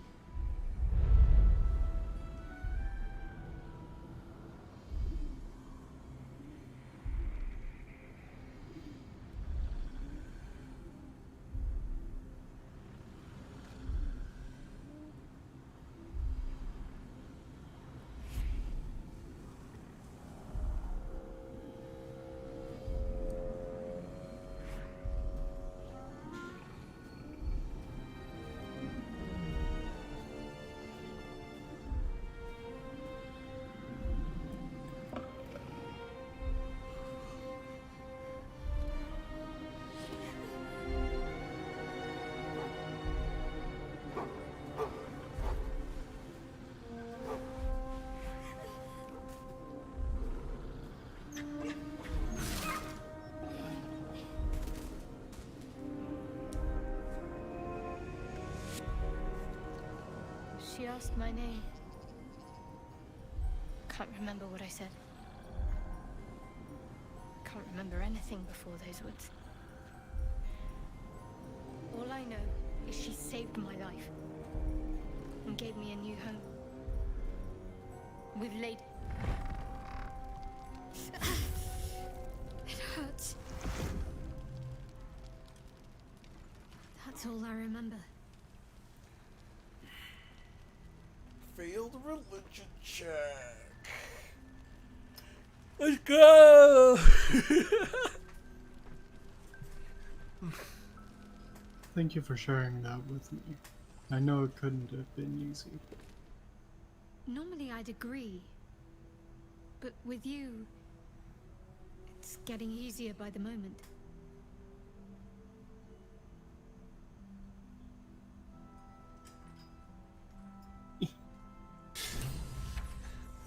She asked my name. Can't remember what I said. Can't remember anything before those words. All I know is she saved my life and gave me a new home. With Lady. It hurts. That's all I remember. Failed religion check. Let's go. Thank you for sharing that with me. I know it couldn't have been easy. Normally I'd agree. But with you, it's getting easier by the moment.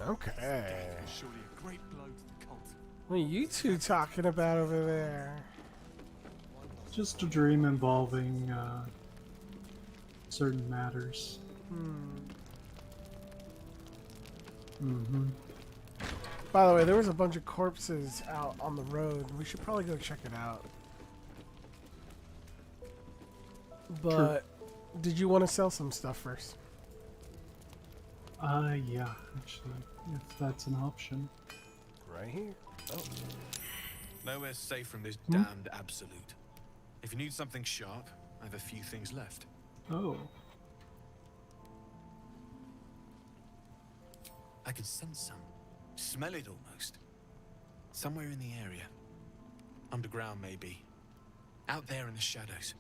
Okay. Surely a great blow to the cult. What are you two talking about over there? Just a dream involving certain matters. By the way, there was a bunch of corpses out on the road. We should probably go check it out. But did you want to sell some stuff first? Yeah, actually, if that's an option. Right here. Oh. Nowhere's safe from this damned absolute. If you need something sharp, I have a few things left. Oh. I can sense some. Smell it almost. Somewhere in the area. Underground, maybe. Out there in the shadows.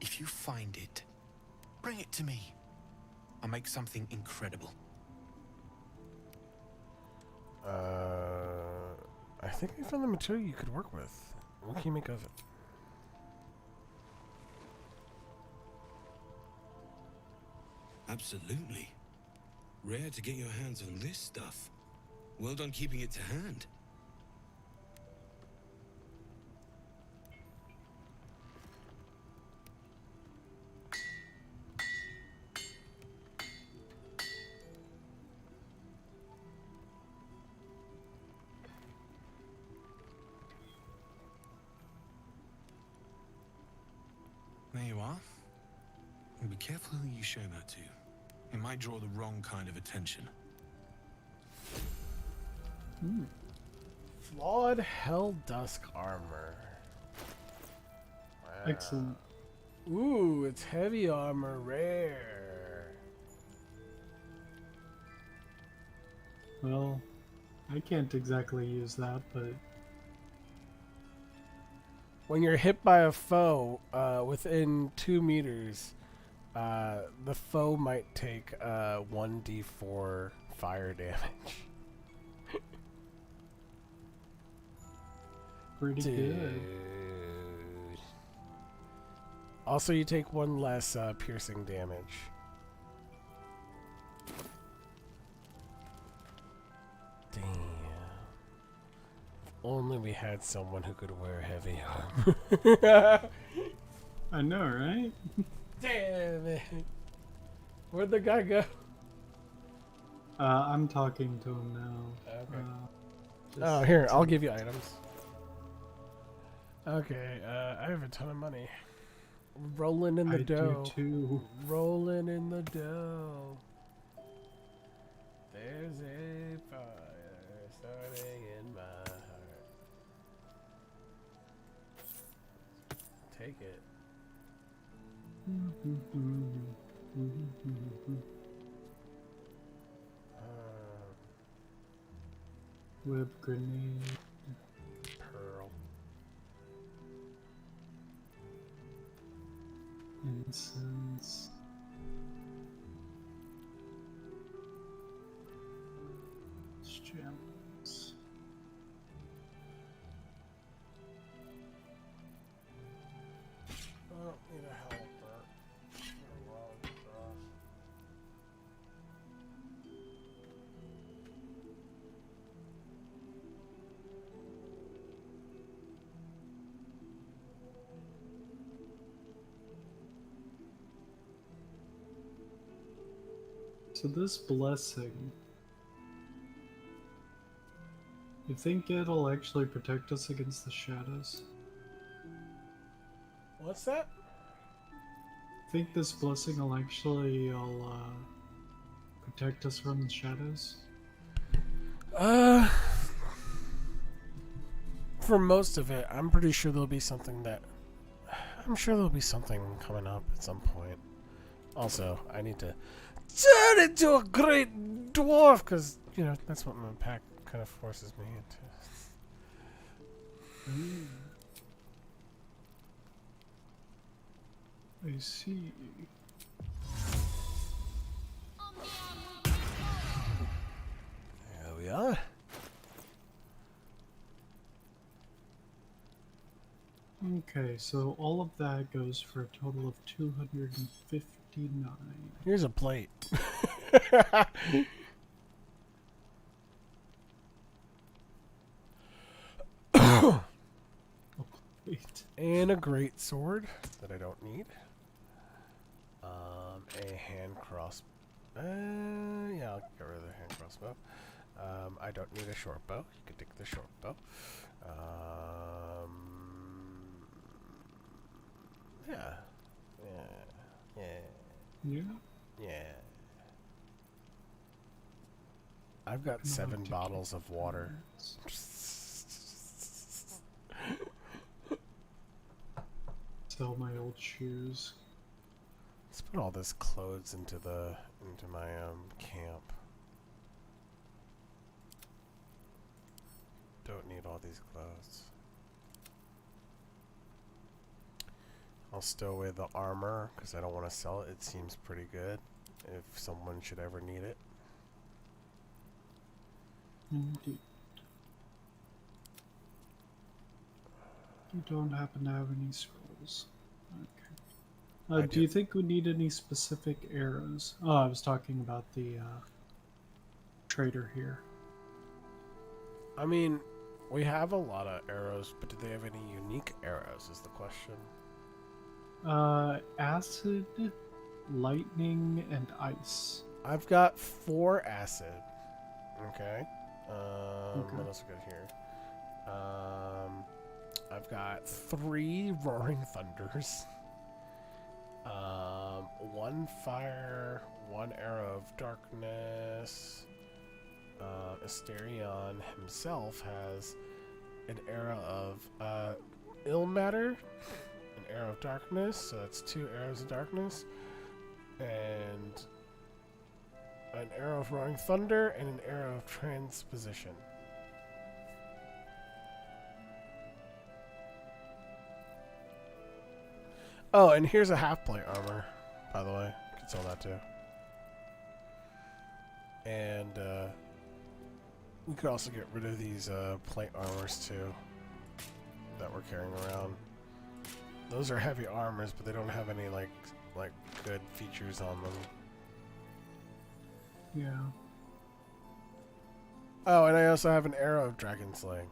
If you find it, bring it to me. I'll make something incredible. I think I found the material you could work with. What can you make of it? Absolutely. Rare to get your hands on this stuff. Well done keeping it to hand. There you are. And be careful who you show that to. It might draw the wrong kind of attention. Flawed Hell Dusk armor. Wow. Excellent. Ooh, it's heavy armor, rare. Well, I can't exactly use that, but When you're hit by a foe within 2 meters, the foe might take 1d4 fire damage. pretty good. Also, you take 1 less piercing damage. Damn. If only we had someone who could wear heavy armor. I know, right? Damn it. Where'd the guy go? I'm talking to him now. Okay. Oh, here, I'll give you items. Okay, I have a ton of money. Rolling in the I dough. do too. Rolling in the dough. There's a fire starting in my heart. Take it. Whip grenade. Pearl. Incense. Gems. I don't need a helper. So this blessing, you think it'll actually protect us against the shadows? What's that? Think this blessing will actually protect us from the shadows? For most of it, I'm pretty sure there'll be something that... I'm sure there'll be something coming up at some point. Also, I need to turn into a great dwarf, because, you know, that's what my pack kind of forces me into. I see. There we are. Okay, so all of that goes for a total of 259. Here's a plate. And a great sword that I don't need. A hand crossbow. Yeah, I'll get rid of the hand crossbow. I don't need a short bow. You can take the short bow. Yeah. I've got 7 bottles of water. Sell my old shoes. Let's put all this clothes into my camp. Don't need all these clothes. I'll stow away the armor because I don't want to sell it. It seems pretty good if someone should ever need it. Indeed. You don't happen to have any scrolls. Okay. Do you think we need any specific arrows? Oh, I was talking about the trader here. I mean, we have a lot of arrows, but do they have any unique arrows is the question. Acid, lightning, and ice. I've got 4 acid. Okay. Okay. What else we got here? I've got 3 roaring thunders. 1 fire, 1 arrow of darkness. Asterion himself has an arrow of ill matter, an arrow of darkness, so that's 2 arrows of darkness, and an arrow of roaring thunder, and an arrow of transposition. Oh, and here's a half-plate armor, by the way. You can sell that too. And we could also get rid of these plate armors too that we're carrying around. Those are heavy armors, but they don't have any like good features on them. Yeah. Oh, and I also have an arrow of dragon slaying.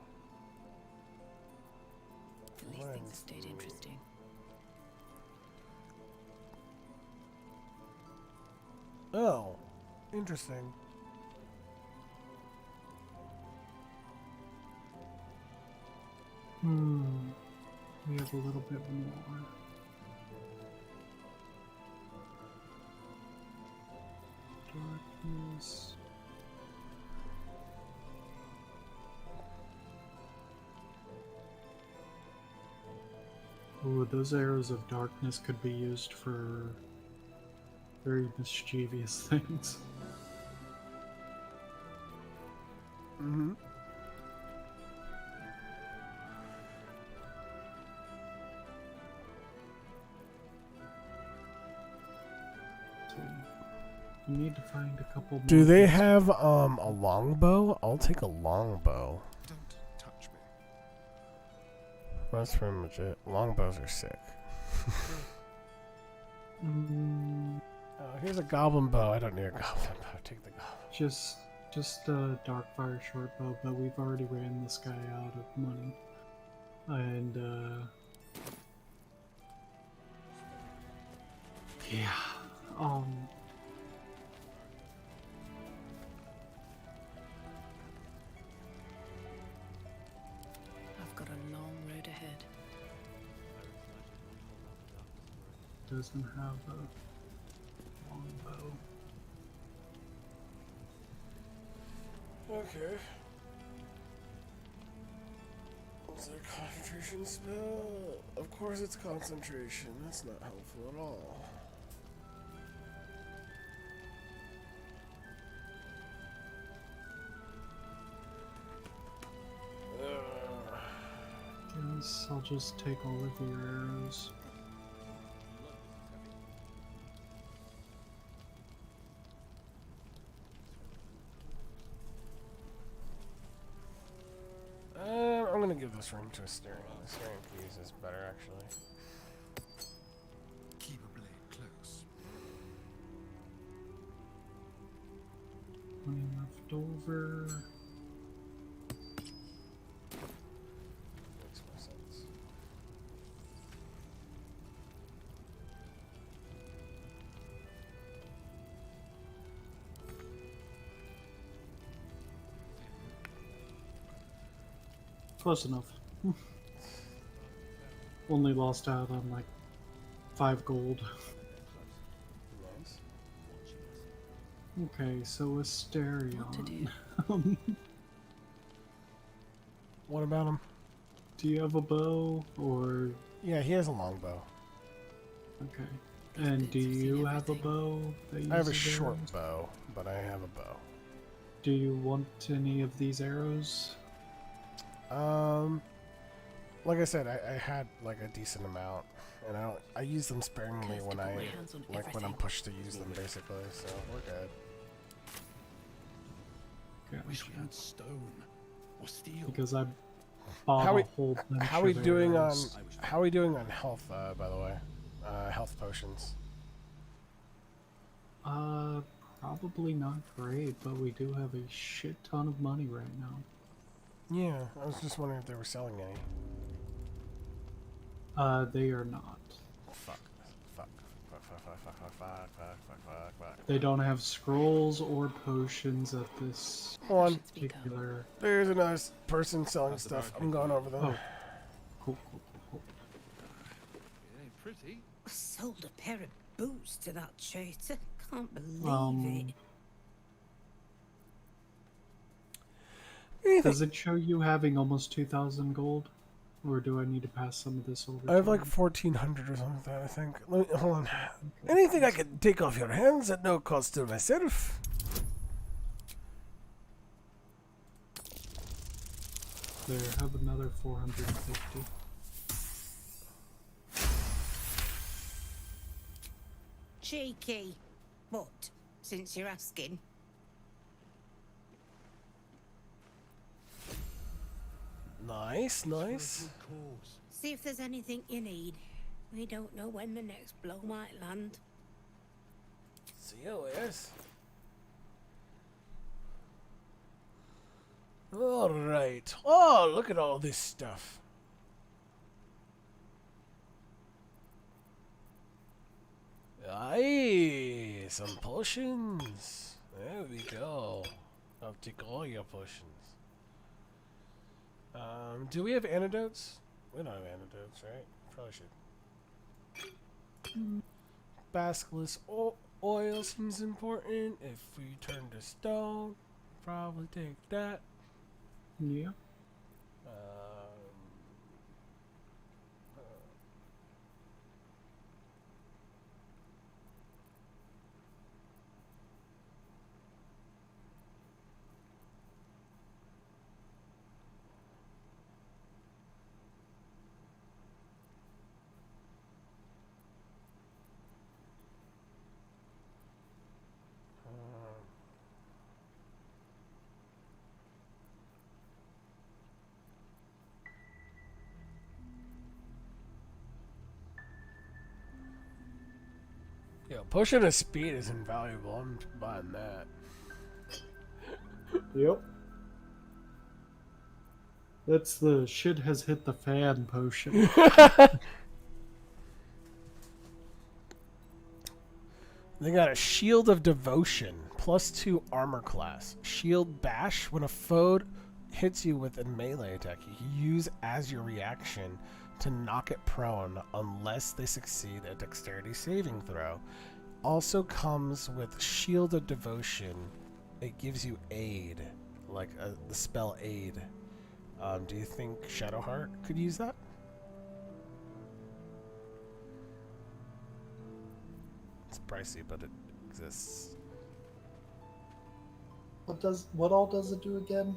At least things stayed interesting. Oh, interesting. We have a little bit more. Darkness. Ooh, those arrows of darkness could be used for very mischievous things. Mm-hmm. You need to find a couple more. Do they have a longbow? I'll take a longbow. Don't touch me. That's pretty much it. Longbows are sick. Oh, here's a goblin bow. I don't need a goblin bow. Take the goblin. Just a Darkfire short bow, but we've already ran this guy out of money. And yeah. I've got a long road ahead. Doesn't have a longbow. Okay. Is there a concentration spell? Of course it's concentration. That's not helpful at all. Guess I'll just take all of your arrows. I'm gonna give this ring to a Asterion. Asterion could use this better, actually. Keep a blade close. Money left over. Makes more sense. Close enough. Only lost out on like 5 gold. Nice. Okay, so Asterion. What to do? What about him? Do you have a bow or? Yeah, he has a longbow. Okay. And do you have a bow? That I have a uses short arrows? bow, but I have a bow. Do you want any of these arrows? Like I said, I had like a decent amount, and I use them sparingly when when I'm pushed to use them, basically. So we're good. Okay. Wish we had stone or steel. Because I bought How a we whole bunch how we of doing on arrows. how we doing on health? By the way, health potions. Probably not great, but we do have a shit ton of money right now. Yeah, I was just wondering if they were selling any. They are not. Fuck. They don't have scrolls or potions at this Hold on. particular. There's another person selling stuff. I'm going over them. Oh, cool. It ain't pretty. I sold a pair of boots to that traitor. Can't believe it. Does it show you having almost 2,000 gold? Or do I need to pass some of this over? I have to like you? 1,400 or something like that, I think. Let me, hold on. Anything I can take off your hands at no cost to myself. There, have another 450. Cheeky. But, since you're asking, Nice. see if there's anything you need. We don't know when the next blow might land. See you later. Alright. Oh, look at all this stuff. Aye, some potions. There we go. I'll take all your potions. Do we have antidotes? We don't have antidotes, right? Probably should. Basilisk oil seems important. If we turn to stone, probably take that. Yeah. Yo, potion of speed is invaluable. I'm buying that. Yep. That's the shit has hit the fan potion. They got a Shield of Devotion, +2 armor class. Shield Bash, when a foe hits you with a melee attack, you can use as your reaction to knock it prone unless they succeed a dexterity saving throw. Also comes with Shield of Devotion. It gives you aid, like the spell aid. Do you think Shadowheart could use that? It's pricey, but it exists. What all does it do again?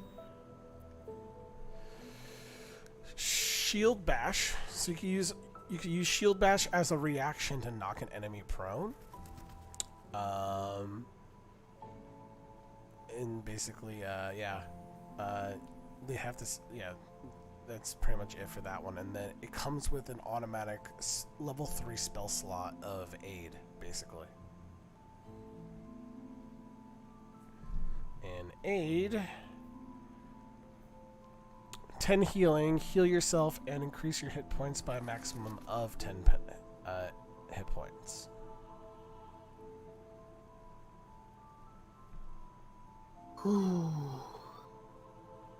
Shield Bash. So you can use Shield Bash as a reaction to knock an enemy prone. And basically, they have to, that's pretty much it for that one. And then it comes with an automatic level 3 spell slot of aid, basically. And aid, 10 healing, heal yourself and increase your hit points by a maximum of 10 hit points.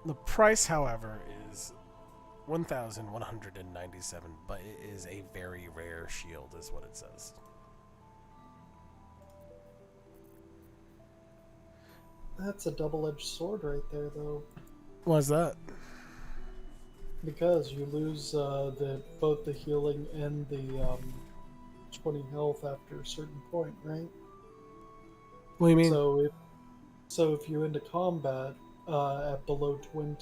The price, however, is 1,197, but it is a very rare shield, is what it says. That's a double-edged sword right there, though. Why's that? Because you lose both the healing and the 20 health after a certain point, right? What do you mean? So if you're into combat at below 20,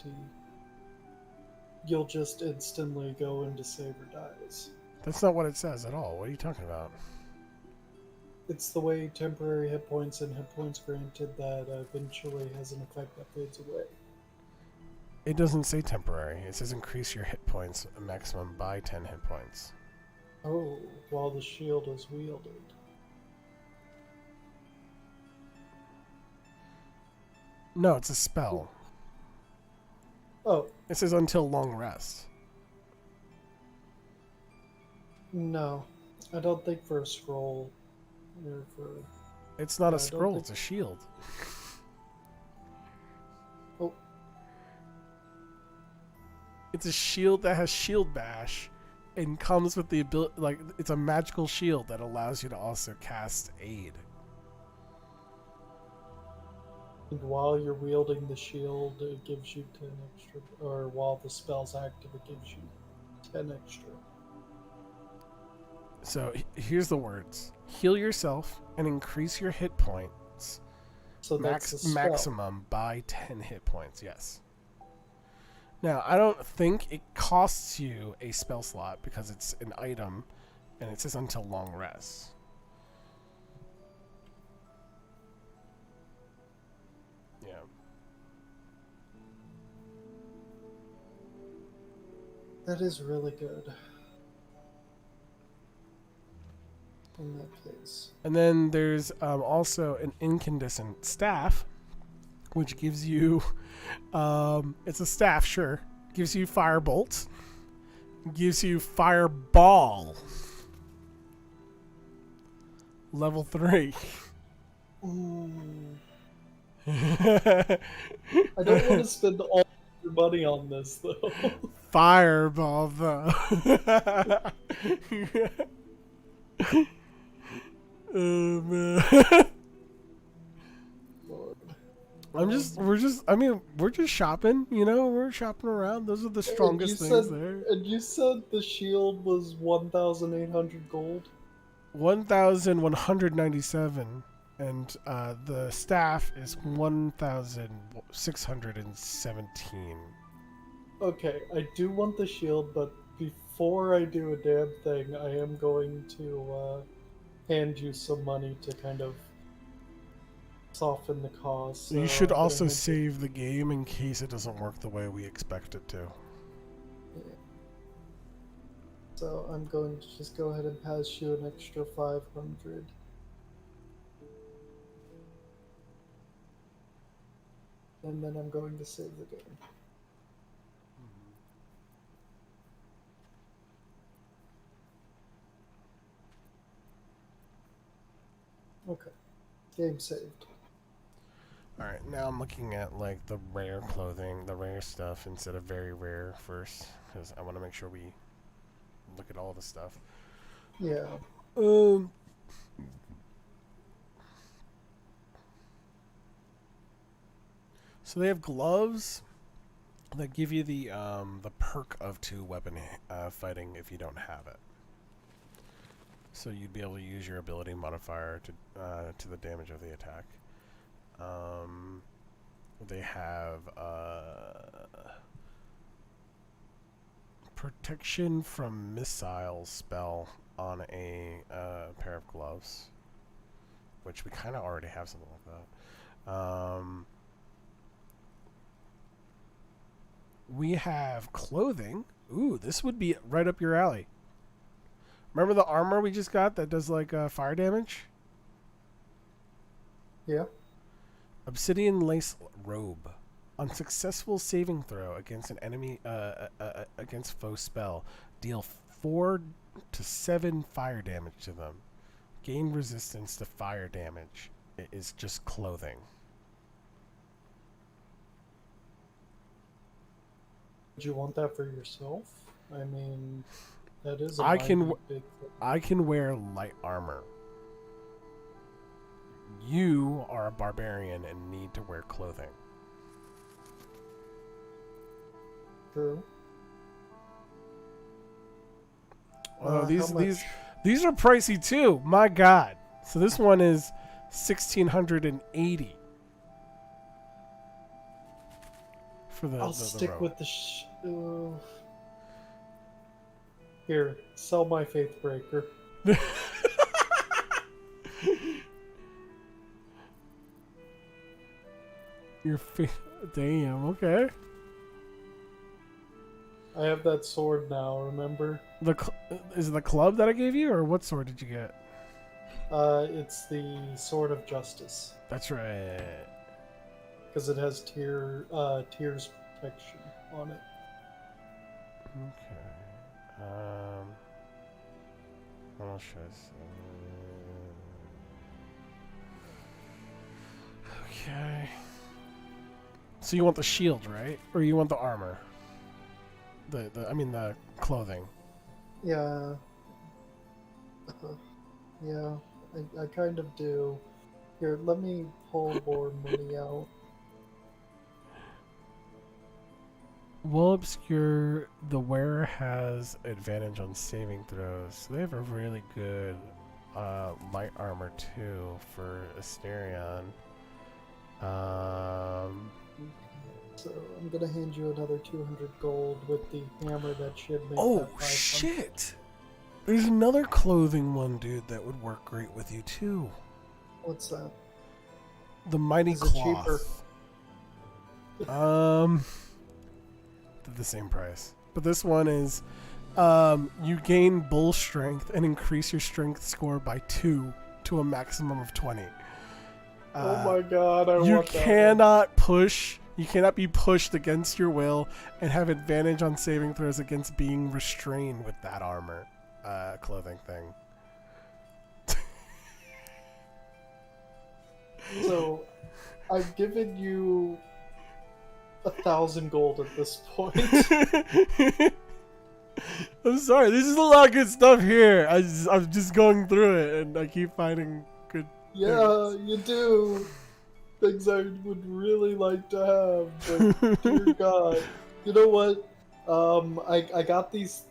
you'll just instantly go into save or dies. That's not what it says at all. What are you talking about? It's the way temporary hit points and hit points granted that eventually has an effect that fades away. It doesn't say temporary. It says increase your hit points a maximum by 10 hit points. Oh, while the shield is wielded. No, it's a spell. Oh. It says until long rest. No, I don't think for a scroll. Or for... It's not a scroll, it's a shield. Oh. It's a shield that has Shield Bash and comes with the ability, like, it's a magical shield that allows you to also cast aid. And while you're wielding the shield, it gives you 10 extra, or while the spell's active, it gives you 10 extra. So here's the words: heal yourself and increase your hit points. So that's a spell. Maximum by 10 hit points. Yes. Now I don't think it costs you a spell slot because it's an item, and it says until long rest. Yeah. That is really good. In that case. And then there's also an incandescent staff, which gives you, it's a staff, sure. Gives you firebolt. Gives you fireball. Level 3. I don't want to spend all your money on this, though. fireball though. Oh man. We're just shopping, you know, we're shopping around. Those are the strongest things there. And you said the shield was 1,800 gold? 1,197. And the staff is 1,617. Okay, I do want the shield, but before I do a damn thing, I am going to hand you some money to kind of soften the cost. You should also save the game in case it doesn't work the way we expect it to. Yeah. So I'm going to just go ahead and pass you an extra 500. And then I'm going to save the game. Okay. Game saved. Alright, now I'm looking at like the rare clothing, the rare stuff instead of very rare first. Because I want to make sure we look at all the stuff. Yeah. So they have gloves that give you the perk of 2 weapon fighting if you don't have it. So you'd be able to use your ability modifier to the damage of the attack. They have protection from missiles spell on a pair of gloves, which we kind of already have something like that. We have clothing. Ooh, this would be right up your alley. Remember the armor we just got that does like fire damage? Yeah. Obsidian lace robe. On successful saving throw against an enemy against foe spell, deal 4 to 7 fire damage to them. Gain resistance to fire damage. It is just clothing. Would you want that for yourself? I mean, that is a I big thing. can wear light armor. You are a barbarian and need to wear clothing. True. Oh, these are pricey too. My God. So this one is 1,680 for the. I'll stick with the. Here, sell my faith breaker. Your damn. Okay. I have that sword now. Remember? Is it the club that I gave you, or what sword did you get? It's the Sword of Justice. That's right. Because it has tears protection on it. Okay. What else should I say? Okay. So you want the shield, right? Or you want the armor? I mean the clothing. Yeah. Yeah, I kind of do. Here, let me pull more money out. Will obscure. The wearer has advantage on saving throws. So they have a really good light armor too for Asterion. So I'm gonna hand you another 200 gold with the hammer that should make. Oh that 500. shit! There's another clothing one, dude, that would work great with you too. What's that? The mighty Is it cloth. They're the same price, but this one is you gain bull strength and increase your strength score by 2 to a maximum of 20. Oh my god, I you want that cannot push. You cannot be pushed against your will and have advantage on saving throws against being restrained with that armor clothing thing. So, I've given you 1,000 gold at this point. I'm sorry. There's just a lot of good stuff here. I'm just going through it, and I keep finding good. Yeah, you do. Things I would really like to have, but dear God. You know what? I got these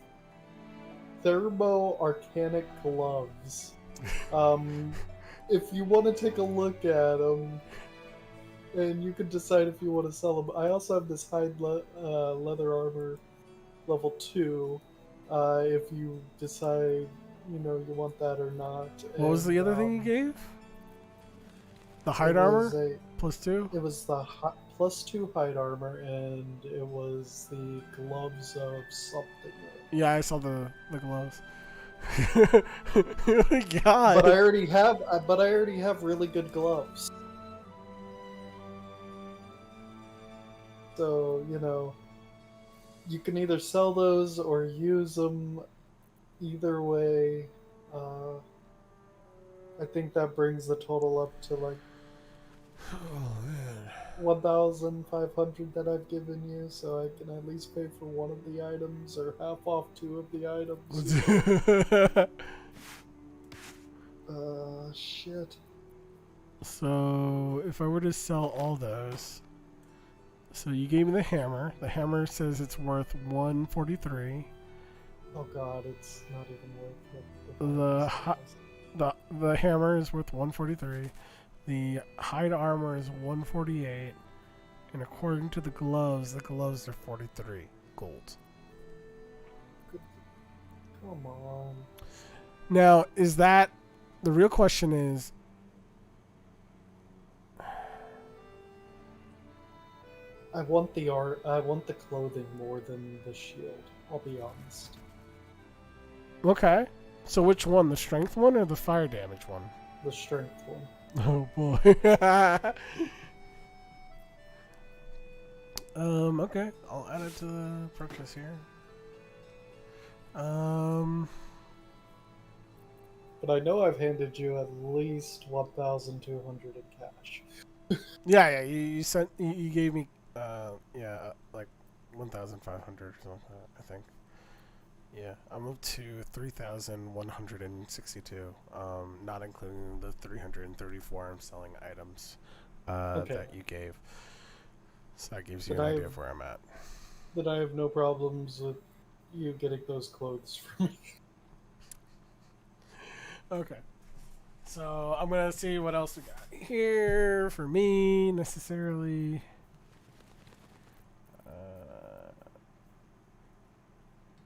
thermo-arcanic gloves. If you want to take a look at them, and you can decide if you want to sell them. I also have this leather armor level 2. If you decide, you want that or not. What was the other thing you gave? The hide armor? +2? It was the +2 hide armor, and it was the gloves of something. Yeah, I saw the gloves. Oh my God. But I already have really good gloves. So, you can either sell those or use them. Either way, I think that brings the total up to like 1,500 that I've given you, so I can at least pay for one of the items or half off 2 of the items. Shit. So if I were to sell all those, so you gave me the hammer. The hammer says it's worth 143. Oh God, it's not even worth it. The hammer is worth 143. The hide armor is 148, and according to the gloves are 43 gold. Come on. Now, is that the real question? Is I want the art. I want the clothing more than the shield. I'll be honest. Okay. So which one, the strength one or the fire damage one? The strength one. Oh boy. Okay. I'll add it to the purchase here. But I know I've handed you at least 1,200 in cash. Yeah. You gave me like 1,500 or something, I think. Yeah, I'm up to 3,162, not including the 334 I'm selling items that you gave. So that gives you an idea of where I'm at. But I have no problems with you getting those clothes for me. Okay. So I'm going to see what else we got here for me, necessarily.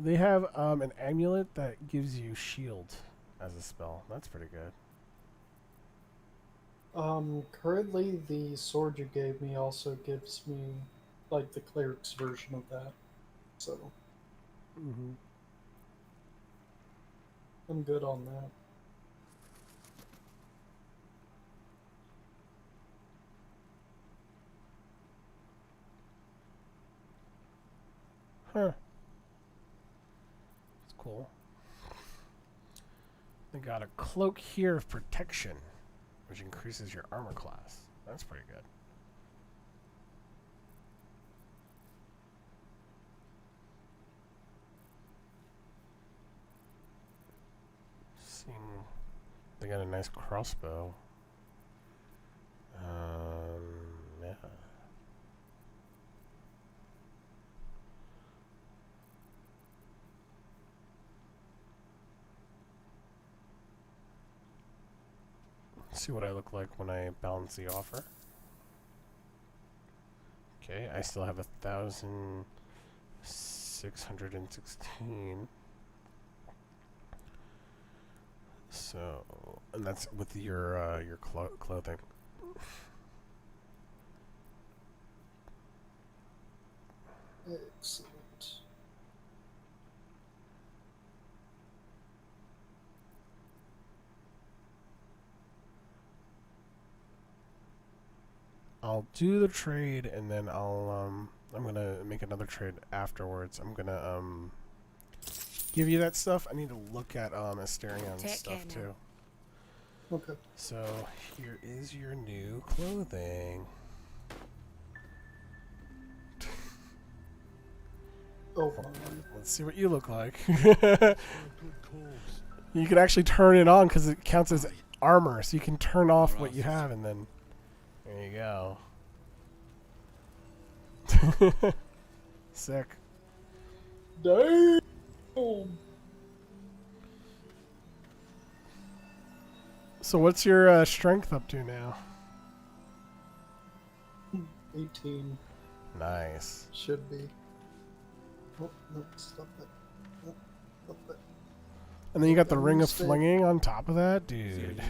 They have an amulet that gives you shield as a spell. That's pretty good. Currently the sword you gave me also gives me, like, the cleric's version of that. So. I'm good on that. Huh. That's cool. They got a cloak here of protection, which increases your armor class. That's pretty good. They got a nice crossbow. Yeah. See what I look like when I balance the offer. Okay, I still have 1,616. So, and that's with your clothing. Excellent. I'll do the trade, and then I'm gonna make another trade afterwards. I'm gonna give you that stuff. I need to look at Asterion stuff too. Okay. So here is your new clothing. Oh, let's see what you look like. You can actually turn it on because it counts as armor, so you can turn off what you have, and then there you go. Sick. Damn. So what's your strength up to now? 18. Nice. Should be. Oh, no, stop it. Oh, stop it. And then you got the ring of Stay. flinging on top of that, dude.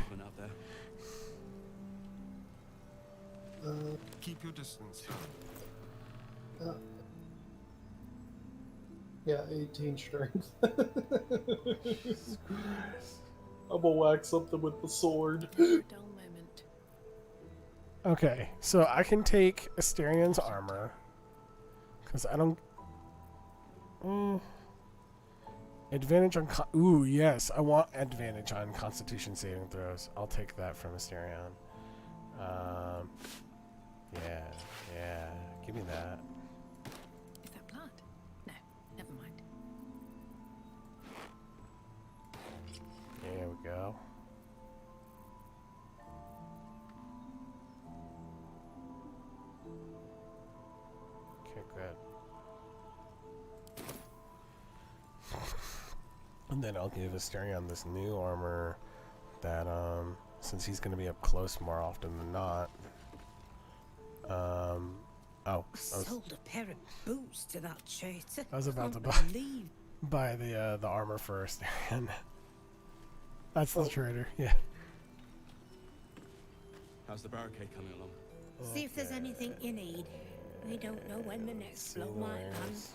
Keep your distance. Yeah, 18 strength. I'm gonna whack something with the sword. Okay, so I can take Asterian's armor. Because I don't... advantage on... Ooh, yes. I want advantage on Constitution saving throws. I'll take that from Asterion. Yeah. Give me that. Is that blood? No, never mind. There we go. Okay, good. And then I'll give Asterion this new armor that, since he's going to be up close more often than not. Sold a pair of boots to that traitor. I was about to Can't buy the armor for Asterion. That's the trader, yeah. How's the barricade coming along? See if there's anything you need. We don't know when the next blow might land.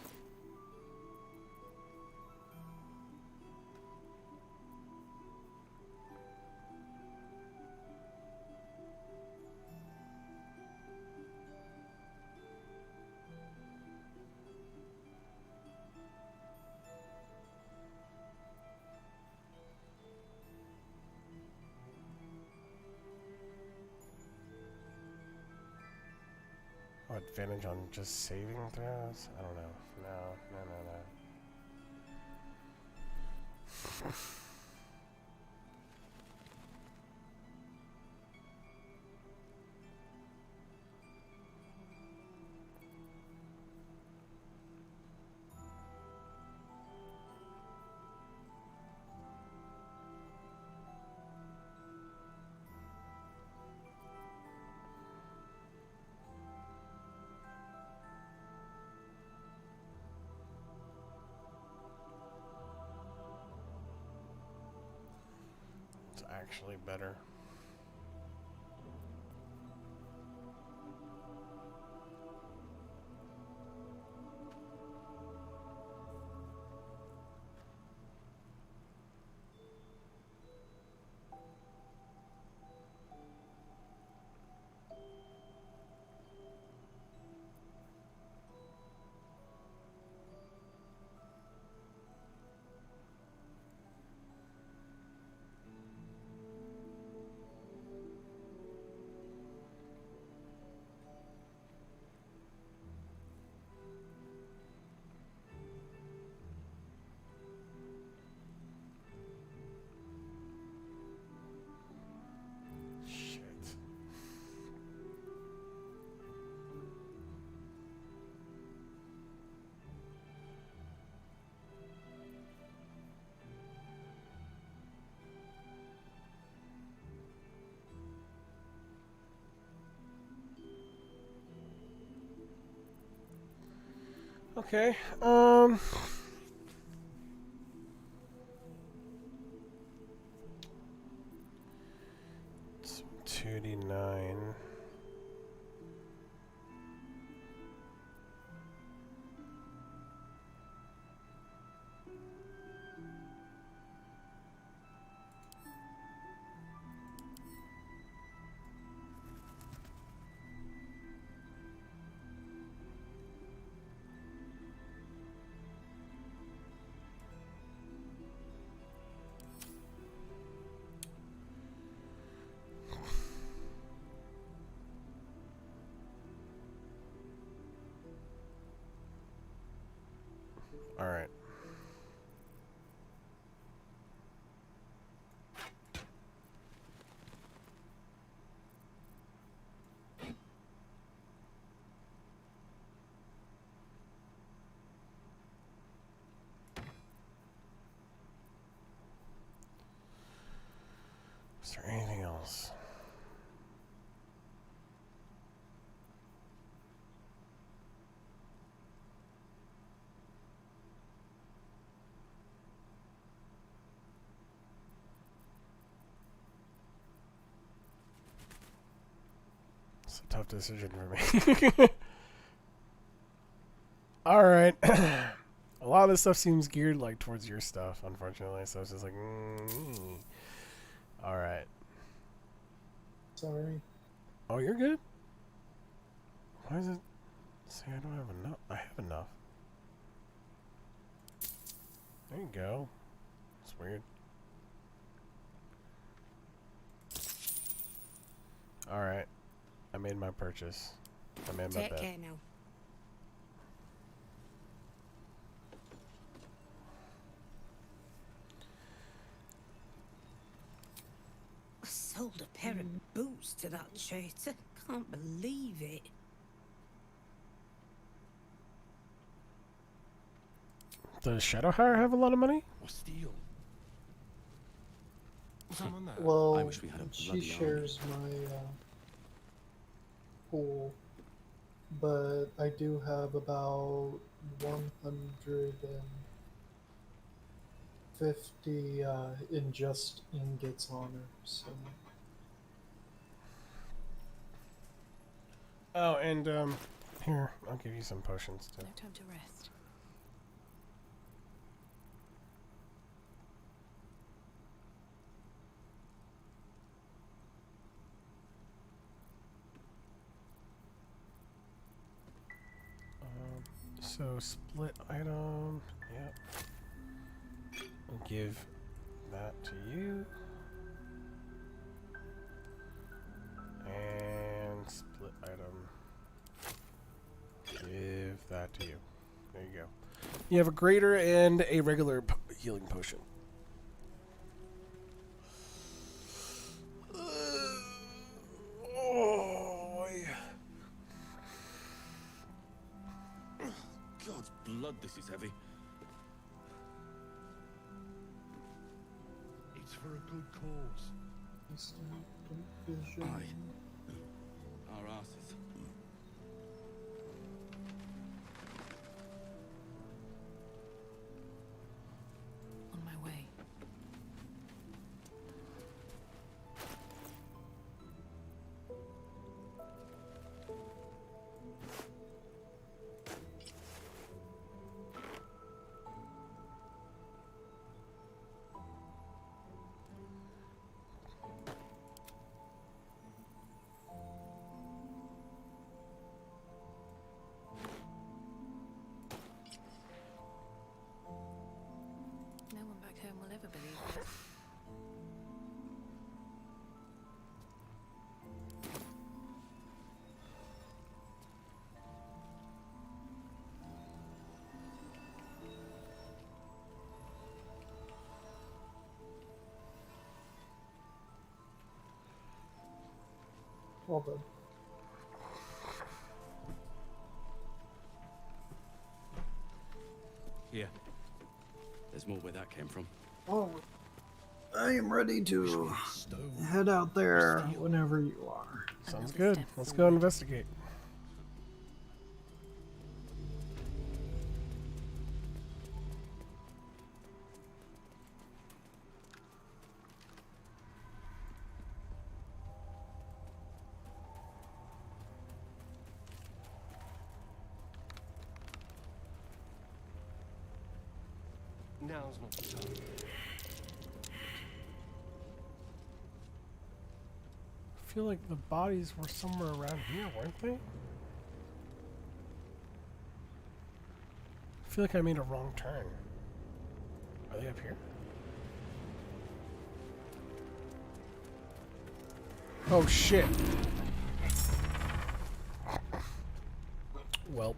Advantage on just saving throws? I don't know. No. It's actually better. Okay, it's 2d9. Alright. Is there anything else? It's a tough decision for me. Alright. A lot of this stuff seems geared like towards your stuff, unfortunately, so it's just like Alright. Sorry. Oh, you're good? Why is it say I don't have enough? I have enough. There you go. That's weird. Alright. I made my purchase. I made my bet. Take care now. I sold a pair of boots to that traitor. Can't believe it. Does Shadowhire have a lot of money? Or steel? Someone there? Well, I wish we had a she bloody shares my pool, but I do have about 150 in just ingots on her. So. Oh, and here, I'll give you some potions too. No time to rest. So split item, yep. I'll give that to you. And split item. Give that to you. There you go. You have a greater and a regular healing potion. God's blood, this is heavy. It's for a good cause. Aye. Our asses. On my way. No one back home will ever believe it. Well done. Here. There's more where that came from. Oh, I am ready to head out there whenever you are. Sounds good. Let's go investigate. Now's not the time. I feel like the bodies were somewhere around here, weren't they? I feel like I made a wrong turn. Are they up here? Oh shit. Welp.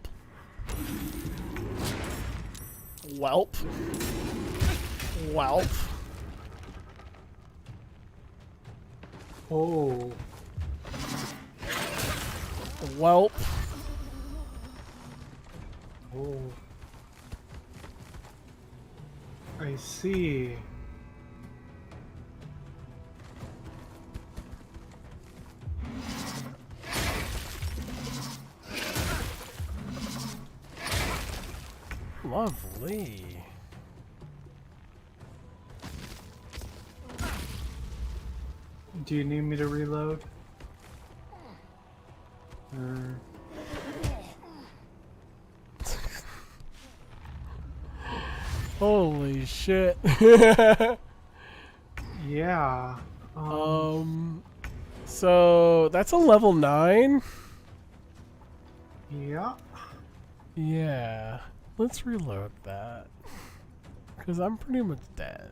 Welp. Welp. Oh. Welp. Oh. I see. Lovely. Do you need me to reload? Holy shit. Yeah. So that's a level 9? Yeah. Yeah. Let's reload that. Because I'm pretty much dead.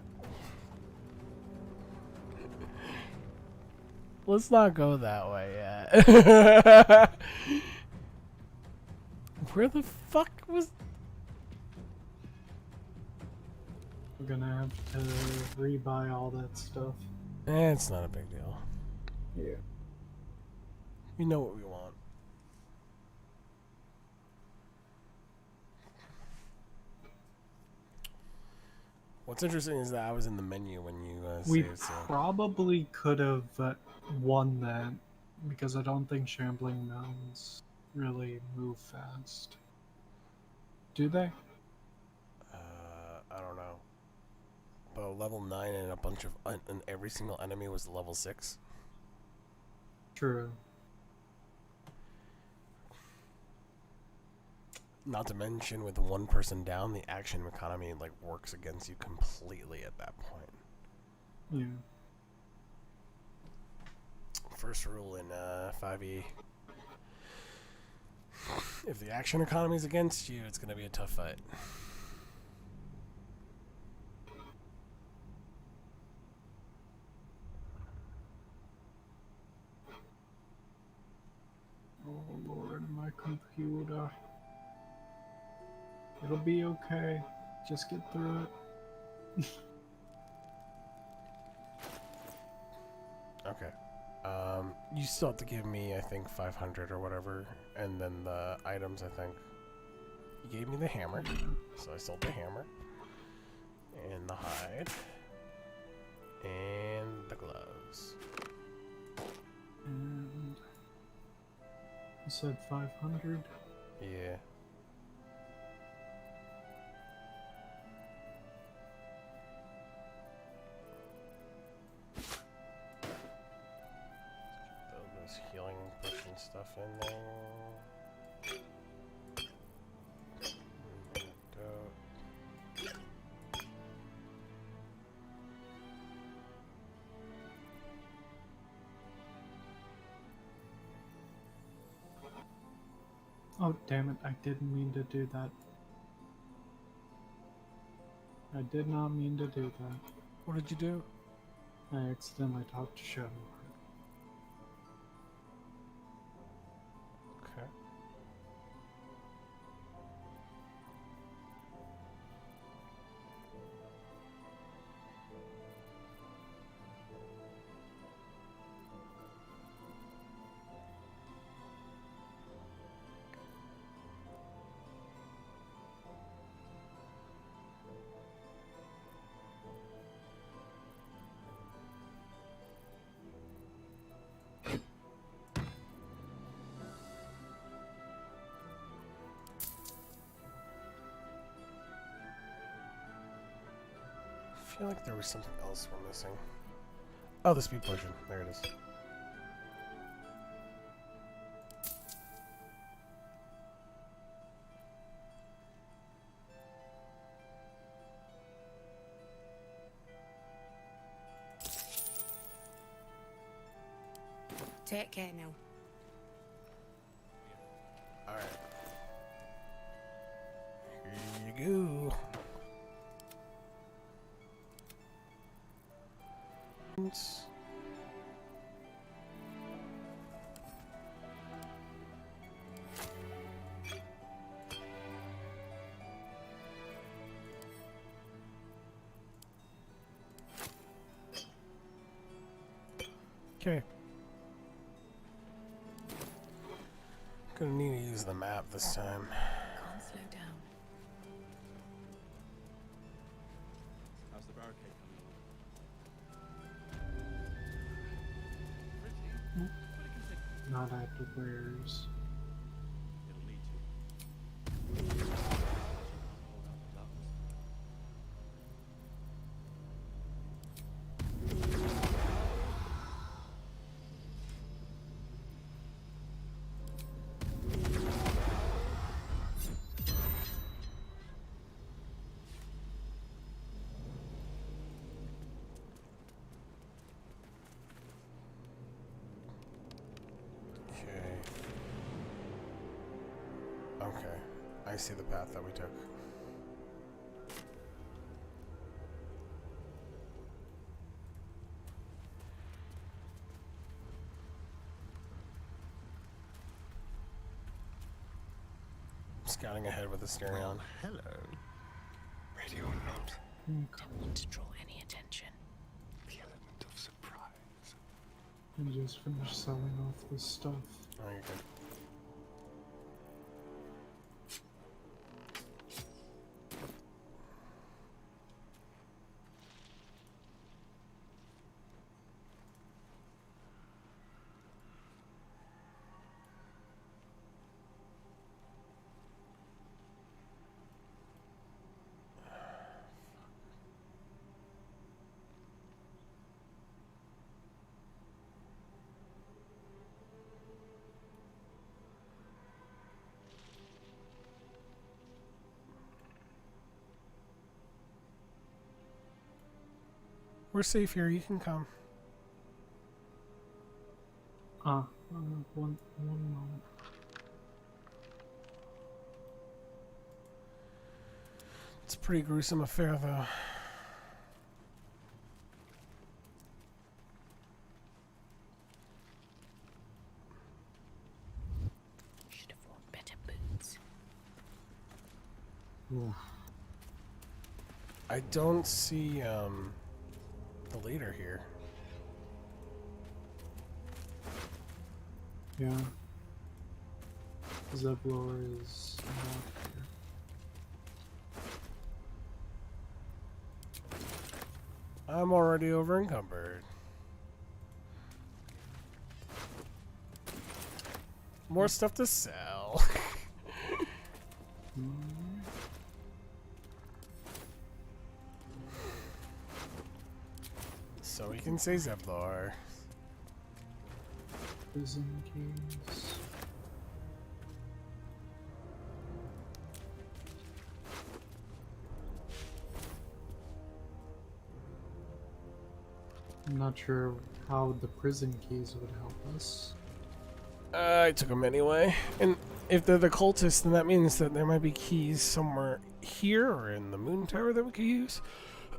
Let's not go that way yet. Where the fuck was... We're gonna have to rebuy all that stuff. It's not a big deal. Yeah. We know what we want. What's interesting is that I was in the menu when you We saved, so. probably could have won that because I don't think Shambling Mountains really move fast. Do they? I don't know. But a level 9 and a bunch of... and every single enemy was level 6? True. Not to mention, with one person down, the action economy like works against you completely at that point. Yeah. First rule in 5e. If the action economy is against you, it's going to be a tough fight. Oh Lord, my computer. It'll be okay. Just get through it. Okay. You still have to give me, I think, 500 or whatever, and then the items, I think. You gave me the hammer, so I sold the hammer, and the hide, and the gloves. And you said 500? Yeah. Healing potion stuff in there. Oh, damn it, I didn't mean to do that. I did not mean to do that. What did you do? I accidentally talked to Shadow. Okay. I feel like there was something else we're missing. Oh, the speed potion. There it is. Take care now. Alright. Here you go. Okay. Gonna need to use the map this time. Can't slow down. How's the barricade coming along? Not active wares. It'll need to. Hold out the ducks. Okay, I see the path that we took. Scouting ahead with the steering on. Hello. Ready or not? Don't want to draw any attention. The element of surprise. I just finished selling off this stuff. Oh, you're good. We're safe here. You can come. One moment. It's a pretty gruesome affair, though. Should have worn better boots. I don't see the leader here. Yeah. Zevlor is not here. I'm already over encumbered. More stuff to sell. So we can say Zevlor. Prison keys. I'm not sure how the prison keys would help us. I took them anyway. And if they're the cultists, then that means that there might be keys somewhere here or in the moon tower that we could use.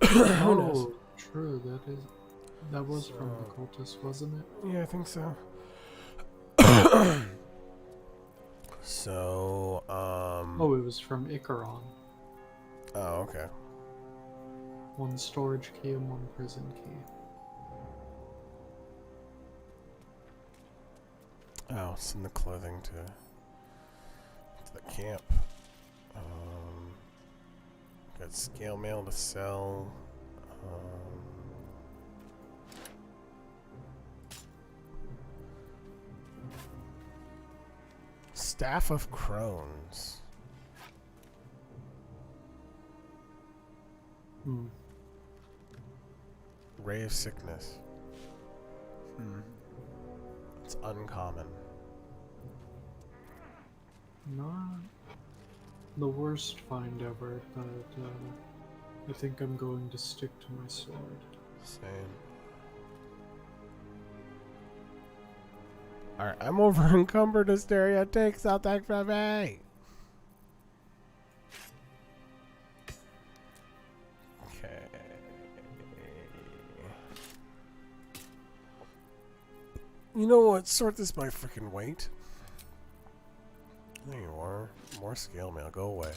Who knows? Oh, true. That was from the cultist, wasn't it? Yeah, I think so. So, Oh, it was from Icaron. Oh, okay. One storage key and one prison key. Oh, send the clothing to the camp. Got scale mail to sell. Staff of Crones. Ray of Sickness. It's uncommon. Not the worst find ever, but I think I'm going to stick to my sword. Same. Alright, I'm over encumbered. Hysteria, take something from me! Okay. You know what? Sort this by freaking weight. There you are. More scale mail. Go away.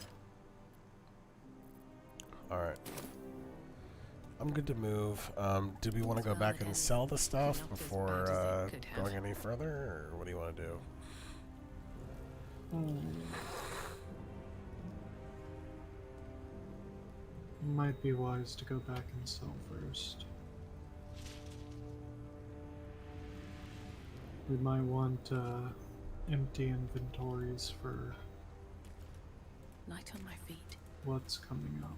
Alright. I'm good to move. Do we want to go back and sell the stuff before going any further, or what do you want to do? Might be wise to go back and sell first. We might want empty inventories for Light on my feet. what's coming up.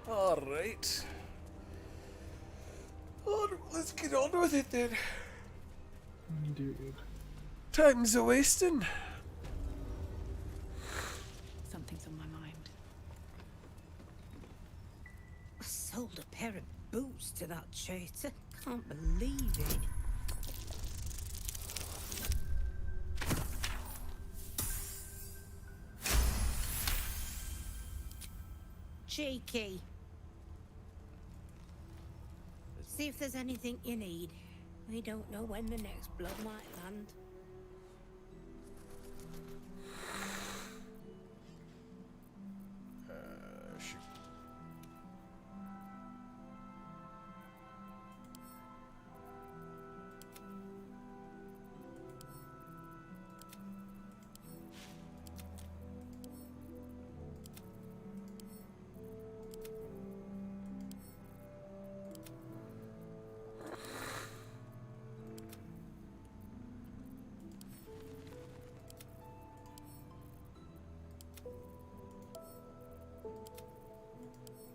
Alright. Let's get on with it then. Dude. Time's a wasting. Something's on my mind. I sold a pair of boots to that traitor. Can't believe it. Cheeky. See if there's anything you need. We don't know when the next blow might land. Shoot.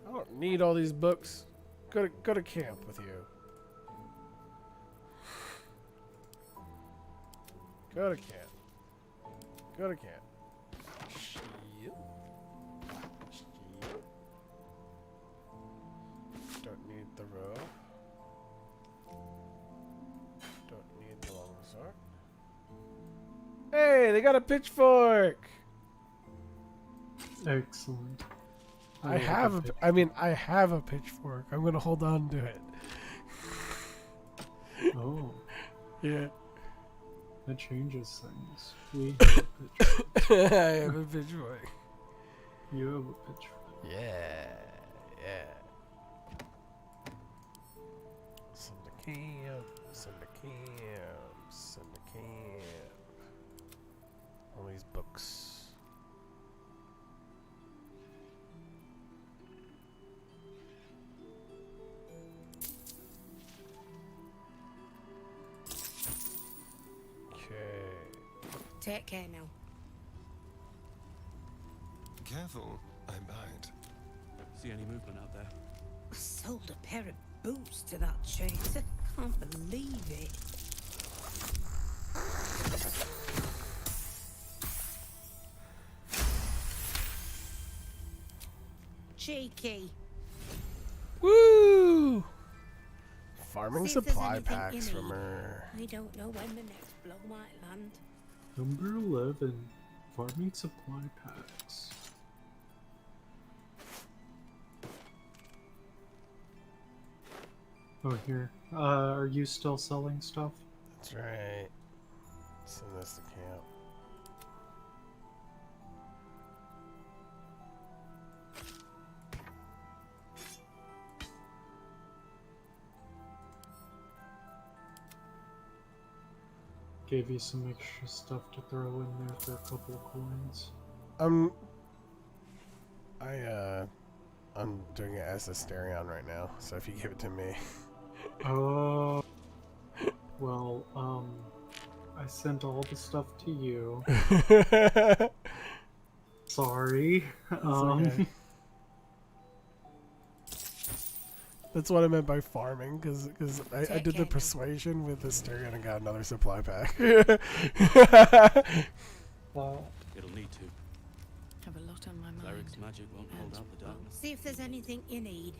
I don't need all these books. Go to camp with you. Go to camp. Go to camp. Don't need the rope. Don't need the long sword. Hey, they got a pitchfork. Excellent. I have a pitchfork. I'm gonna hold on to it. Oh. Yeah. That changes things. We have a pitchfork. I have a pitchfork. You have a pitchfork. Yeah. Yeah. Send a camp. Send a camp. Send a camp. All these books. Take care now. Careful, I might. See any movement out there? I sold a pair of boots to that traitor. Can't believe it. Cheeky. Woo! Farming See if there's supply anything packs you from need. her. We don't know when the next blow might land. Number 11. Farming supply packs. Oh, here. Are you still selling stuff? That's right. Send this to camp. Gave you some extra stuff to throw in there for a couple of coins. I'm doing it as a Asterion right now, so if you give it to me. Oh. Well, I sent all the stuff to you. Sorry. Okay. That's what I meant by farming, because I did the persuasion with Asterion and got another supply pack. Wow. It'll need to. Have a lot on my mind. Cleric's magic won't hold out the darkness. See if there's anything you need.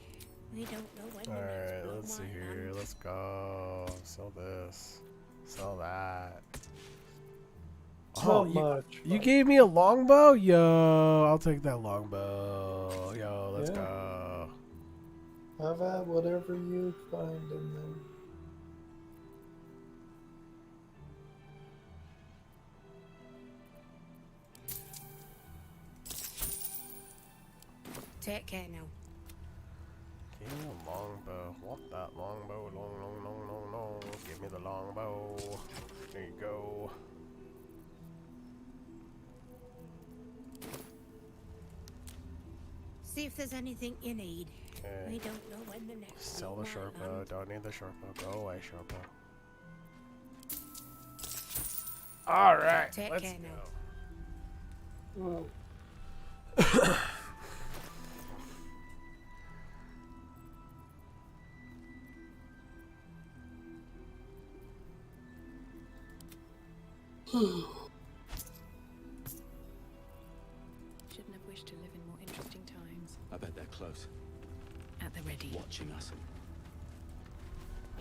We don't know when the next Alright, blow let's see might here. land. Let's go. Sell this. Sell that. Not you, much, you but- gave me a longbow? Yo, I'll take that longbow. Yo, let's Yeah. go. Have at whatever you find in there. Take care now. Give me a longbow. Want that longbow? Long. Give me the longbow. There you go. See if there's anything you need. Okay. We don't know when the next Sell the blow short might bow. land. Don't need the short bow. Go away, short bow. All right. Take Let's care go. Well, Shouldn't have wished to live in more interesting times. I bet they're close. At the ready. Watching us.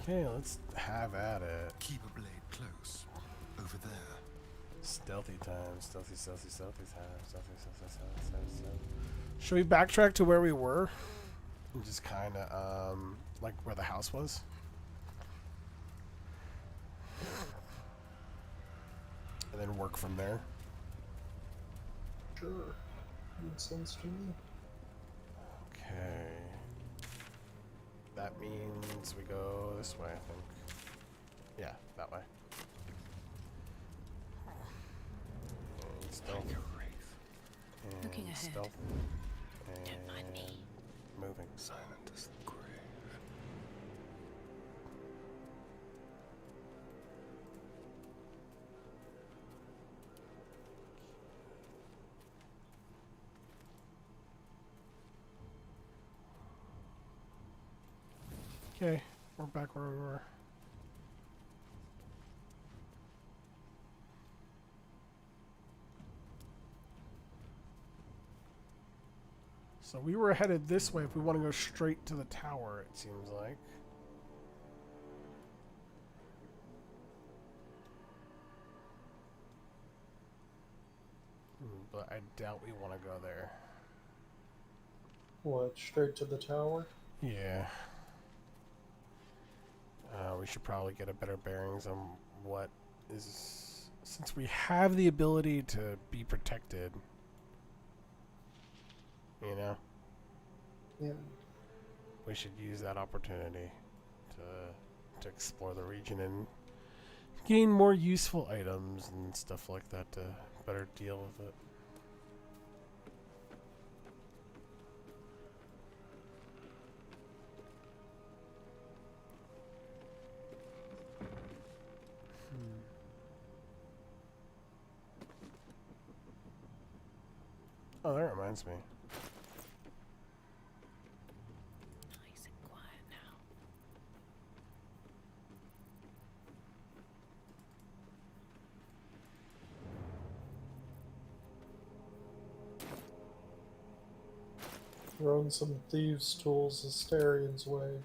Okay, let's have at it. Keep a blade close. Over there. Stealthy time. Stealthy time. Stealthy. Should we backtrack to where we were? And just kind of, like where the house was? And then work from there? sure. Makes sense to me. Okay. That means we go this way, I think. Yeah, that way. And stealth. And Looking ahead. stealth. Don't mind me. Moving. Silent as the grave. Okay, we're back where we were. So we were headed this way if we want to go straight to the tower, it seems like. But I doubt we want to go there. What, straight to the tower? Yeah. We should probably get a better bearings on what is... Since we have the ability to be protected, you know? Yeah. We should use that opportunity to explore the region and gain more useful items and stuff like that to better deal with it. Oh, that reminds me. Nice and quiet now. Throwing some thieves' tools Asterian's way.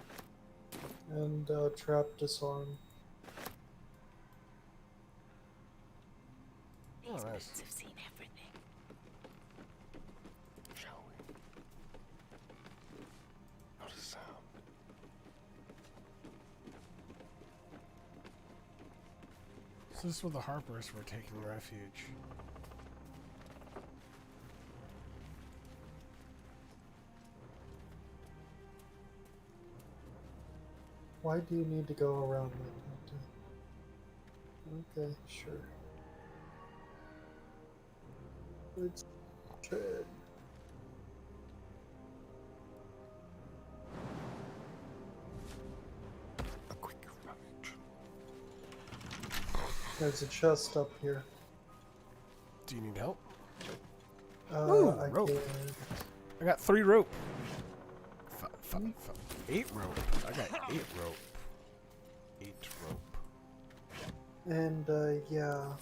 And trap disarm. Oh, nice. Have seen everything. Shall we? Not a sound. So this is where the Harpers were taking refuge. Why do you need to go around that? Okay, sure. Let's try it. A quick rummage. There's a chest up here. Do you need help? Ooh, I rope. can't. I got 3 rope. 8 rope. I got 8 rope. 8 rope. And, yeah,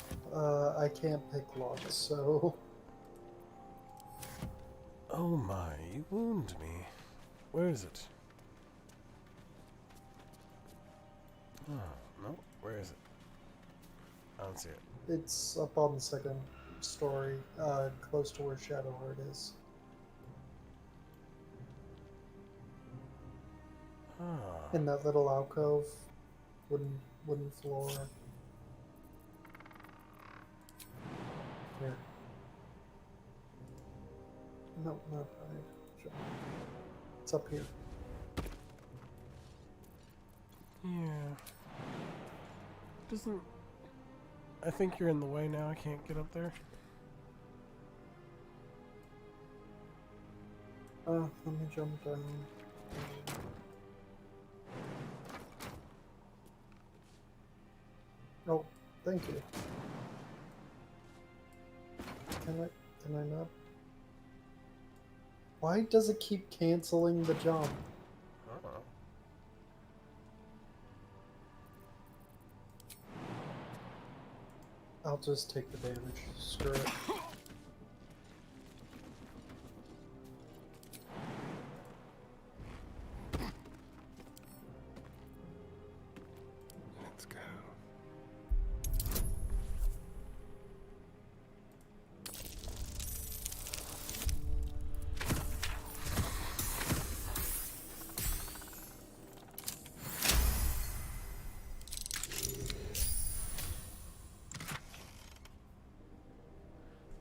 I can't pick locks, so... Oh my, you wound me. Where is it? Oh, no, where is it? I don't see it. It's up on the second story, close to where Shadowheart is. Ah. In that little alcove, wooden floor. Here. No, not right. Gotcha. It's up here. Yeah. Doesn't... I think you're in the way now. I can't get up there. Let me jump down. Oh, thank you. Can I not? Why does it keep canceling the jump? I'll just take the damage. Screw it. Let's go.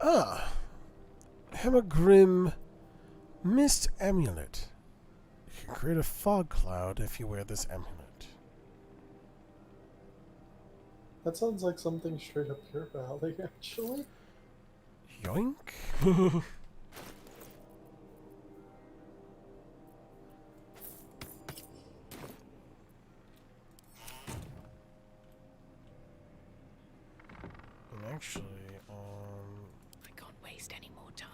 Ah, Hemagrim Mist Amulet. You can create a fog cloud if you wear this amulet. That sounds like something straight up your alley, actually. Yoink. And actually, I can't waste any more time.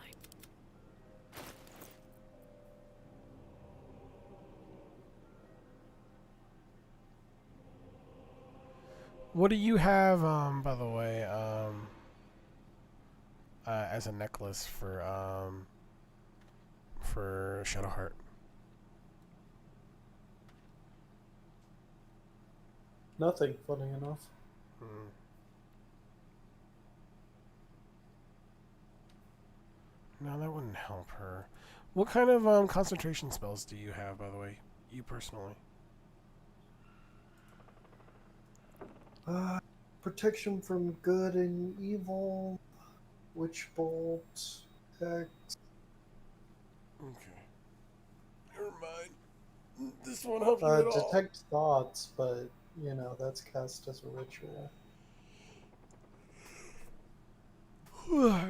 what do you have, by the way, as a necklace for Shadowheart? Nothing, funny enough. No, that wouldn't help her. What kind of concentration spells do you have, by the way? You personally? Protection from good and evil, Witch Bolt, Hex. Okay. Never mind. This won't help you at all. Detect thoughts, but you know that's cast as a ritual.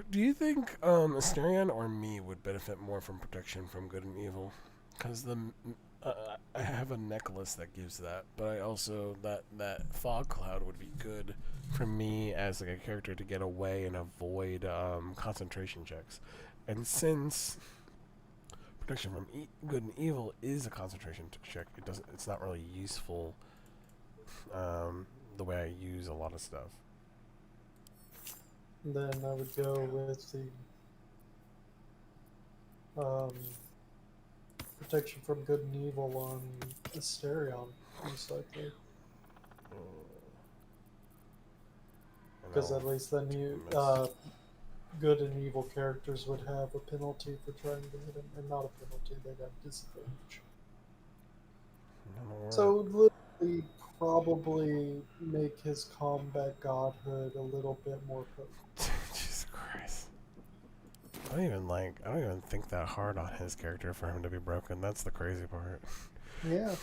Do you think Asterion or me would benefit more from protection from good and evil? Because I have a necklace that gives that, but I also that fog cloud would be good for me as like a character to get away and avoid concentration checks. And since protection from good and evil is a concentration check, it's not really useful the way I use a lot of stuff. Then I would go with the protection from good and evil on Asterion, most likely. Because at least then you, good and evil characters would have a penalty for trying to hit him, and not a penalty, they'd have disadvantage. So it would literally probably make his combat godhood a little bit more potent. Jesus Christ. I don't even think that hard on his character for him to be broken. That's the crazy part. Yeah.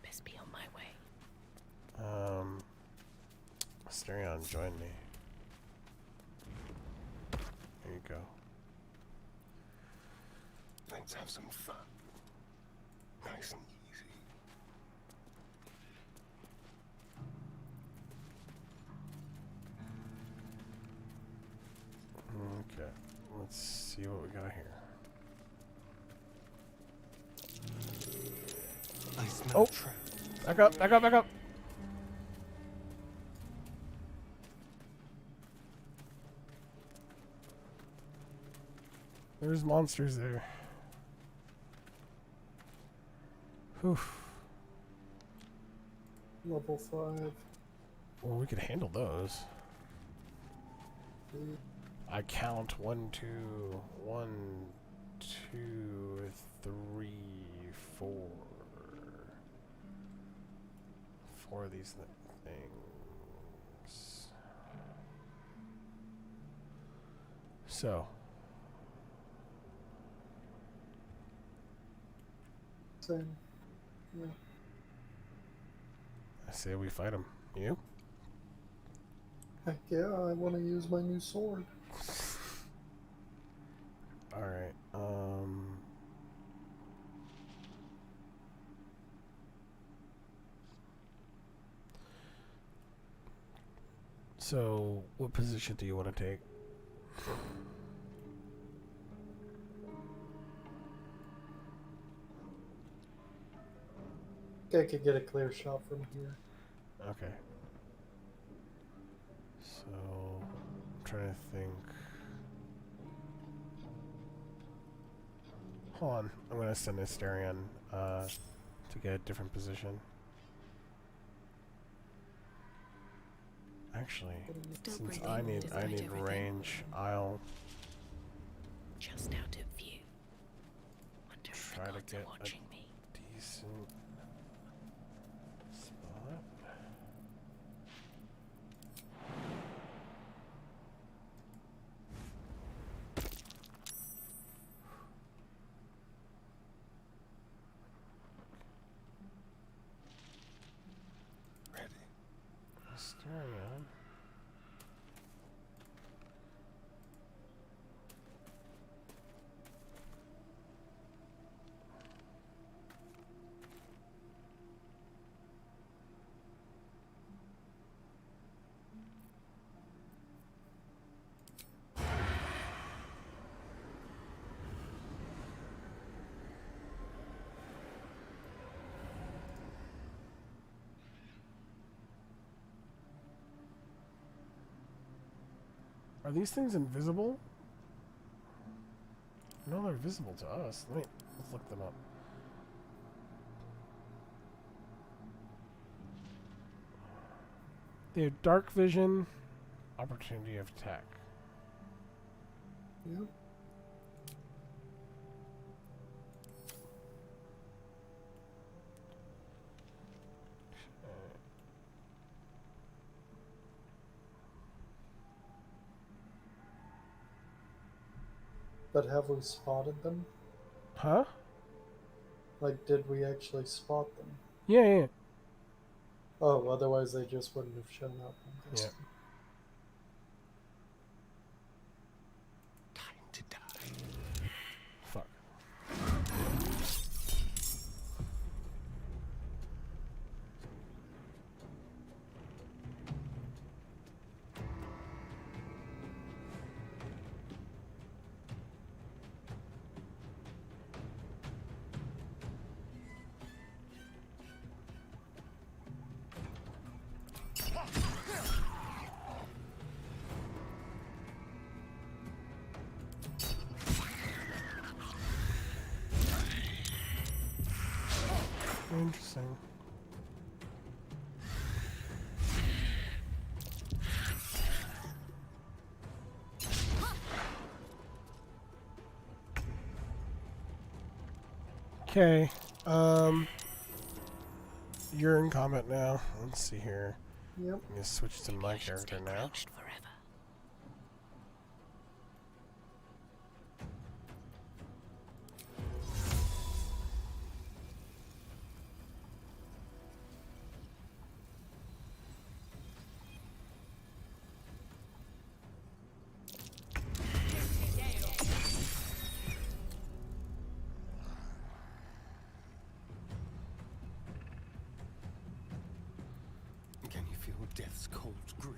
Best be on my way. Asterion, join me. There you go. Let's have some fun. Nice and easy. Okay, let's see what we got here. I smell Oh, trap. back up, back up, back up. There's monsters there. Whew. Level 5. Well, we could handle those. I count 1, 2, 1, 2, 3, 4. 4 of these things. So, Same. Yeah. I say we fight him. You? Heck yeah, I want to use my new sword. Alright, so, what position do you want to take? I could get a clear shot from here. Okay. So, I'm trying to think. Hold on, I'm going to send Asterion to get a different position. Actually, since I need range, I'll just out of view. Wonder if try the to gods get are watching a me. decent spot. Asterion. Are these things invisible? No, they're visible to us. Let's look them up. They have dark vision, opportunity of attack. Yep. But have we spotted them? Huh? Like, did we actually spot them? Yeah. Oh, otherwise they just wouldn't have shown up. I'm guessing. Fuck. Interesting. Okay. You're in combat now. Let's see here. Yep. I'm gonna switch to my character now. Can you feel death's cold grip?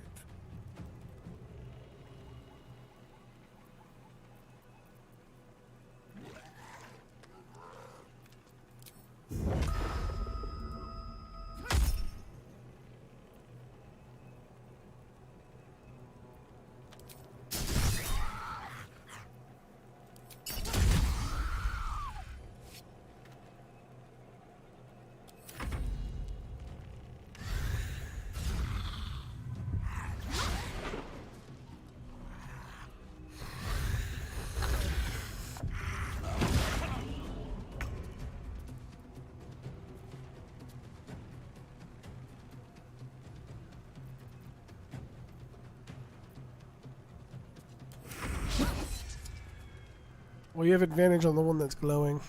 Well, you have advantage on the one that's glowing.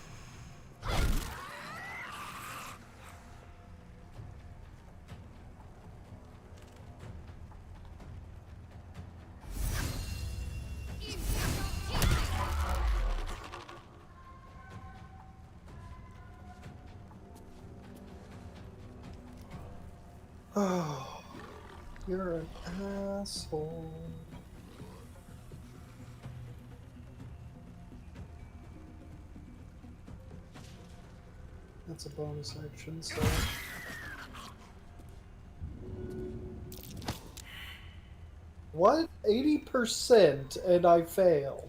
Oh, you're an asshole. That's a bonus action, so... What? 80% and I fail.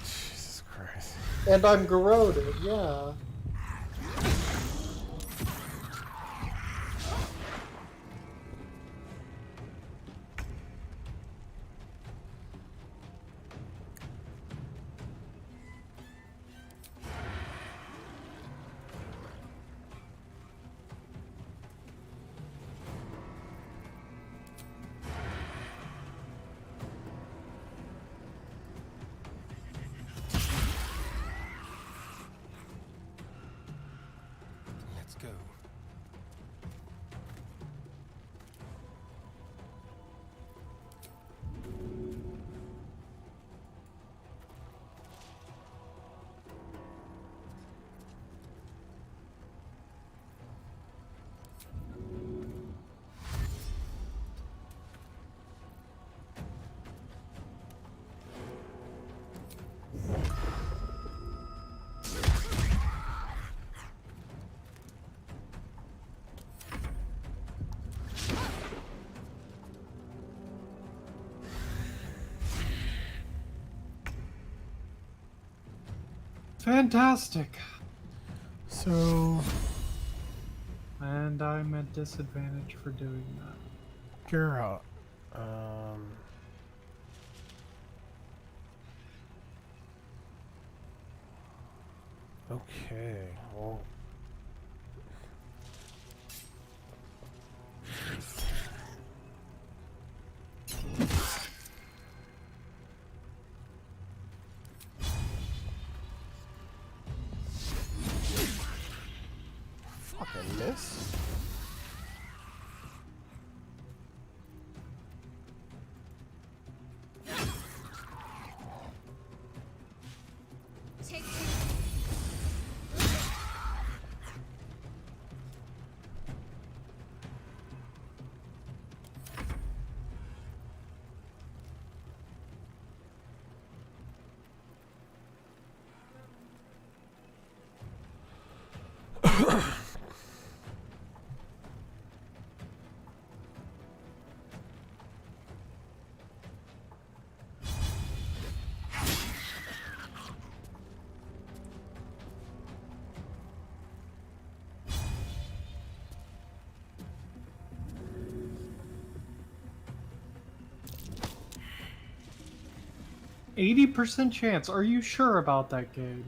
Jesus Christ. And I'm garroted, yeah. Let's go. Fantastic. So... And I'm at disadvantage for doing that. Girl. Okay, well... Fucking miss. %80 chance. Are you sure about that game?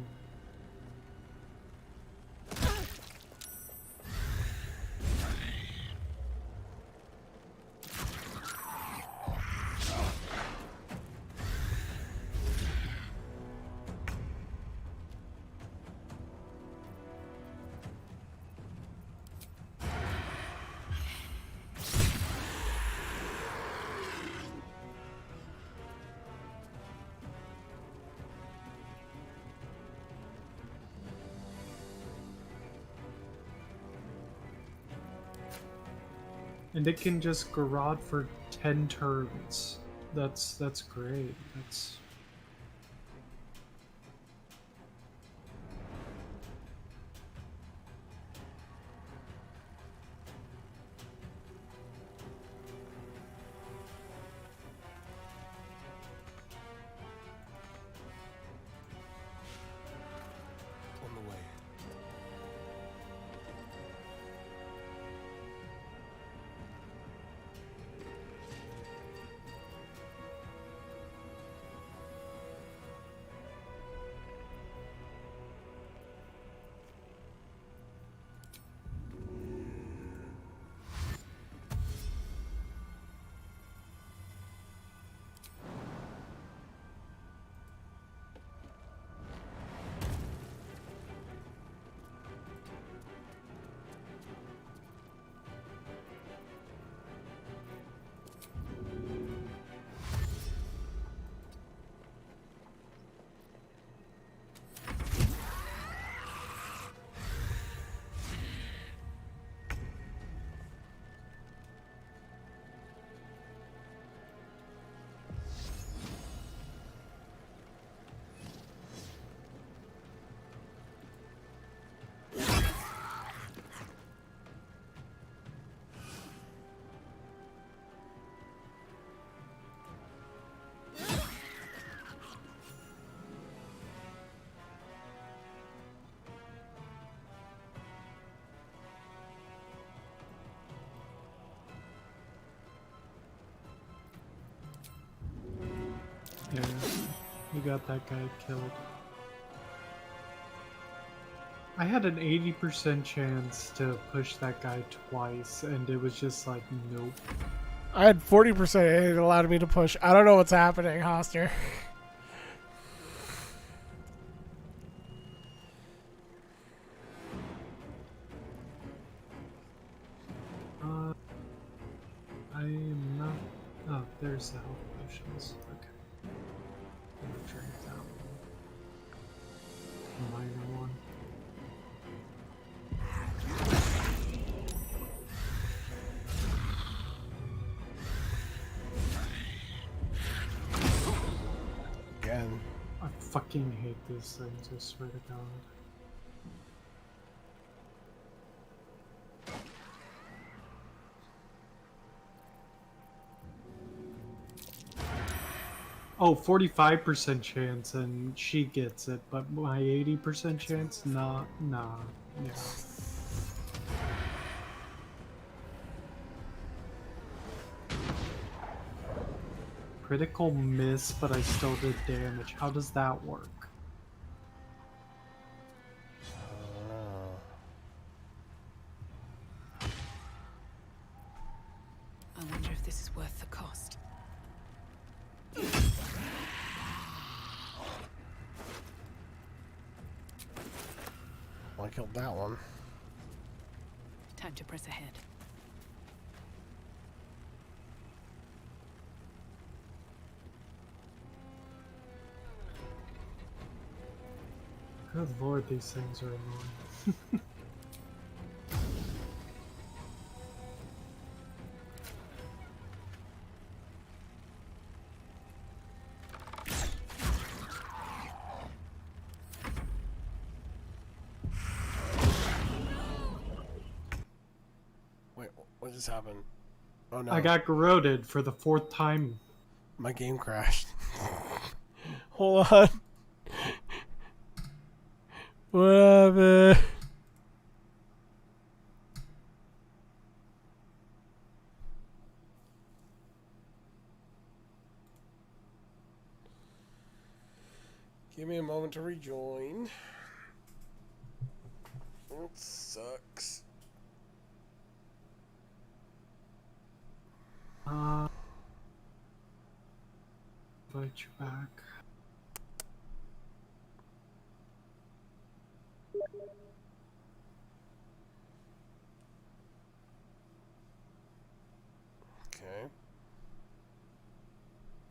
And it can just garrot for 10 turns. That's great. That's... On the way. Yeah, you got that guy killed. I had an 80% chance to push that guy twice, and it was just like, nope. I had 40%. It allowed me to push. I don't know what's happening, Hoster. I am not. Oh, there's the health potions. Okay. I'm gonna drink that one. Minor one. Again. I fucking hate these things, I swear to God. Oh, 45% chance and she gets it, but my 80% chance? Nah. Yeah. Critical miss, but I still did damage. How does that work? I wonder if this is worth the cost. Well, I killed that one. Time to press ahead. Good lord, these things are annoying. Wait, what just happened? Oh no. I got corroded for the 4th time. My game crashed. Hold on. What happened? Give me a moment to rejoin. It sucks. Invite you back. Okay.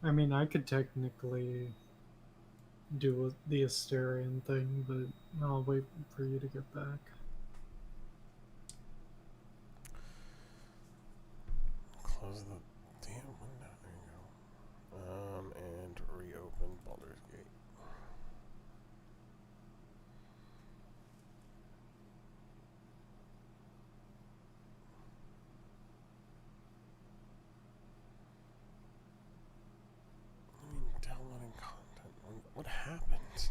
I mean, I could technically do the Asterian thing, but I'll wait for you to get back. Close the damn window. There you go. And reopen Baldur's Gate. I mean, downloading content. What happened?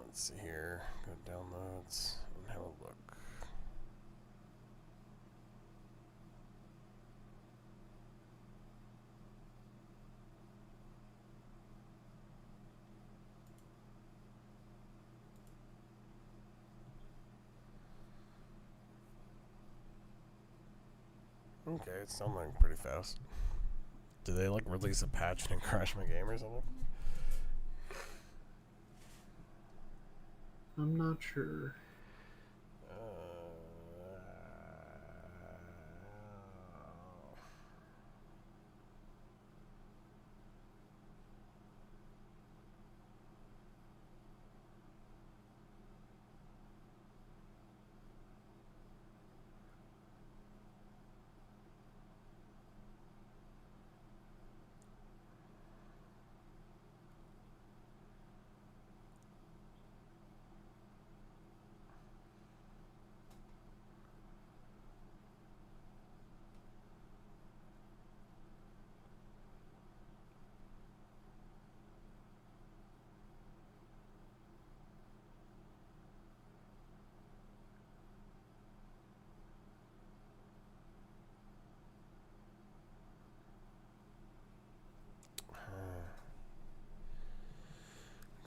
Let's see here. Go to downloads and have a look. Okay, it's downloading pretty fast. Did they like release a patch and crash my game or something? I'm not sure.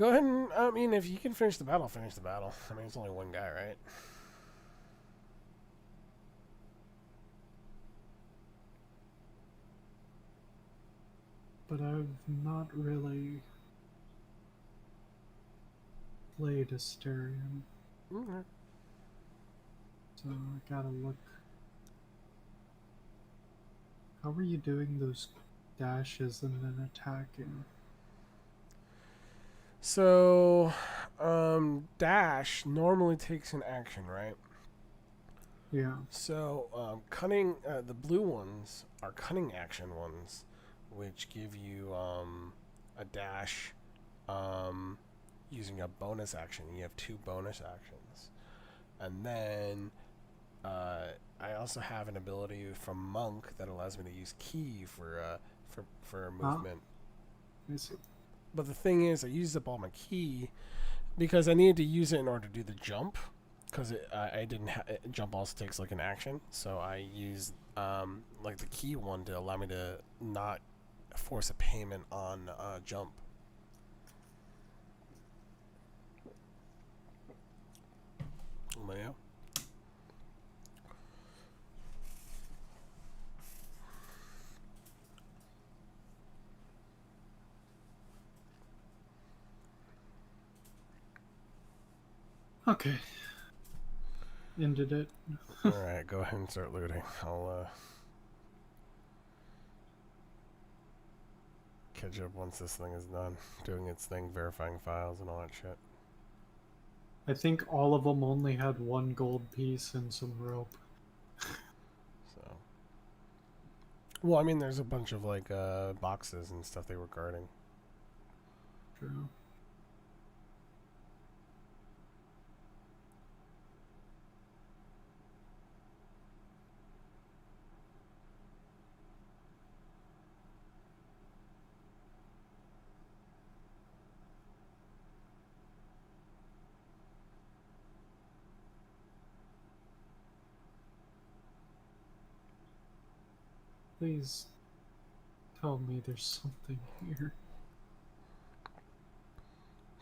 Go ahead and, I mean, if you can finish the battle, finish the battle. I mean, it's only one guy, right? But I've not really played Asterion. Okay. So I gotta look. How are you doing those dashes and then attacking? So, dash normally takes an action, right? Yeah. So, cunning, the blue ones are cunning action ones, which give you, a dash, using a bonus action. You have 2 bonus actions. And then, I also have an ability from Monk that allows me to use Key for movement. I see. But the thing is, I used up all my Key because I needed to use it in order to do the jump. Because I didn't jump also takes like an action, so I used like the Key one to allow me to not force a payment on jump. But yeah. Okay. Ended it. Alright, go ahead and start looting. I'll catch up once this thing is done. Doing its thing, verifying files and all that shit. I think all of them only had 1 gold piece and some rope. So. Well, I mean, there's a bunch of like boxes and stuff they were guarding. True. Please tell me there's something here.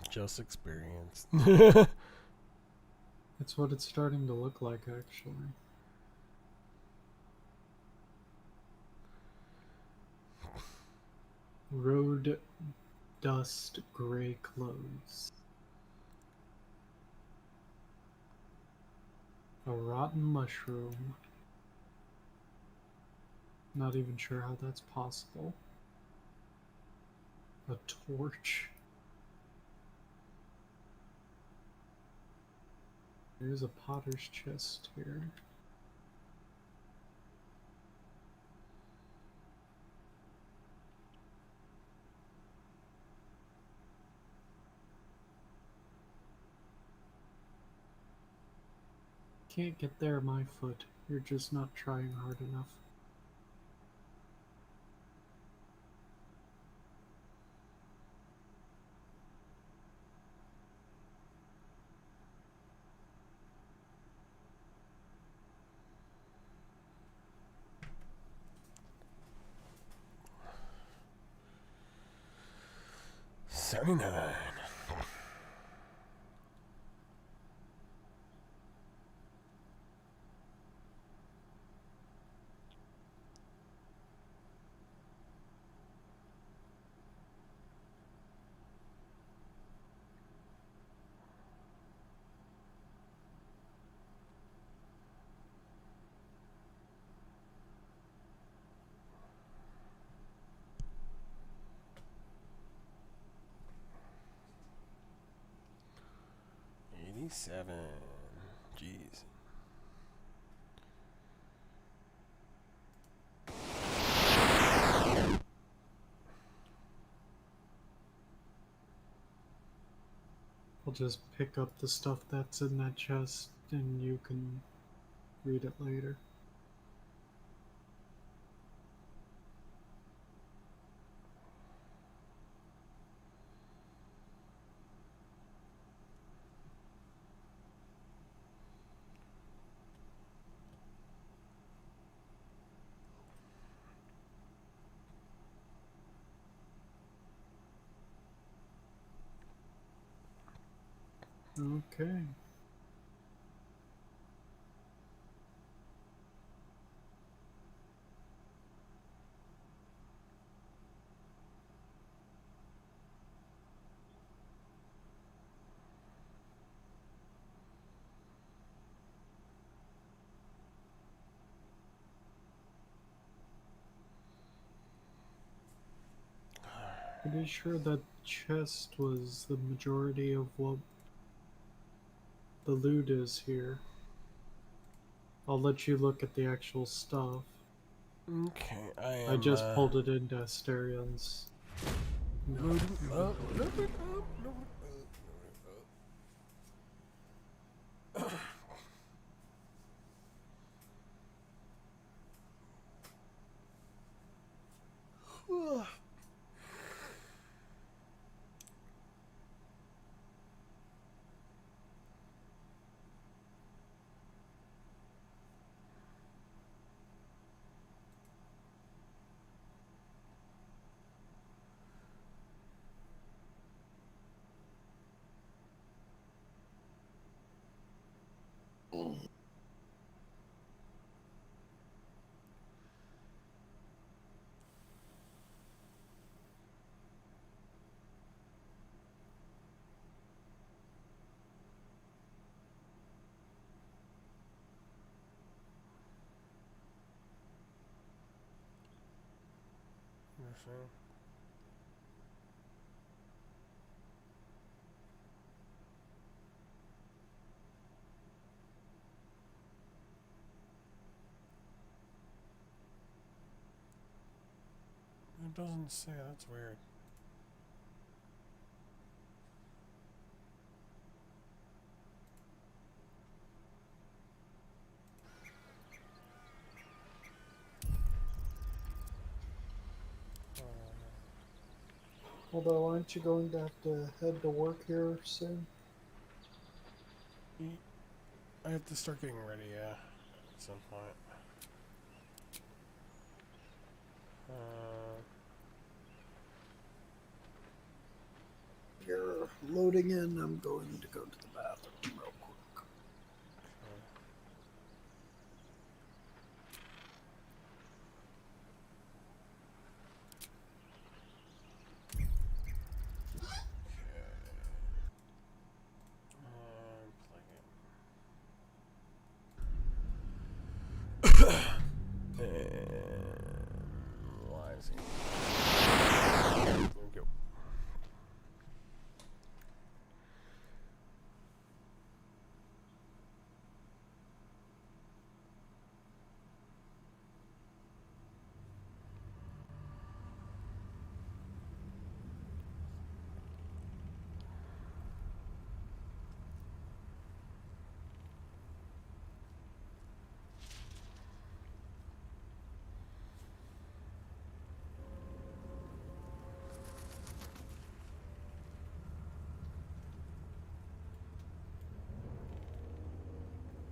Just experience. It's what it's starting to look like, actually. Road dust gray clothes. A rotten mushroom. Not even sure how that's possible. A torch. There's a potter's chest here. Can't get there, my foot. You're just not trying hard enough. $79. $87. Jeez. I'll just pick up the stuff that's in that chest and you can read it later. Okay. Pretty sure that chest was the majority of what the loot is here. I'll let you look at the actual stuff. Okay, I just pulled it into Asterian's. Loading up, loading up, loading up. It doesn't say, that's weird. Although, aren't you going to have to head to work here soon? I have to start getting ready, yeah, at some point. You're loading in. I'm going to go to the bathroom real quick. Why is he? There we go.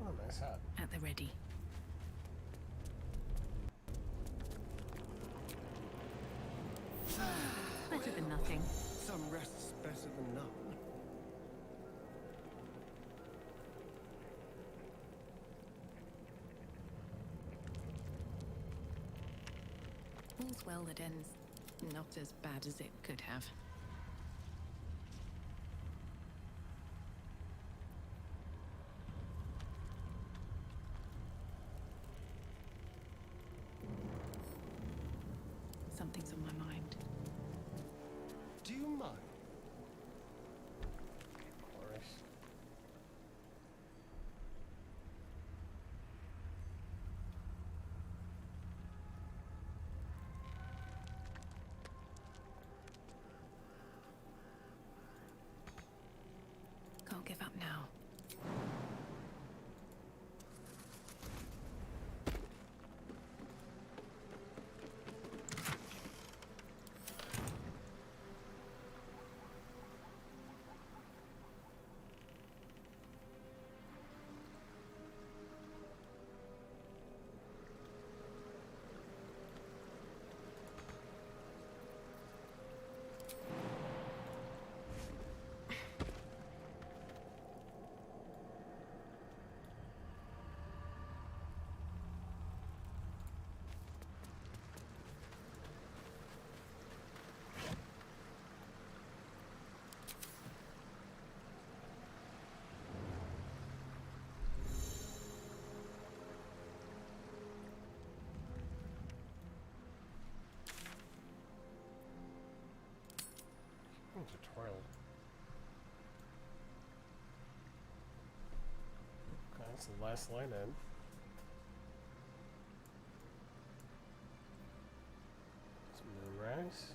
Oh, nice hat. At the ready. Better than nothing. Some rest's better than none. All's well that ends not as bad as it could have. Something's on my mind. Do you mind? tutorial. Okay, that's the last line in. It's moonrise.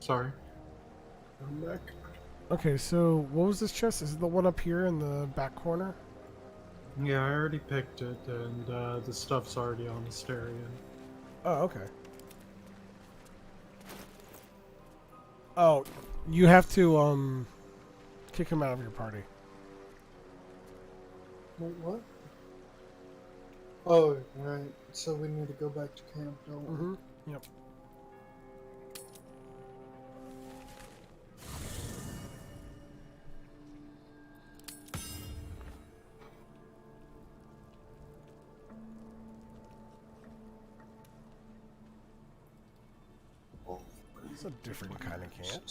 Sorry. I'm back. Okay, so what was this chest? Is it the one up here in the back corner? Yeah, I already picked it, and the stuff's already on the Styrian. Oh, okay. Oh, you have to kick him out of your party. What? Oh, right. So we need to go back to camp, don't we? Mm-hmm. Yep. It's a different kind of camp.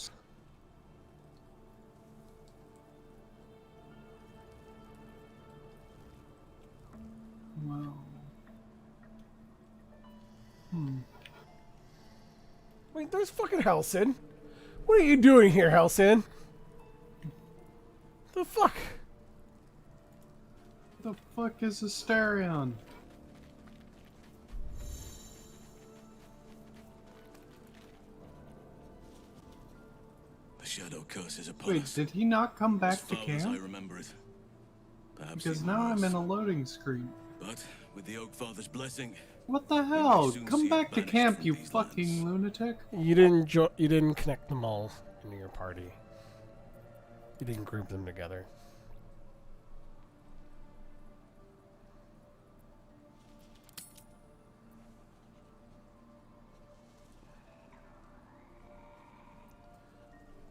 Well. Wait, there's fucking Halcyon. What are you doing here, Halcyon? The fuck? The fuck is a Styrian? The shadow curse is upon Wait, us. did he not come back As to far as I camp? remember it. Perhaps Because even now I'm worse. in a loading screen. But with the Oak Father's blessing, What the hell? soon Come see back it to banished camp, from you these fucking lunatic. You didn't connect them all into your party. You didn't group them together.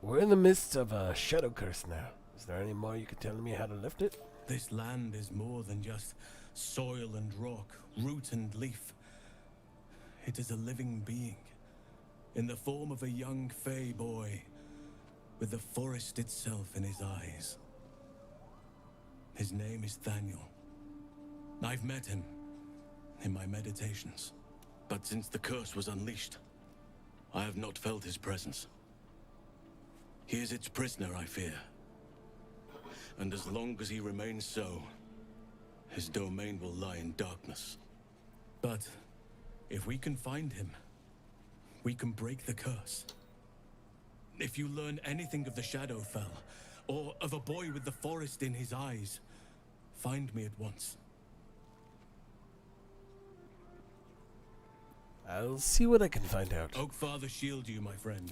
We're in the midst of a shadow curse now. Is there any more you could tell me how to lift it? this land is more than just soil and rock, root and leaf. It is a living being, in the form of a young fey boy, with the forest itself in his eyes. His name is Thaniel. I've met him in my meditations, but since the curse was unleashed, I have not felt his presence. He is its prisoner, I fear. And as long as he remains so, his domain will lie in darkness. But if we can find him, we can break the curse. If you learn anything of the Shadowfell, or of a boy with the forest in his eyes, find me at once. I'll see what I can find out. Oakfather shield you, my friend.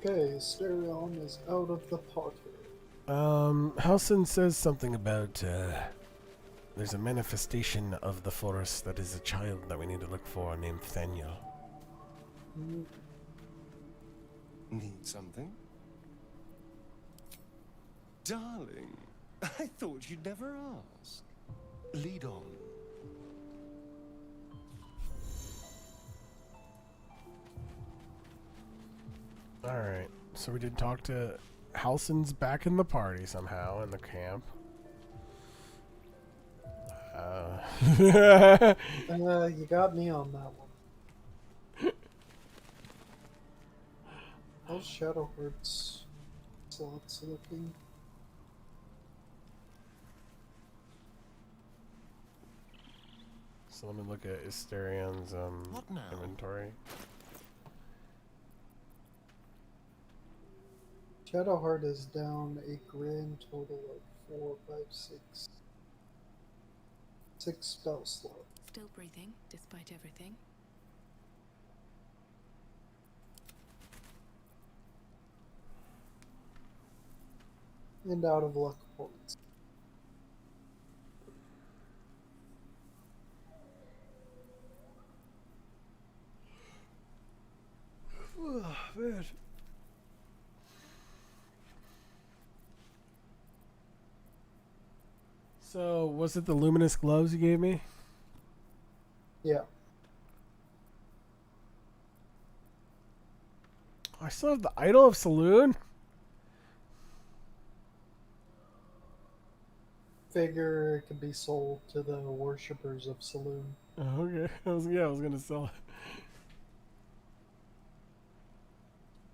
Okay, Styrian is out of the party. Halcyon says something about, there's a manifestation of the forest that is a child that we need to look for named Thaniel. Need something? Darling, I thought you'd never ask. Lead on. Alright, so we did talk to... Halcyon's back in the party somehow, in the camp. You got me on that one. How's Shadowheart's slots looking? So let me look at Asterian's What now? inventory. Shadowheart is down a grand total of 4, 5, 6. 6 spell slots. Still breathing, despite everything. And out of luck points. Oh, man. So, was it the luminous gloves you gave me? Yeah. I still have the Idol of Saloon? Figure it could be sold to the worshippers of Saloon. Oh, okay. I was gonna sell it.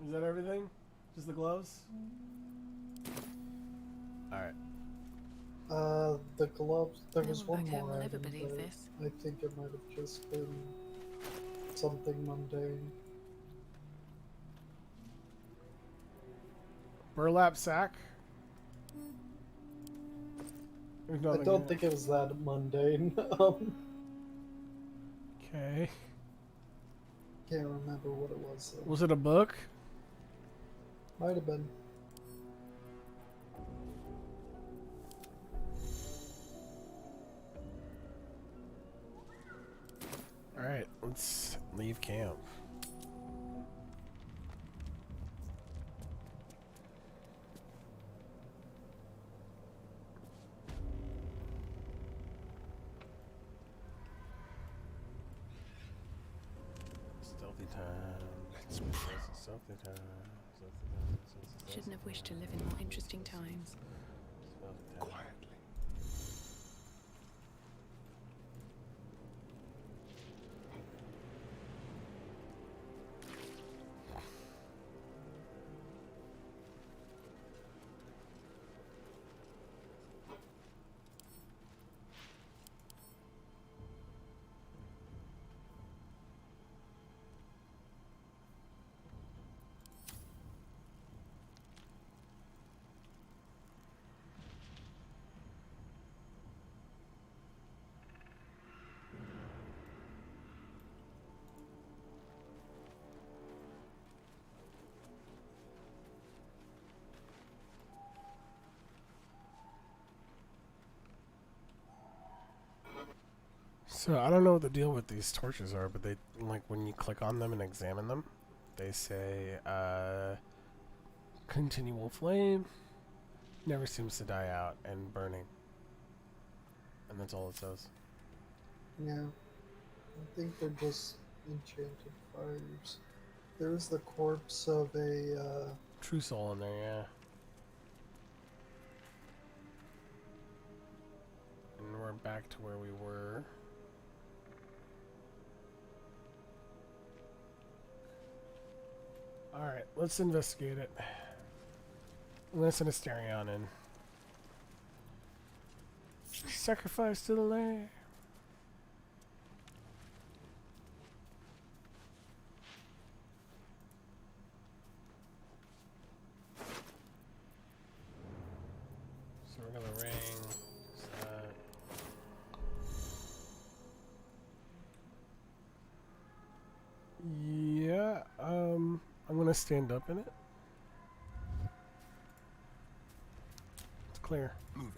Is that everything? Just the gloves? Alright. The gloves, there was one one back home more will ever item, believe but this. I think it might have just been something mundane. Burlap sack? There's I nothing don't in it. think it was that mundane. Okay. Can't remember what it was. Though. Was it a book? Might have been. Alright, let's leave camp. Stealthy time. Let's pray. Stealthy time. Shouldn't have wished to live in more interesting times. Quietly. So I don't know what the deal with these torches are, but they like when you click on them and examine them, they say continual flame, never seems to die out, and burning. And that's all it says. Yeah. I think they're just enchanted fires. There's the corpse of a True soul in there, yeah. And we're back to where we were. Alright, let's investigate it. I'm gonna send Asterion in. Sacrifice to the land. So we're gonna ring that. Yeah, I'm gonna stand up in it. It's clear. Moving.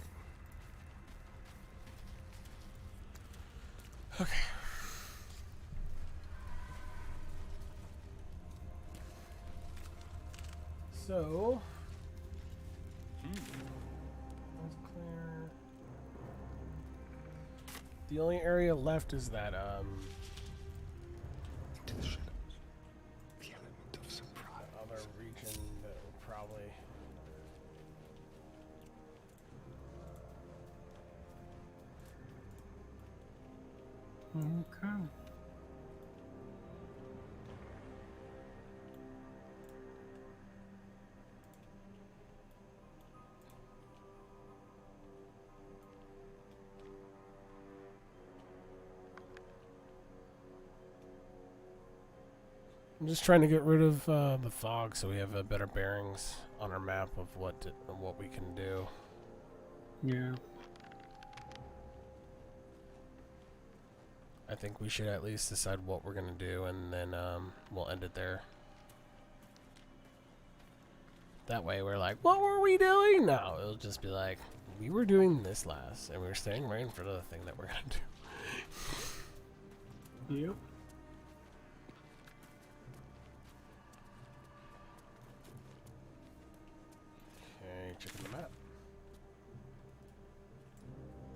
Okay. So that's clear. The only area left is that Into the shadows. The element of surprise. other region that will probably Okay. I'm just trying to get rid of the fog so we have better bearings on our map of what we can do. Yeah. I think we should at least decide what we're gonna do, and then we'll end it there. That way we're like, what were we doing? No, it'll just be like, we were doing this last, and we were standing right in front of the thing that we're gonna do. Yep. Okay, checking the map.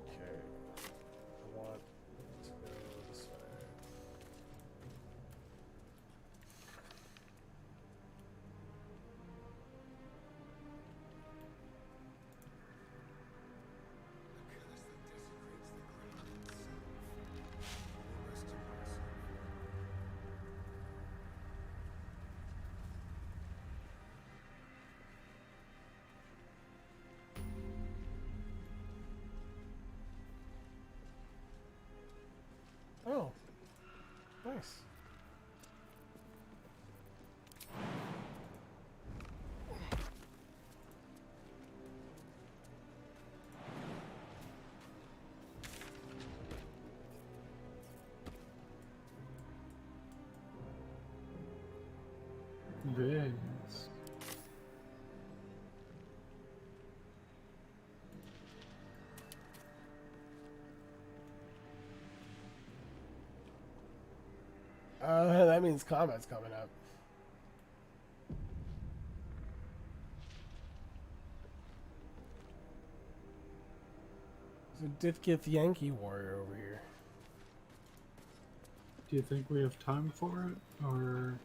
Okay, I want to go this way. Oh, nice. Very nice. That means combat's coming up. There's a Dithgith Yankee warrior over here. Do you think we have time for it, or?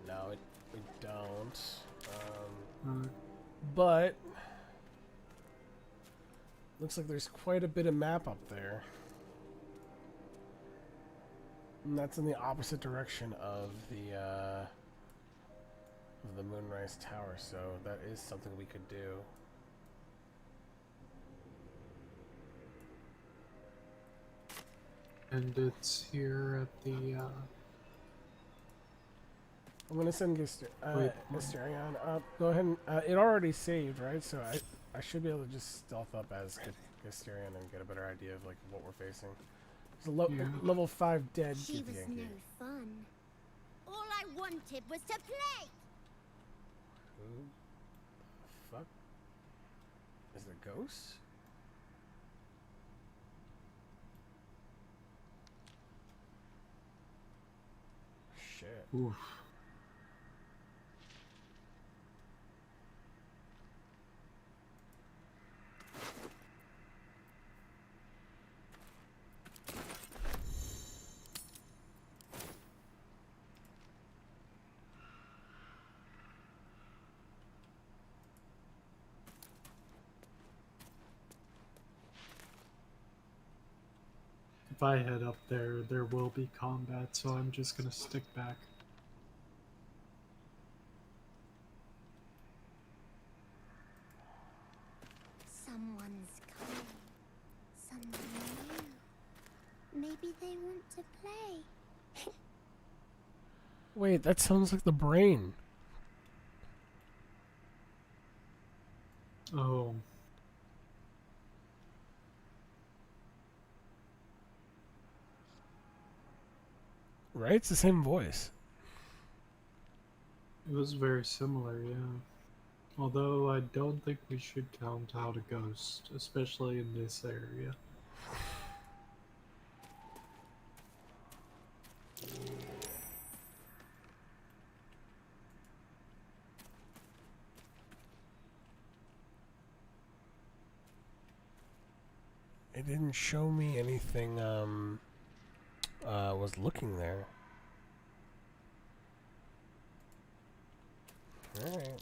No, we don't. Uh, But looks like there's quite a bit of map up there. And that's in the opposite direction of the Moonrise Tower, so that is something we could do. and it's here at the. I'm gonna send Wait, Mysterion up. Go ahead and it already saved, right? So I should be able to just stealth up as Mysterion and get a better idea of like what we're facing. There's a level 5 dead She was Yankee. no fun. All I wanted was to play. Who the fuck? Is it a ghost? Shit. Oof. If I head up there, there will be combat, so I'm just gonna stick back. Someone's coming. Someone new. Maybe they want to play. Wait, that sounds like the brain. Oh. Right? It's the same voice. It was very similar, yeah. Although I don't think we should count out a ghost, especially in this area. It didn't show me anything was looking there. Alright.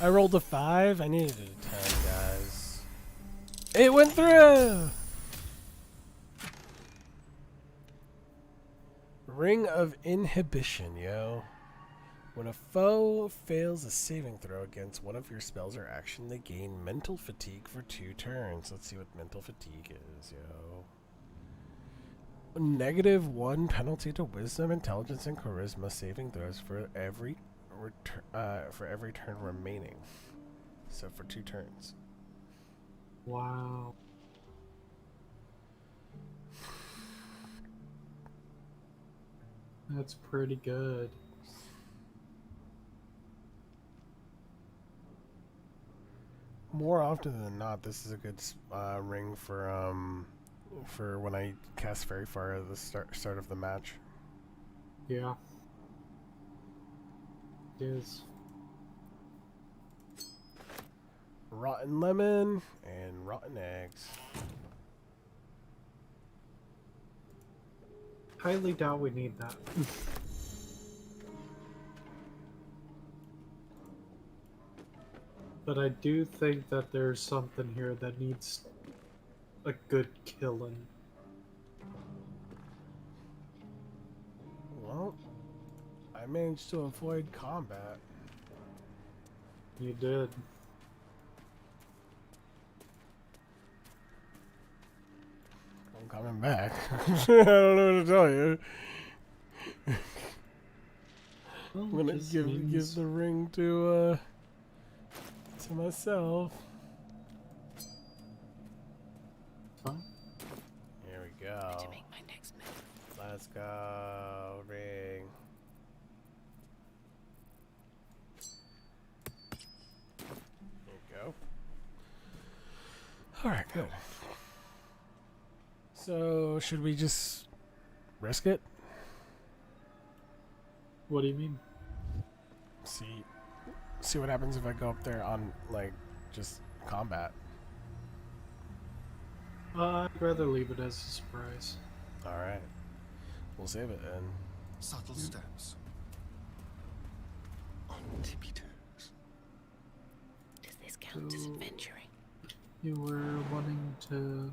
I rolled a 5. I needed a 10, guys. It went through! Ring of Inhibition, yo. When a foe fails a saving throw against one of your spells or action, they gain mental fatigue for 2 turns. Let's see what mental fatigue is, yo. -1 penalty to wisdom, intelligence, and charisma saving throws for every turn remaining. So for 2 turns. Wow. That's pretty good. More often than not, this is a good ring for when I cast Fairy Fire at the start of the match. Yeah. It is. Rotten lemon and rotten eggs. Highly doubt we need that. But I do think that there's something here that needs a good killing. Well, I managed to avoid combat. You did. I'm coming back. I don't know what to tell you. Well, I'm gonna give the ring to myself. Fine. Here we go. To make my next move. Let's go, ring. There you go. Alright, good. So, should we just risk it? What do you mean? See what happens if I go up there on, like, just combat. I'd rather leave it as a surprise. Alright. We'll save it then. Subtle steps. On tippy toes. Does this count as adventuring? You were wanting to...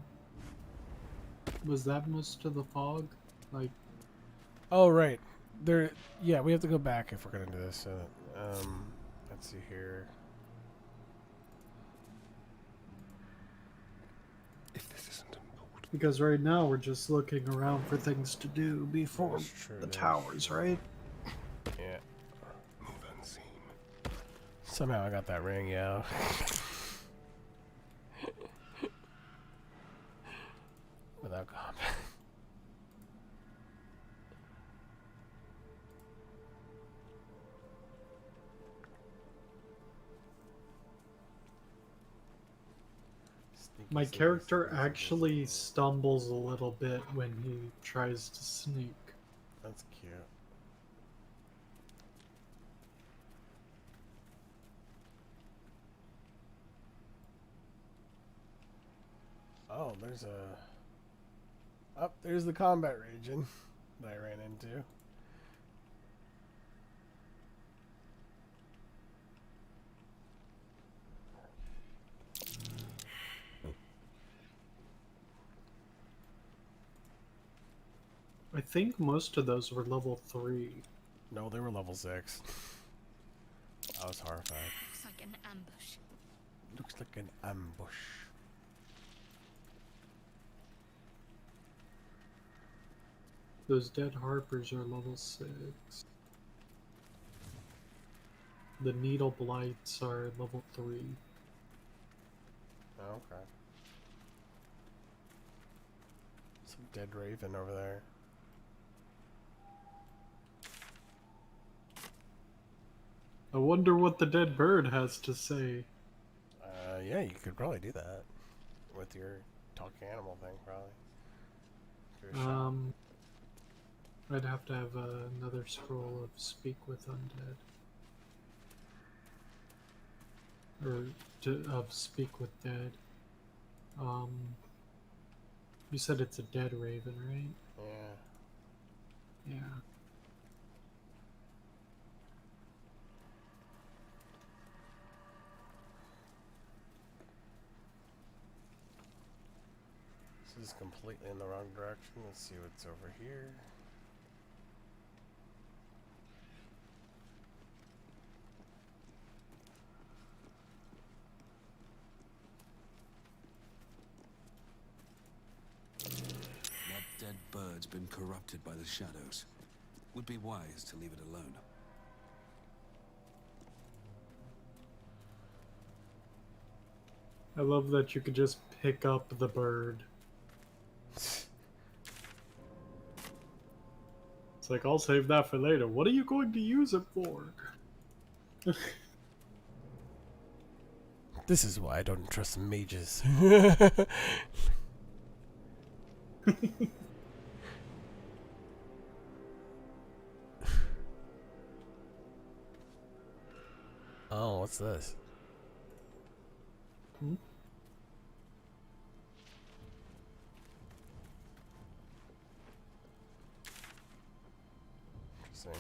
Was that most of the fog? Like... Oh, right. Yeah, we have to go back if we're gonna do this. So, let's see here. If this isn't important. Because right now we're just looking around for things to do before the towers, right? Yeah. Move unseen. Somehow I got that ring, yo. Without combat. My character actually stumbles a little bit when he tries to sneak. That's cute. Oh, there's the combat region that I ran into. I think most of those were level 3. No, they were level 6. I was horrified. Looks like an ambush. Looks like an ambush. Those dead harpers are level 6. The needle blights are level 3. Oh, okay. Some dead raven over there. I wonder what the dead bird has to say. Yeah, you could probably do that with your talking animal thing, probably. Give it a shot. I'd have to have another scroll of Speak with Undead. Or of Speak with Dead. You said it's a dead raven, right? Yeah. Yeah. This is completely in the wrong direction. Let's see what's over here. corrupted by the shadows. Would be wise to leave it alone. I love that you could just pick up the bird. It's like, I'll save that for later. What are you going to use it for? This is why I don't trust mages. Oh, what's this? Hmm? Interesting.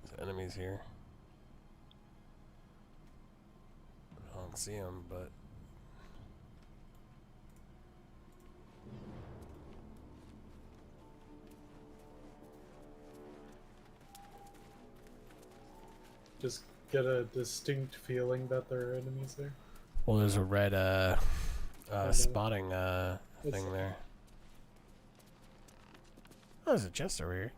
There's enemies here. I don't see them, but... Just get a distinct feeling that there are enemies there. Well, there's a red spotting It's- thing there. Oh, there's a chest over here.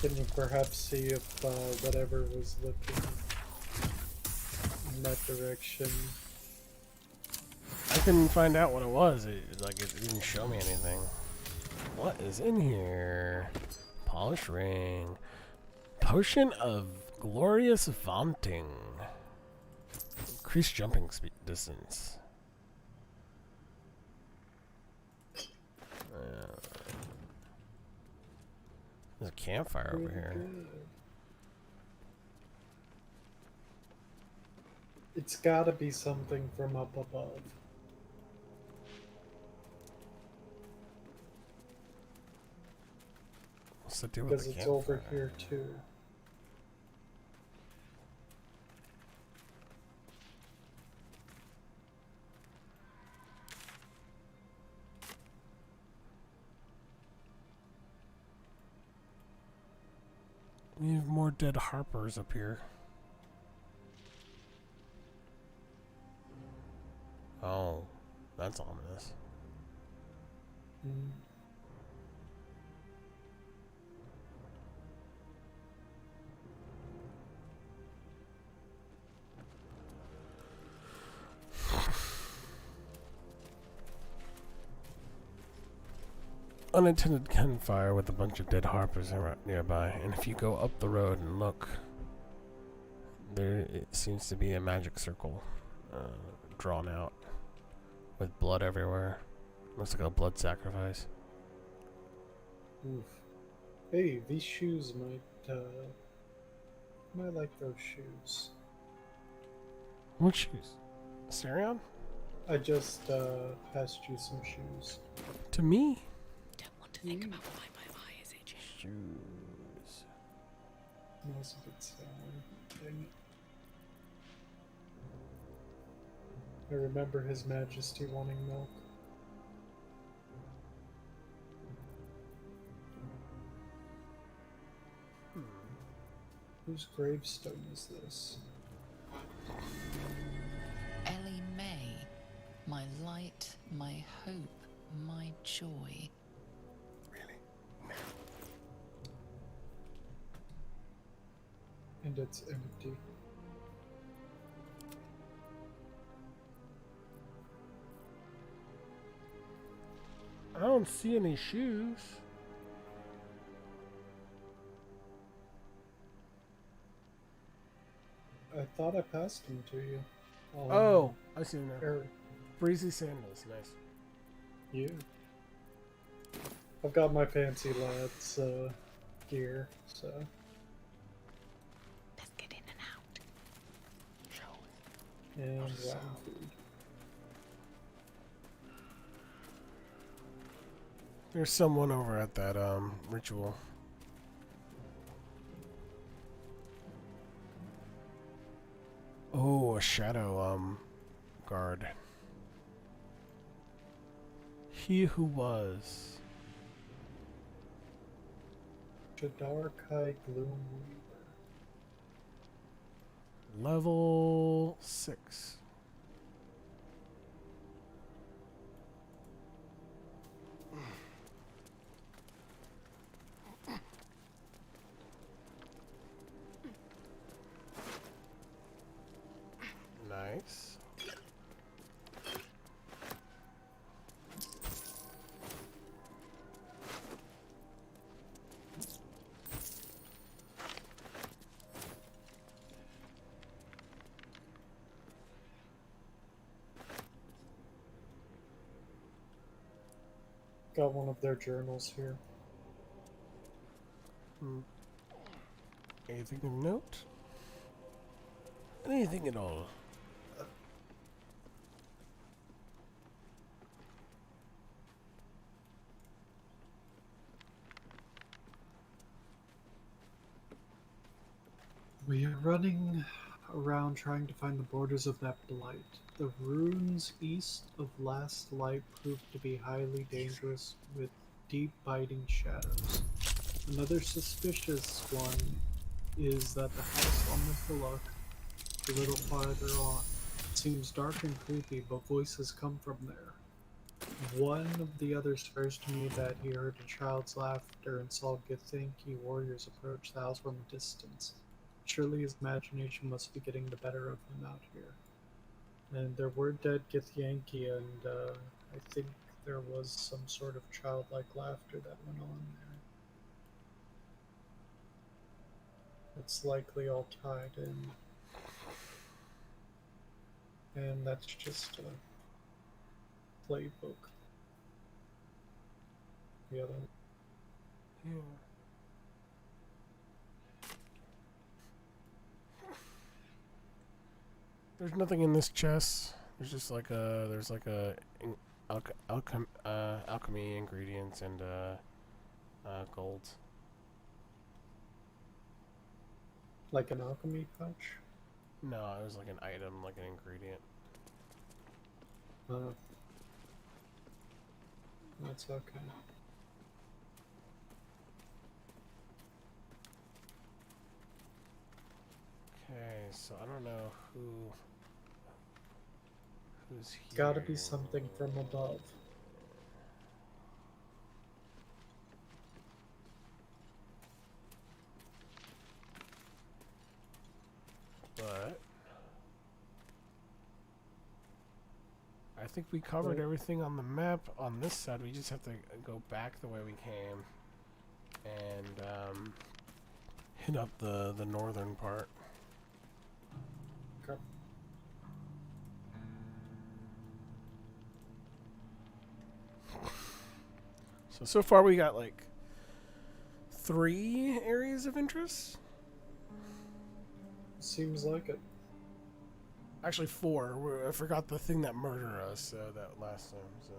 Can you perhaps see if whatever was looking in that direction? I couldn't find out what it was. It didn't show me anything. What is in here? Polish ring. Potion of glorious vaunting. Increased jumping speed distance. There's a campfire over here. It's gotta be something from up above. What's the deal with Because the it's campfire? over here too. We have more dead harpers up here. Oh, that's ominous. Mm. Unintended campfire with a bunch of dead harpers nearby, and if you go up the road and look, there it seems to be a magic circle drawn out with blood everywhere. Looks like a blood sacrifice. Oof. Hey, these shoes might like those shoes. What shoes? Sarion? I just passed you some shoes. To me? Think about why my eye is itching. Shoes. Smells a bit sour. Dang it. I remember His Majesty wanting milk. Whose gravestone is this? Ellie May, my light, my hope, my joy. And it's empty. I don't see any shoes. I thought I passed them to you. Oh, I see them now. Eric. Breezy sandals, nice. Yeah. I've got my fancy lads gear, so. Let's get in and out. And rotten food. There's someone over at that ritual. Oh, a shadow guard. He who was. To Dark High Gloom Weaver. Level 6. Nice. Got one of their journals here. Anything of note? Anything at all? We are running around trying to find the borders of that blight. The ruins east of Last Light proved to be highly dangerous with deep biting shadows. Another suspicious one is that the house on the hillock, a little farther on, seems dark and creepy, but voices come from there. One of the others swears to me that he heard a child's laughter and saw Githyanki warriors approach the house from a distance. Surely his imagination must be getting the better of him out here. And there were dead Githyanki, and I think there was some sort of childlike laughter that went on there. It's likely all tied in. And that's just a playbook. The other. Yeah. There's nothing in this chest. There's just like a alchemy ingredients and gold. Like an alchemy pouch? No, it was like an item, like an ingredient. That's okay. Okay, so I don't know who's here. Gotta be something from above. But I think we covered everything on the map on this side. We just have to go back the way we came and hit up the northern part. Okay. So far we got like 3 areas of interest. Seems like it. Actually 4. I forgot the thing that murdered us that last time. So.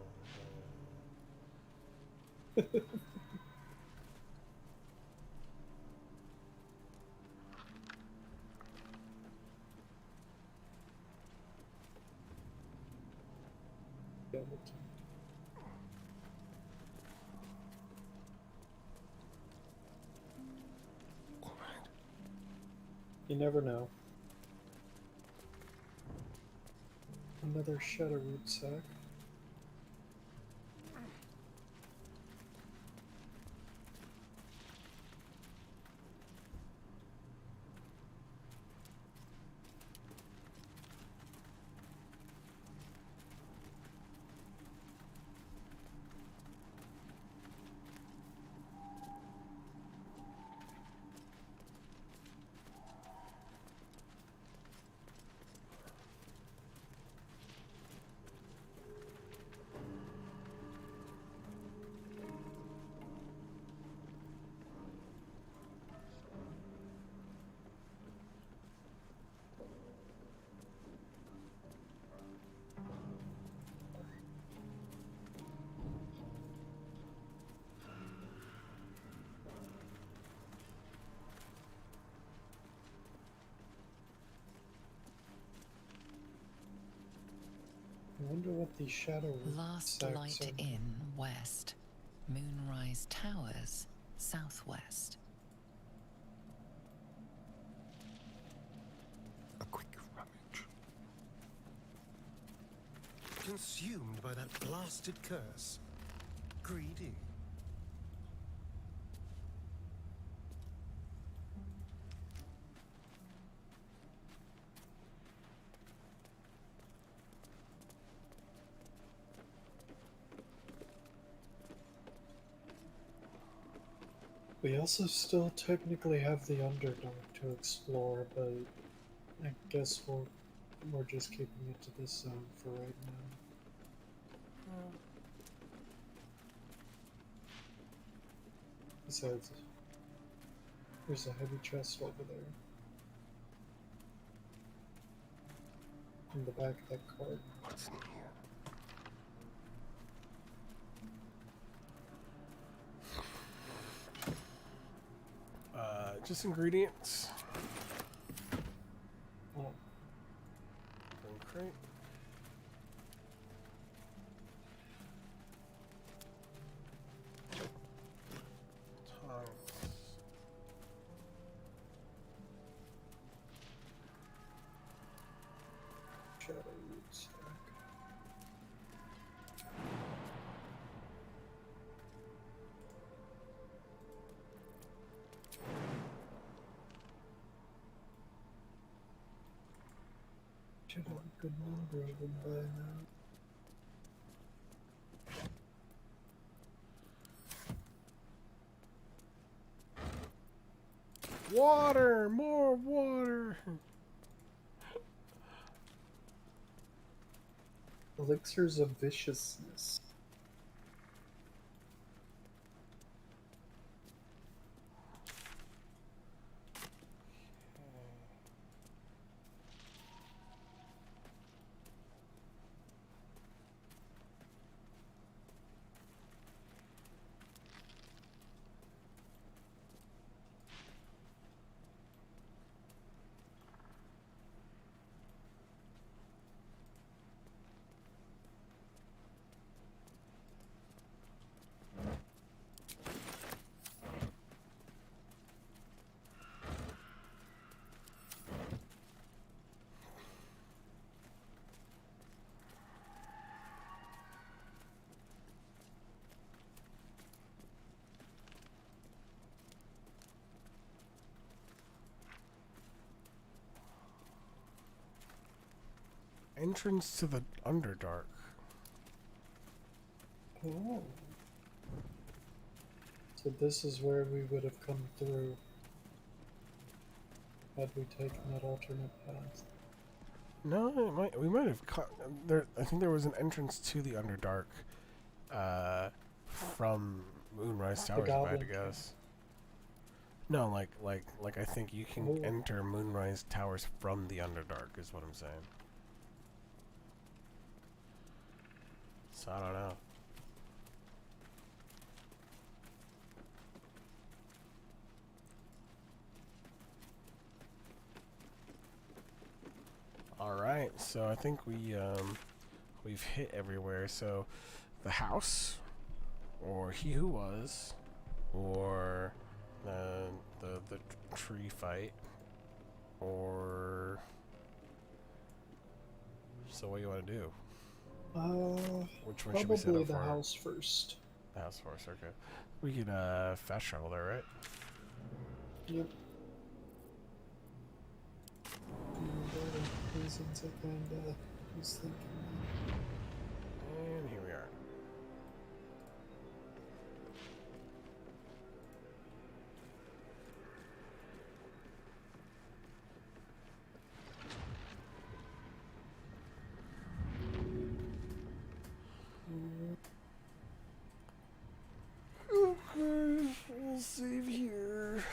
You never know. Another shadow root sack. I wonder what the shadow Last sacks Light are. Inn, west. Moonrise Towers, southwest. Consumed by that blasted curse. Greedy. We also still technically have the Underdark to explore, but I guess we're just keeping it to this zone for right now. Besides, there's a heavy chest over there. In the back of that cart. What's in here? Just ingredients. Oh. Crate. Should have a good number of them by now. Water! More water! Elixirs of Viciousness. Entrance to the Underdark. Oh. So this is where we would have come through had we taken that alternate path. No, we might have there. I think there was an entrance to the Underdark from Moonrise Towers, if I had to guess. No, like I think you can enter Moonrise Towers from the Underdark is what I'm saying. So I don't know. All right, so I think we've hit everywhere. So the house, or he who was, or the tree fight, or so what do you want to do? Which one should we set probably up the for? house first. The house first, okay. We can fast travel there, right? Yep. Reasons I kinda was thinking. And here we are. Okay, we'll save here.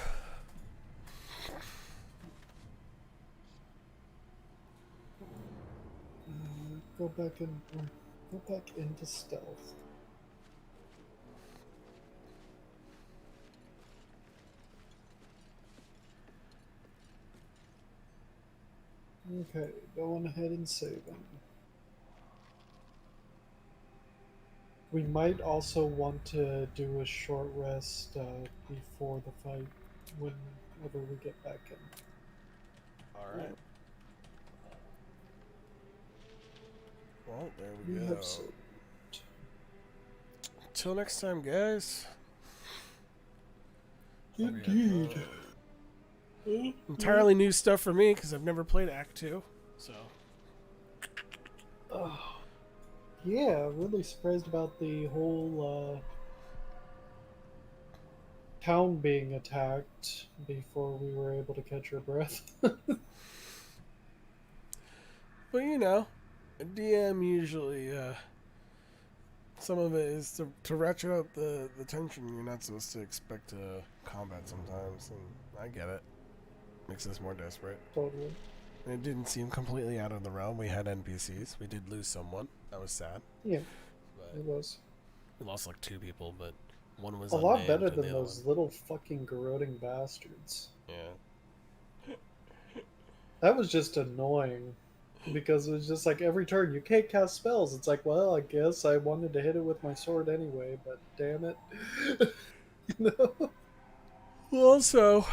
Go back into stealth. Okay, go on ahead and save him. We might also want to do a short rest before the fight, whenever we get back in. Alright. Well, There we We go. have saved. Till next time, guys. Indeed. Entirely new stuff for me because I've never played Act 2. So. Yeah, really surprised about the whole town being attacked before we were able to catch our breath. But you know, a DM usually, some of it is to ratchet up the tension. You're not supposed to expect combat sometimes, and I get it. Makes us more desperate. Totally. And it didn't seem completely out of the realm. We had NPCs. We did lose someone. That was sad. Yeah, but it was. We lost like 2 people, but one was A lot unnamed better and than the other those little fucking garroting bastards. Yeah. That was just annoying. Because it was just like every turn you can't cast spells. It's like, well, I guess I wanted to hit it with my sword anyway, but damn it. You know? Well, also,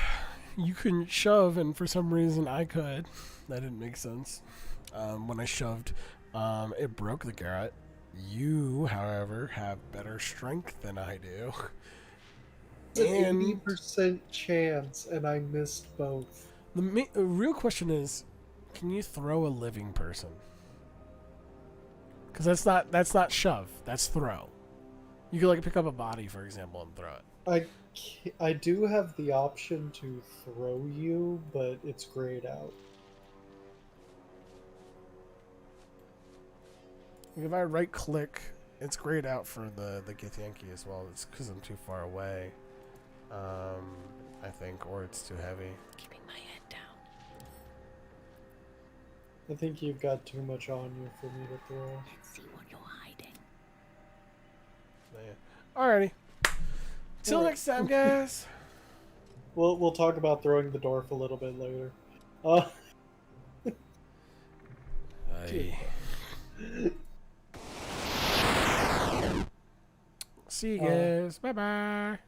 you couldn't shove, and for some reason I could. That didn't make sense. When I shoved, it broke the garrote. You, however, have better strength than I do. It's an 80% chance, and I missed both. The real question is, can you throw a living person? Because that's not shove. That's throw. You could like pick up a body, for example, and throw it. I do have the option to throw you, but it's grayed out. If I right click, it's grayed out for the Githyanki as well. It's because I'm too far away. I think, or it's too heavy. Keeping my head down. I think you've got too much on you for me to throw. Let's see what you're hiding. Yeah. Alrighty. Till next time, guys. We'll talk about throwing the dwarf a little bit later. See you guys. Bye bye.